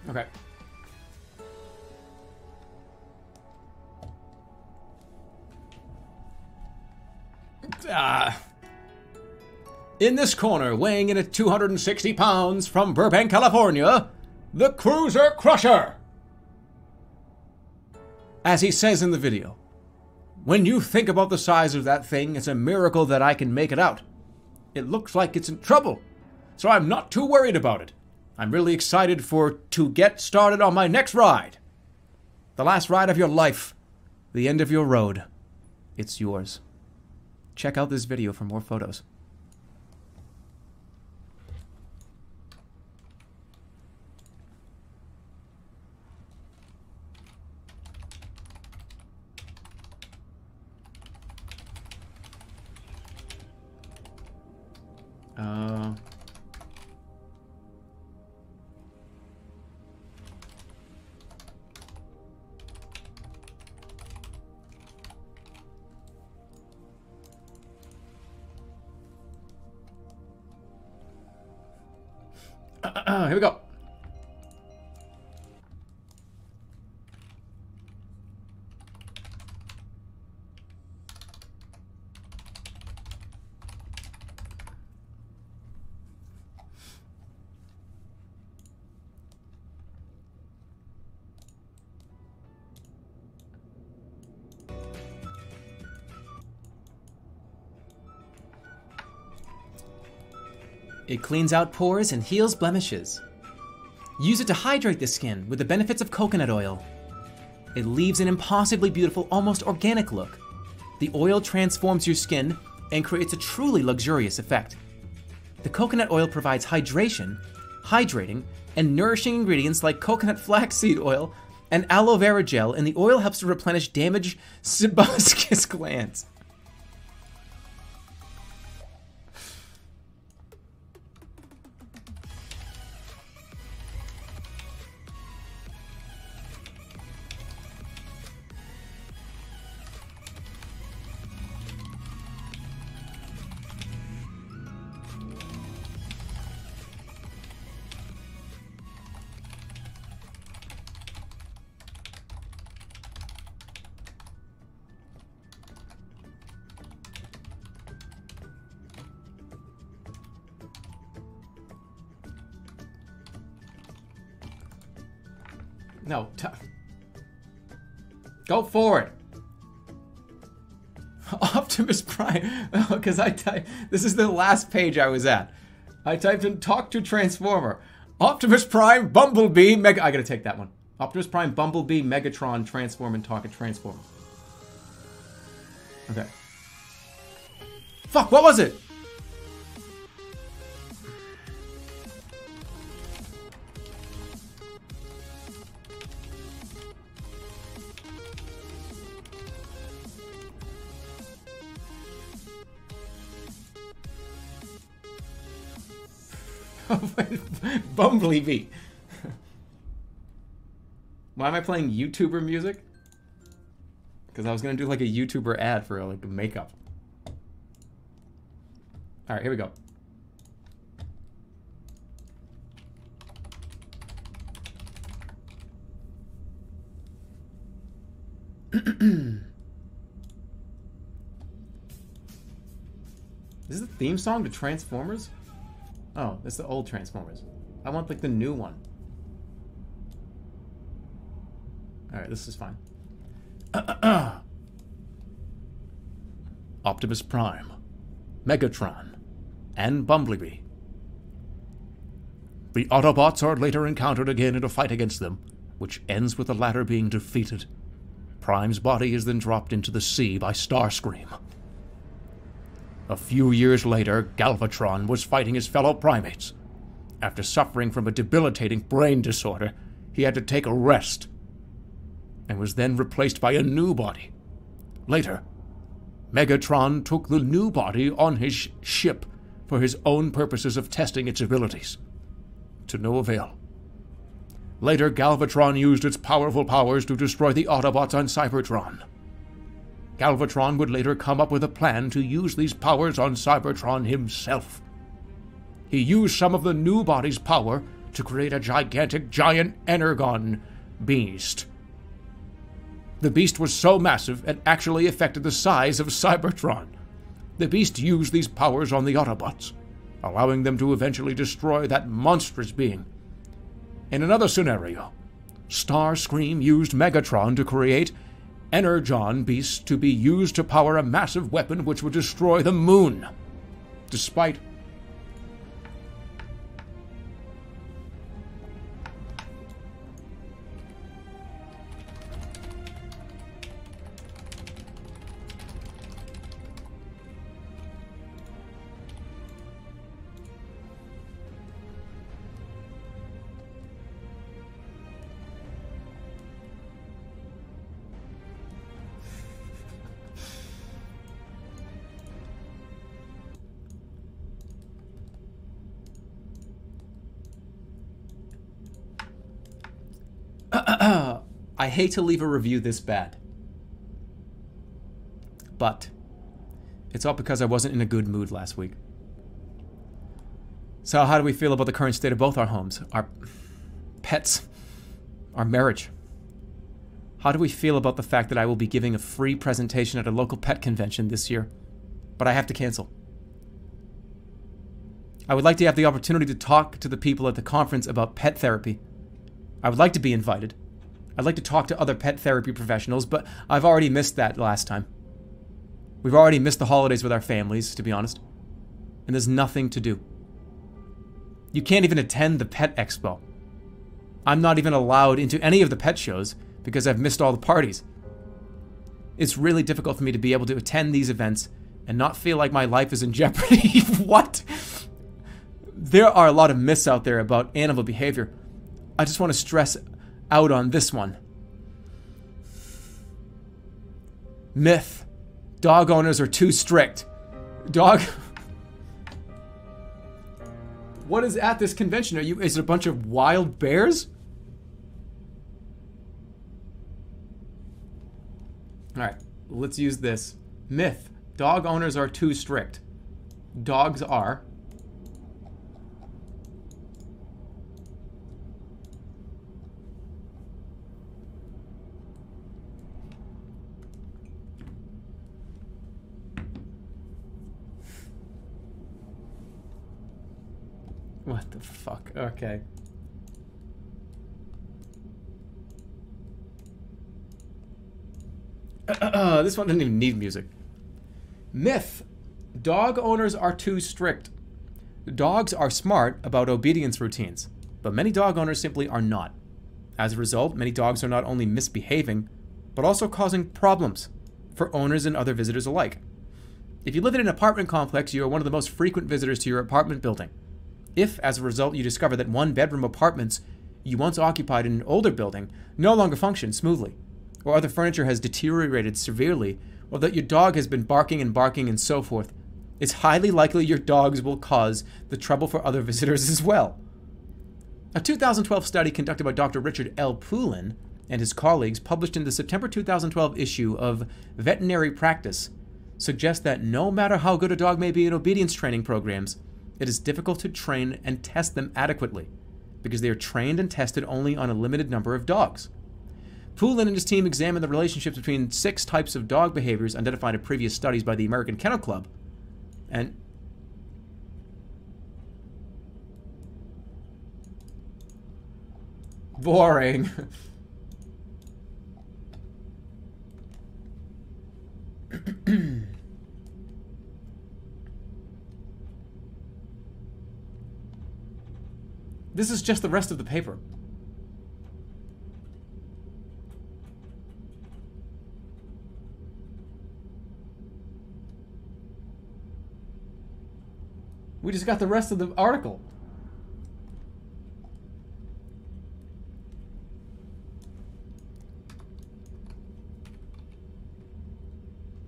Okay. In this corner, weighing in at 260 pounds from Burbank, California, the Cruiser Crusher. As he says in the video, when you think about the size of that thing, it's a miracle that I can make it out. It looks like it's in trouble, so I'm not too worried about it. I'm really excited to get started on my next ride. The last ride of your life. The end of your road. It's yours. Check out this video for more photos. Here we go. It cleans out pores and heals blemishes. Use it to hydrate the skin with the benefits of coconut oil. It leaves an impossibly beautiful, almost organic look. The oil transforms your skin and creates a truly luxurious effect. The coconut oil provides hydration, hydrating, and nourishing ingredients like coconut flaxseed oil and aloe vera gel, and the oil helps to replenish damaged sebaceous glands. No, go for it. Optimus Prime, because this is the last page I was at. I typed in talk to Transformer. Optimus Prime, Bumblebee, Mega. I gotta take that one. Optimus Prime, Bumblebee, Megatron, Transform, and talk to Transformer. Okay. Fuck, what was it? Bumblebee. Why am I playing YouTuber music? Because I was gonna do like a YouTuber ad for like makeup. All right, here we go. Is this the theme song to Transformers? Oh, that's the old Transformers. I want like the new one. Alright, this is fine. Optimus Prime, Megatron, and Bumblebee. The Autobots are later encountered again in a fight against them, which ends with the latter being defeated. Prime's body is then dropped into the sea by Starscream. A few years later, Galvatron was fighting his fellow primates. After suffering from a debilitating brain disorder, he had to take a rest, and was then replaced by a new body. Later, Megatron took the new body on his ship for his own purposes of testing its abilities. To no avail. Later, Galvatron used its powerful powers to destroy the Autobots on Cybertron. Galvatron would later come up with a plan to use these powers on Cybertron himself. He used some of the new body's power to create a giant Energon beast. The beast was so massive it actually affected the size of Cybertron. The beast used these powers on the Autobots, allowing them to eventually destroy that monstrous being. In another scenario, Starscream used Megatron to create Energon beasts to be used to power a massive weapon which would destroy the moon. I hate to leave a review this bad. But it's all because I wasn't in a good mood last week. So how do we feel about the current state of both our homes, our pets, our marriage? How do we feel about the fact that I will be giving a free presentation at a local pet convention this year, but I have to cancel? I would like to have the opportunity to talk to the people at the conference about pet therapy. I would like to be invited. I'd like to talk to other pet therapy professionals, but I've already missed that last time. We've already missed the holidays with our families, to be honest. And there's nothing to do. You can't even attend the pet expo. I'm not even allowed into any of the pet shows because I've missed all the parties. It's really difficult for me to be able to attend these events and not feel like my life is in jeopardy. What? There are a lot of myths out there about animal behavior. I just want to stress out on this one. Myth. Dog owners are too strict. Dog... What is at this convention? Is it a bunch of wild bears? Alright, let's use this. Myth. Dog owners are too strict. Dogs are. What the fuck? Okay. This one doesn't even need music. Myth. Dog owners are too strict. Dogs are smart about obedience routines, but many dog owners simply are not. As a result, many dogs are not only misbehaving, but also causing problems for owners and other visitors alike. If you live in an apartment complex, you are one of the most frequent visitors to your apartment building. If, as a result, you discover that one-bedroom apartments you once occupied in an older building no longer function smoothly, or other furniture has deteriorated severely, or that your dog has been barking and so forth, it's highly likely your dogs will cause the trouble for other visitors as well. A 2012 study conducted by Dr. Richard L. Poulin and his colleagues, published in the September 2012 issue of Veterinary Practice, suggests that no matter how good a dog may be in obedience training programs, it is difficult to train and test them adequately, because they are trained and tested only on a limited number of dogs. Poulin and his team examined the relationships between 6 types of dog behaviors identified in previous studies by the American Kennel Club, and boring. This is just the rest of the paper. We just got the rest of the article.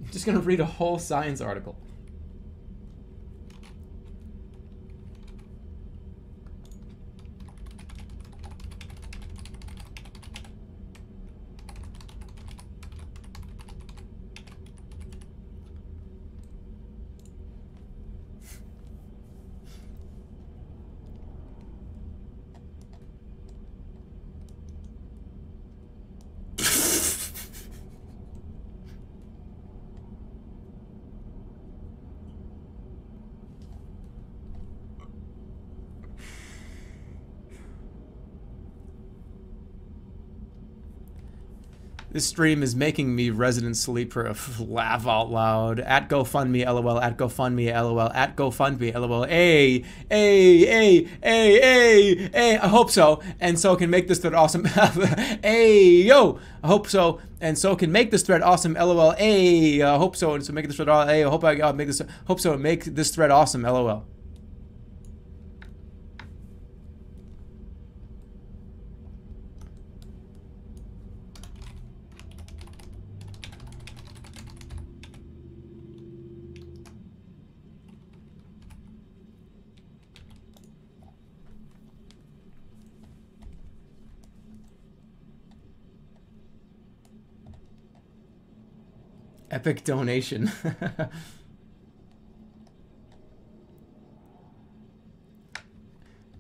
I'm just gonna read a whole science article. This stream is making me resident sleeper of laugh out loud. At GoFundMe, LOL. At GoFundMe, LOL. At GoFundMe, LOL. Hey, I hope so. And so can make this thread awesome. Hey, yo. I hope so. And so can make this thread awesome. LOL. Hey, I hope so. And so make this thread awesome. Hey, I hope I make this. Hope so. Make this thread awesome. LOL. Epic donation.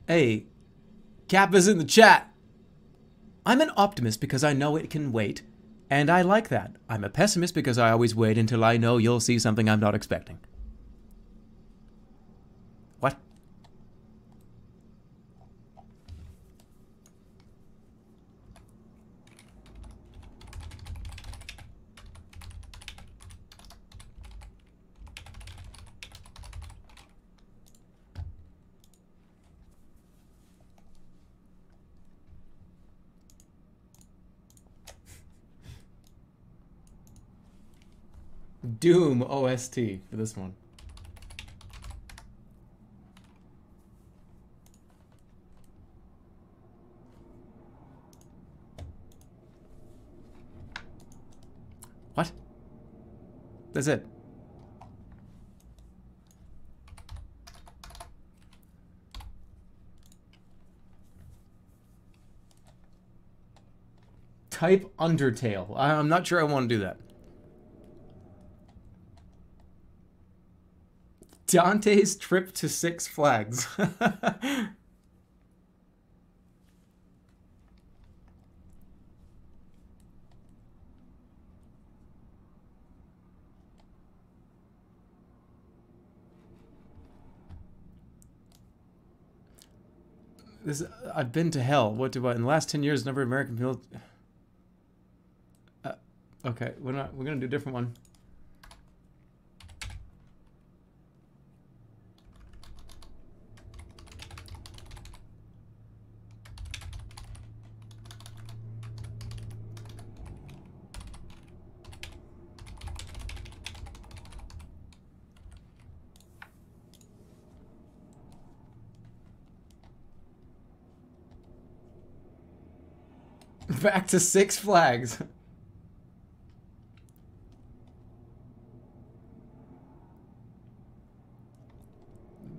Hey, Kappa's in the chat. I'm an optimist because I know it can wait, and I like that. I'm a pessimist because I always wait until I know you'll see something I'm not expecting. What? Doom OST for this one. What? That's it. Type Undertale. I'm not sure I want to do that. Dante's trip to Six Flags. I've been to hell. What do I? In the last 10 years, number of American people. Okay, we're gonna do a different one. Back to Six Flags.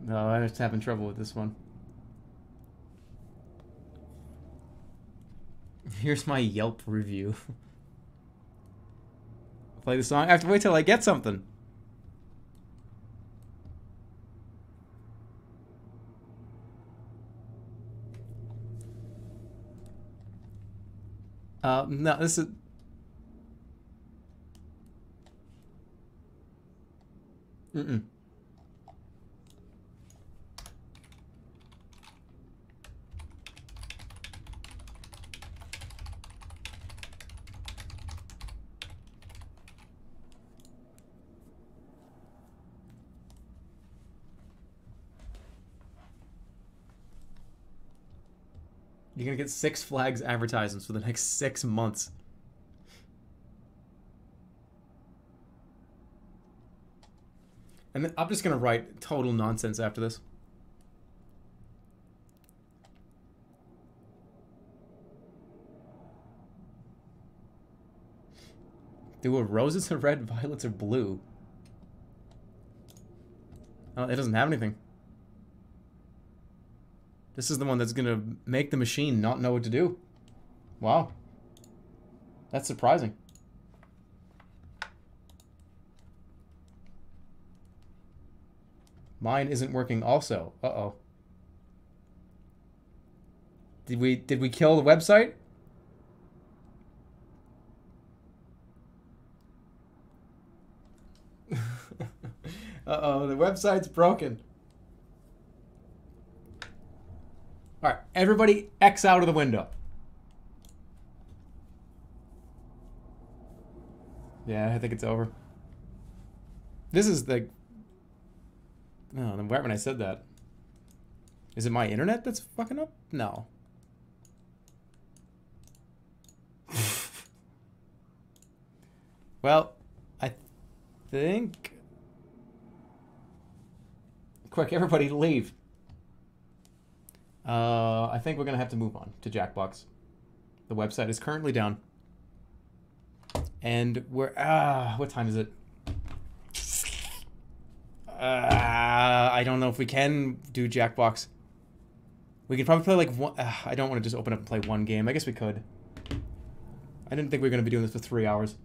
No, I'm just having trouble with this one. Here's my Yelp review. Play the song. I have to wait till I get something. No, this is... Mm-mm. You're gonna get Six Flags advertisements for the next 6 months. And then I'm just gonna write total nonsense after this. Are roses are red, violets are blue? Oh, it doesn't have anything. This is the one that's gonna make the machine not know what to do. Wow. That's surprising. Mine isn't working also. Uh-oh. Did we kill the website? Uh-oh, the website's broken. Alright, everybody X out of the window. Yeah, I think it's over. This is the... Oh, right when I said that. Is it my internet that's fucking up? No. Well, I think... Quick, everybody leave. I think we're gonna have to move on to Jackbox. The website is currently down. And we're... what time is it? I don't know if we can do Jackbox. We could probably play like one... I don't want to just open up and play one game. I guess we could. I didn't think we were going to be doing this for 3 hours.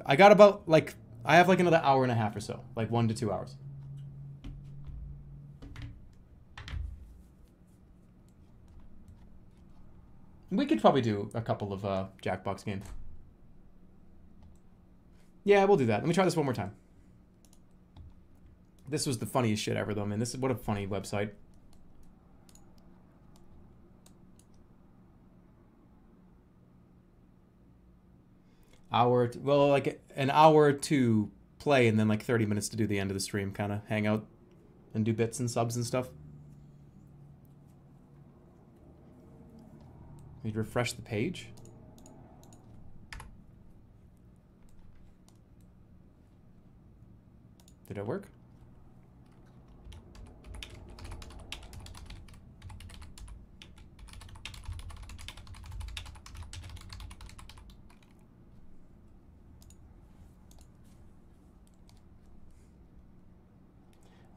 I got about, like, I have like another hour and a half or so. Like 1 to 2 hours. We could probably do a couple of Jackbox games. Yeah, we'll do that. Let me try this one more time. This was the funniest shit ever, though, man. This is what a funny website. Well, like an hour to play and then like 30 minutes to do the end of the stream, kind of hang out and do bits and subs and stuff. We'd refresh the page. Did it work?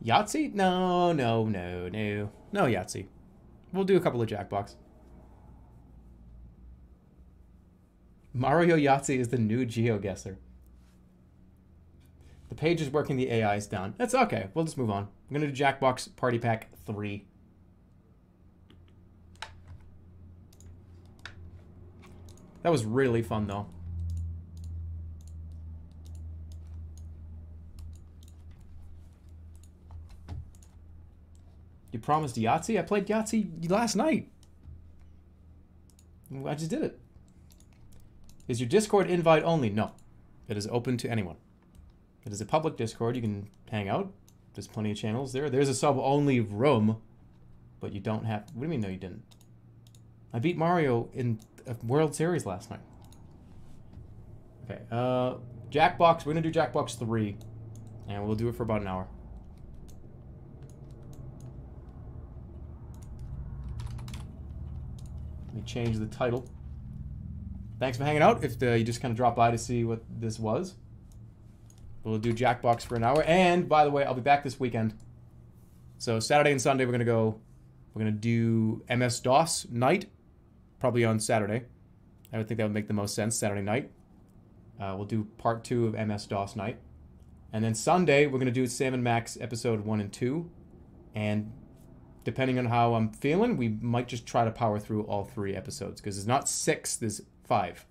Yahtzee? No, no, no, no. No Yahtzee. We'll do a couple of Jackbox. Mario Yahtzee is the new GeoGuessr. The page is working, the AI is down. That's okay. We'll just move on. I'm going to do Jackbox Party Pack 3. That was really fun, though. You promised Yahtzee? I played Yahtzee last night. I just did it. Is your Discord invite only? No. It is open to anyone. It is a public Discord. You can hang out. There's plenty of channels there. There's a sub-only room, but you don't have... What do you mean, no, you didn't? I beat Mario in a World Series last night. Okay, Jackbox. We're going to do Jackbox 3, and we'll do it for about an hour. Let me change the title. Thanks for hanging out. If you just kind of dropped by to see what this was. We'll do Jackbox for an hour. And, by the way, I'll be back this weekend. So, Saturday and Sunday, we're going to do MS-DOS night. Probably on Saturday. I would think that would make the most sense, Saturday night. We'll do part 2 of MS-DOS night. And then Sunday, we're going to do Sam & Max episode 1 and 2. And depending on how I'm feeling, we might just try to power through all 3 episodes. Because there's not 6, there's 5.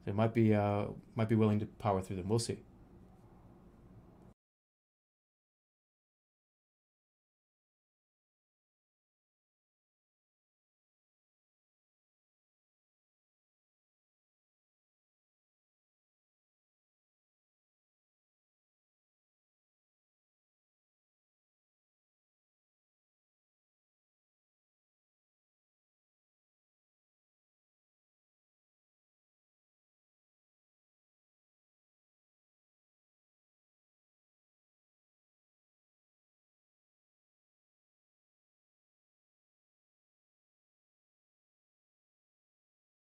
So I might be willing to power through them. We'll see.